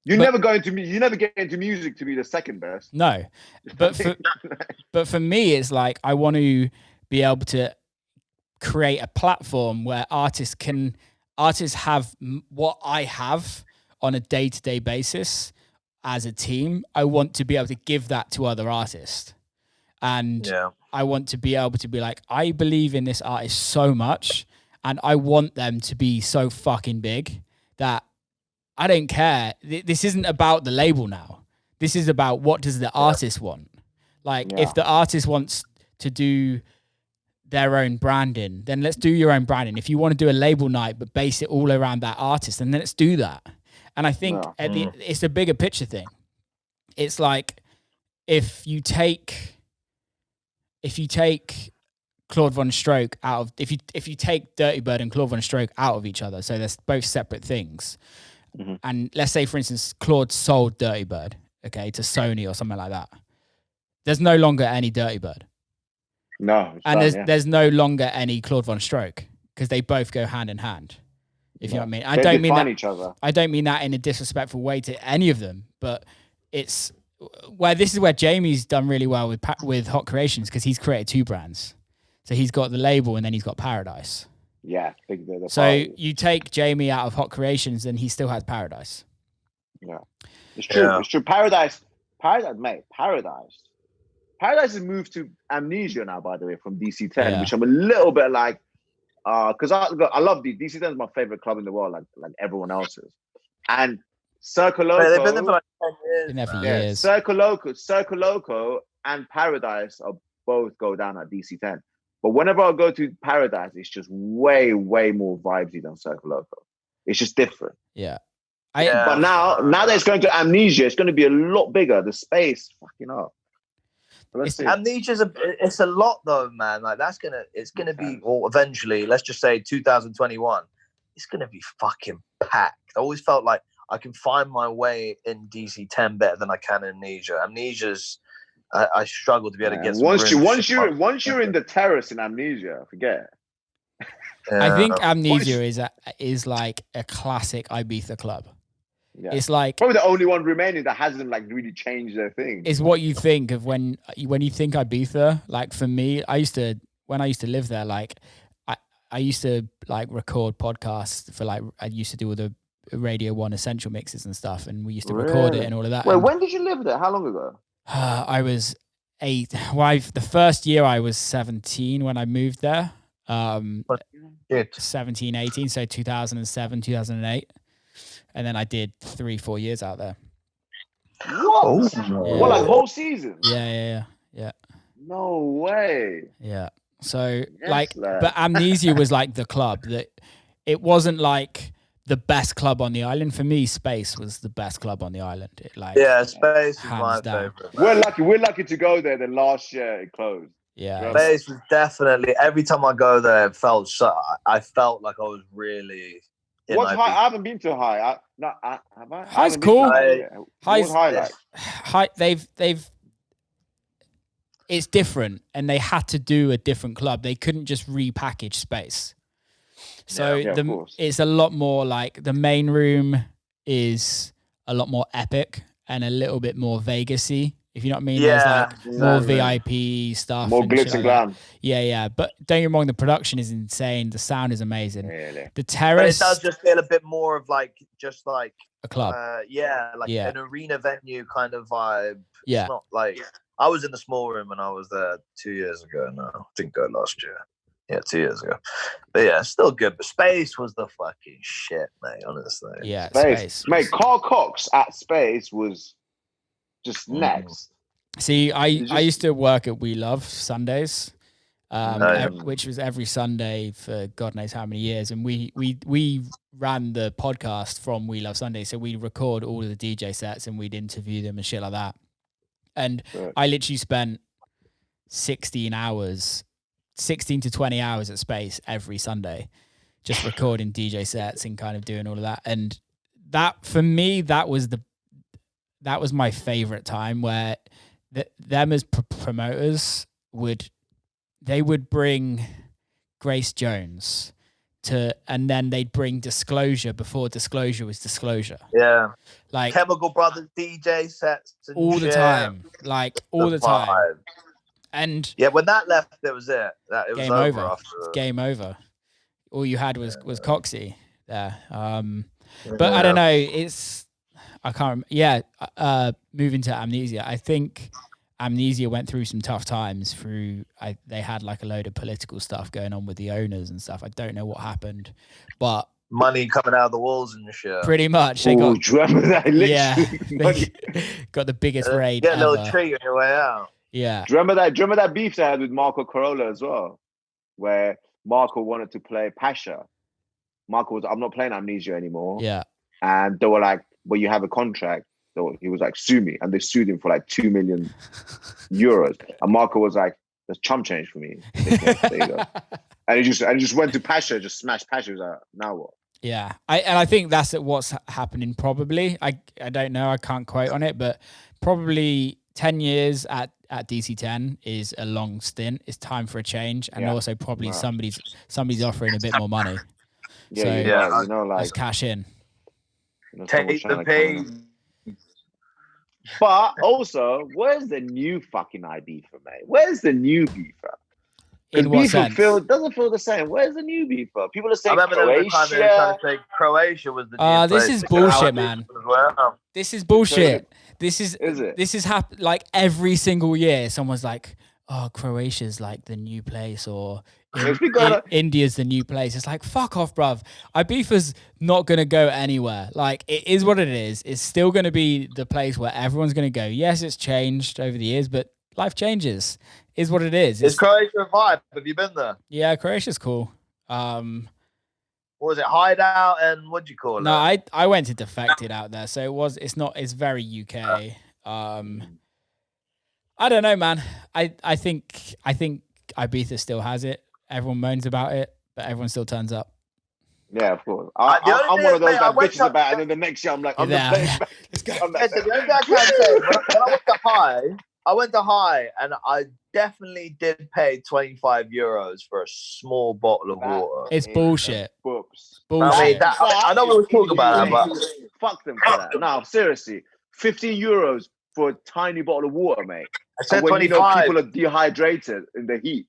You never get into music to be the second best. No, but for me, it's like I want to be able to create a platform where artists have what I have on a day-to-day basis as a team. I want to be able to give that to other artists. And I want to be able to be like, I believe in this artist so much, and I want them to be so fucking big that I don't care. This isn't about the label now. This is about what does the artist want. Like, if the artist wants to do their own branding, then let's do your own branding. If you want to do a label night but base it all around that artist, then let's do that. And I think it's a bigger picture thing. It's like if you take Claude Von Stroke out of if you take Dirtybird and Claude Von Stroke out of each other, so they're both separate things. Mm-hmm. And let's say, for instance, Claude sold Dirtybird, to Sony or something like that. There's no longer any Dirtybird. No, there's no longer any Claude Von Stroke because they both go hand in hand. If you know what I mean. I don't mean that. Each other. I don't mean that in a disrespectful way to any of them, but this is where Jamie's done really well with Hot Creations because he's created two brands. So he's got the label and then he's got Paradise. Yeah. So you take Jamie out of Hot Creations and he still has Paradise. Yeah. It's true. Yeah. It's true. Paradise, mate. Paradise has moved to Amnesia now, by the way, from DC10, which I'm a little bit like, because I love DC10 is my favorite club in the world, like everyone else's. And Circle Loco, they've been there for like 10 years. Circle Loco, and Paradise are both go down at DC10. But whenever I go to Paradise, it's just way, way more vibesy than Circle Loco. It's just different. Yeah. But now that it's going to Amnesia, it's going to be a lot bigger. The space, fucking up. Amnesia's it's a lot though, man. Like it's gonna be, or eventually, let's just say 2021, it's gonna be fucking packed. I always felt like I can find my way in DC10 better than I can in Amnesia. Amnesia's, I struggle to be able to get some once you're in the terrace in Amnesia, forget it. I think Amnesia is like a classic Ibiza club. Yeah. It's like probably the only one remaining that hasn't like really changed their thing. Is what you think of when you think Ibiza. Like for me, when I used to live there, like I used to like record podcasts for like I used to do all the Radio 1 essential mixes and stuff, and we used to record it and all of that. Wait, when did you live there? How long ago? I was 8. Well, the first year I was 17 when I moved there. 17, 18, so 2007, 2008. And then I did 3-4 years out there. What? Yeah. What, like whole season? Yeah. No way. Yeah. So but Amnesia was like the club that it wasn't like the best club on the island. For me, Space was the best club on the island. Space is my favorite. We're lucky to go there. The last year it closed. Yeah. Space was definitely, every time I go there, I felt like I was really. What's high? I haven't been to high. Have I? High's cool. High's like. High. They've. It's different, and they had to do a different club. They couldn't just repackage Space. So it's a lot more like the main room is a lot more epic and a little bit more Vegas-y. If you know what I mean, there's like more VIP stuff, more glitz and glam. Yeah. But don't get me wrong, the production is insane. The sound is amazing. Really? The terrace, but it does just feel a bit more of like just like a club. An arena venue kind of vibe. Yeah, it's not like I was in the small room when I was there 2 years ago. No, I didn't go last year. Yeah, 2 years ago. But yeah, still good. But Space was the fucking shit, mate. Honestly. Yeah, Space. Mate, Carl Cox at Space was just next. See, I used to work at We Love Sundays, which was every Sunday for God knows how many years, and we ran the podcast from We Love Sunday, so we record all of the DJ sets and we'd interview them and shit like that. And I literally spent 16 to 20 hours at Space every Sunday, just recording DJ sets and kind of doing all of that. And that, for me, that was my favorite time, where them as promoters would bring Grace Jones and then they'd bring Disclosure before Disclosure was Disclosure. Yeah. Like Chemical Brothers DJ sets all the time. Like all the time. And yeah, when that left, that was it. It was game over. After game over. All you had was Coxie there. But I don't know. I can't. Yeah. Moving to Amnesia, I think Amnesia went through some tough times. They had like a load of political stuff going on with the owners and stuff. I don't know what happened, but money coming out of the walls and shit. Pretty much. They got got the biggest raid. Get a little treat on your way out. Yeah. Do you remember that beef they had with Marco Corolla as well, where Marco wanted to play Pasha. Marco was, I'm not playing Amnesia anymore. Yeah. And they were like, well, you have a contract. So he was like, sue me. And they sued him for like 2 million euros. And Marco was like, that's chump change for me. There you go. And he just went to Pasha, just smashed Pasha. He was like, now what? Yeah. I think that's what's happening probably. I don't know. I can't quote on it, but probably 10 years at DC10 is a long stint. It's time for a change. And also probably somebody's offering a bit more money. Yeah, so, you know, like, let's cash in. Take the pay. But also, where's the new fucking ID for me? Where's the new beefer? In what sense? Doesn't feel the same. Where's the new beefer? People are saying Croatia. They were trying to say Croatia was the new this is bullshit, man. This is bullshit. This is like every single year someone's like, oh, Croatia's like the new place, or India's the new place. It's like, fuck off, bruv. Ibiza's not going to go anywhere. Like, it is what it is. It's still going to be the place where everyone's going to go. Yes, it's changed over the years, but life changes. Is what it is. Is Croatia a vibe? Have you been there? Yeah, Croatia's cool. What was it, Hideout and what'd you call it? No, I went to Defected out there, so it's very UK. I don't know, man. I think Ibiza still has it. Everyone moans about it, but everyone still turns up. Yeah, of course. I'm one of those that bitches about it, and then the next year I'm like, I'm not playing back. Let's go. The only thing I can say, when I went to High, and I definitely did pay 25 euros for a small bottle of water. It's bullshit. Books. Bullshit. I know we were talking about it, but fuck them for that. No, seriously. 15 euros for a tiny bottle of water, mate. I said 25. You know people are dehydrated in the heat.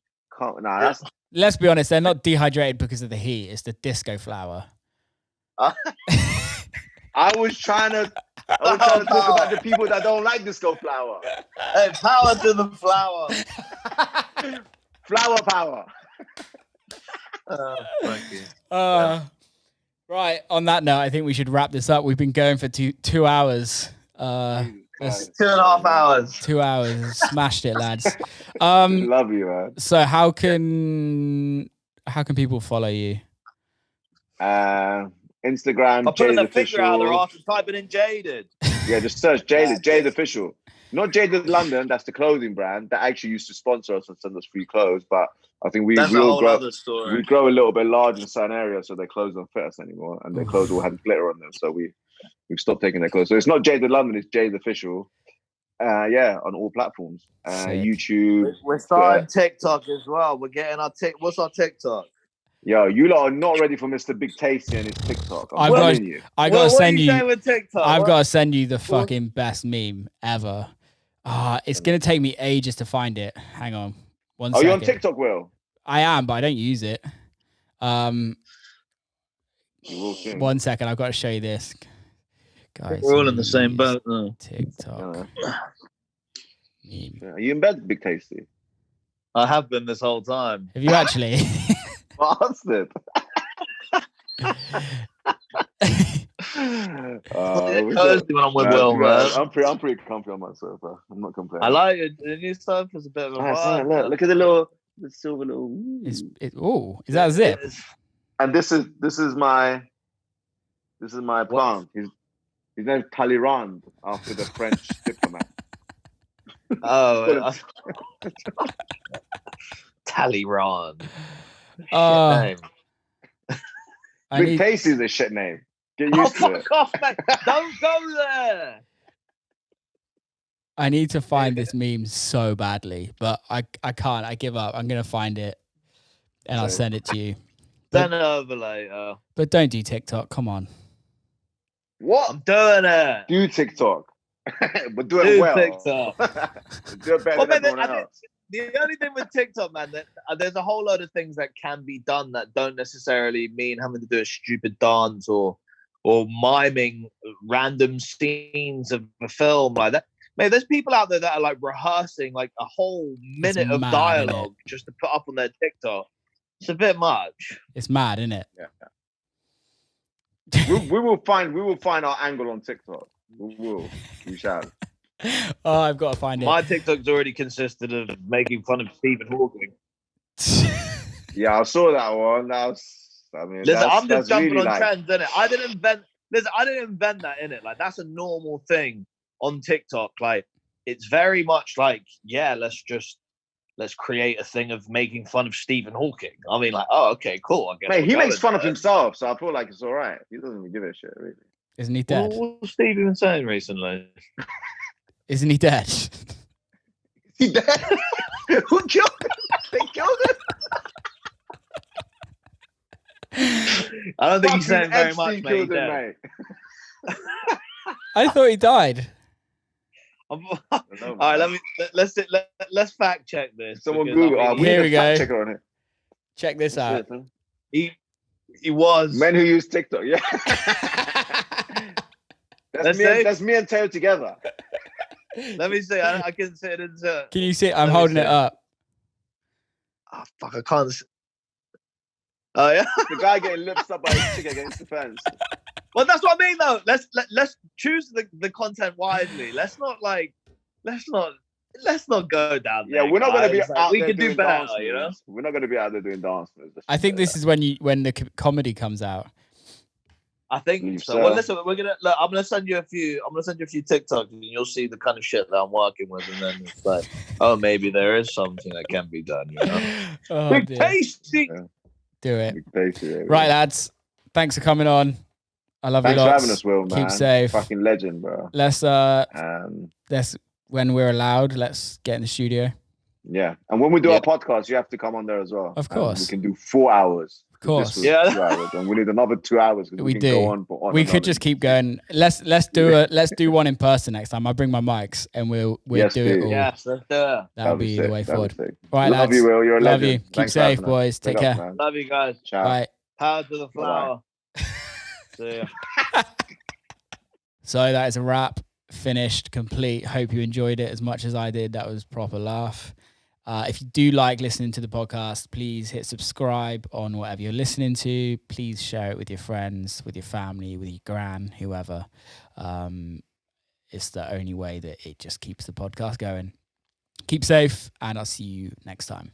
Let's be honest, they're not dehydrated because of the heat. It's the disco flower. I was trying to talk about the people that don't like disco flower. Hey, power to the flower. Flower power. Thank you. Right, on that note, I think we should wrap this up. We've been going for two hours. 2.5 hours. 2 hours. Smashed it, lads. Love you, man. So how can people follow you? Instagram. I'm putting a figure out there after typing in Jaded. Yeah, just search Jaded. Jaded Official. Not Jaded London. That's the clothing brand that actually used to sponsor us and send us free clothes. But I think we all grow a little bit large in certain areas, so their clothes don't fit us anymore, and their clothes all had glitter on them. So we've stopped taking their clothes. So it's not Jaded London. It's Jaded Official. On all platforms. YouTube. We're starting TikTok as well. We're getting our What's our TikTok? Yo, you lot are not ready for Mr. Big Tasty and his TikTok. I've got to send you. I've got to send you the fucking best meme ever. It's gonna take me ages to find it. Hang on, 1 second. Are you on TikTok, Will? I am, but I don't use it. You will soon. 1 second, I've got to show you this, guys. We're all in the same boat now. TikTok. Are you in bed, Big Tasty? I have been this whole time. Have you actually? Bastard. Thursday when I'm with Will, man. I'm pretty comfy on my sofa. I'm not complaining. I like it. The new sofa's a bit of a vibe. Look at the silver little. Is that a zip? And this is my plant. His name's Talleyrand, after the French diplomat. Oh, Talleyrand. I Big need, Tasty's a shit name. Get used to it. Fuck off, man. Don't go there. I need to find this meme so badly, but I can't. I give up. I'm gonna find it, and I'll send it to you. Send it over later. But don't do TikTok. Come on. What? I'm doing it. Do TikTok, but do it well. TikTok. Do it better than everyone else. The only thing with TikTok, man, that there's a whole load of things that can be done that don't necessarily mean having to do a stupid dance or miming random scenes of a film like that. Mate, there's people out there that are like rehearsing like a whole minute of mad, dialogue just to put up on their TikTok. It's a bit much. It's mad, isn't it? Yeah. we will find our angle on TikTok. We shall. Oh, I've got to find it. My TikTok's already consisted of making fun of Stephen Hawking. Yeah, I saw that one. Listen, I'm just jumping really on trends, innit? I didn't invent that, innit? Like, that's a normal thing on TikTok. Like, it's very much like, yeah, let's create a thing of making fun of Stephen Hawking. I mean, like, oh, okay, cool. I guess Mate, he makes fun of himself, so I feel like it's all right. He doesn't even give a shit, really. Isn't he dead? What's Steve been saying recently? Isn't he dead? Is he dead? Who killed him? They killed him? I don't think he's saying very much, mate. Mate. I thought he died. All right, let's fact check this. Someone Google. Here we go. Checker on it. Check this out. He was men who use TikTok. Yeah. That's me and Teo together. Let me see. I can see it. Can you see it? I'm holding it up. Oh fuck! I can't. Oh yeah. The guy getting lips up by his chick against the fence. Well, that's what I mean, though. Let's choose the content wisely. Let's not go down there. Yeah, we're not going to be out we there can doing do better, dance you know. moves. We're not going to be out there doing dance moves. I think this is when the comedy comes out. I think so. Well, listen, I'm gonna send you a few TikToks, and you'll see the kind of shit that I'm working with, and then it's like, oh, maybe there is something that can be done, you know. Oh, Big dear. Tasty. Yeah. Do it. Big tasty, yeah. Right, lads. Thanks for coming on. I love Thanks you for lots. having us, Will, man. Keep safe. Fucking legend, bro. Let's when we're allowed, let's get in the studio. Yeah, and when we do our podcast, you have to come on there as well. Of course. We can do 4 hours. Of course. Yeah. 2 hours, and we need another 2 hours. We can do. Go on, we could just keep going. Let's do one in person next time. I'll bring my mics and we'll do it all. Yes, let's do it. That'll be the way forward. All right, lads. love you, Will. You're a Love legend. you. Keep Thanks safe, boys. Take care. Man. Love you guys. Ciao. Bye. Power to the flower. See ya. So that is a wrap. Finished, complete. Hope you enjoyed it as much as I did. That was proper laugh. If you do like listening to the podcast, please hit subscribe on whatever you're listening to. Please share it with your friends, with your family, with your gran, whoever. It's the only way that it just keeps the podcast going. Keep safe, and I'll see you next time.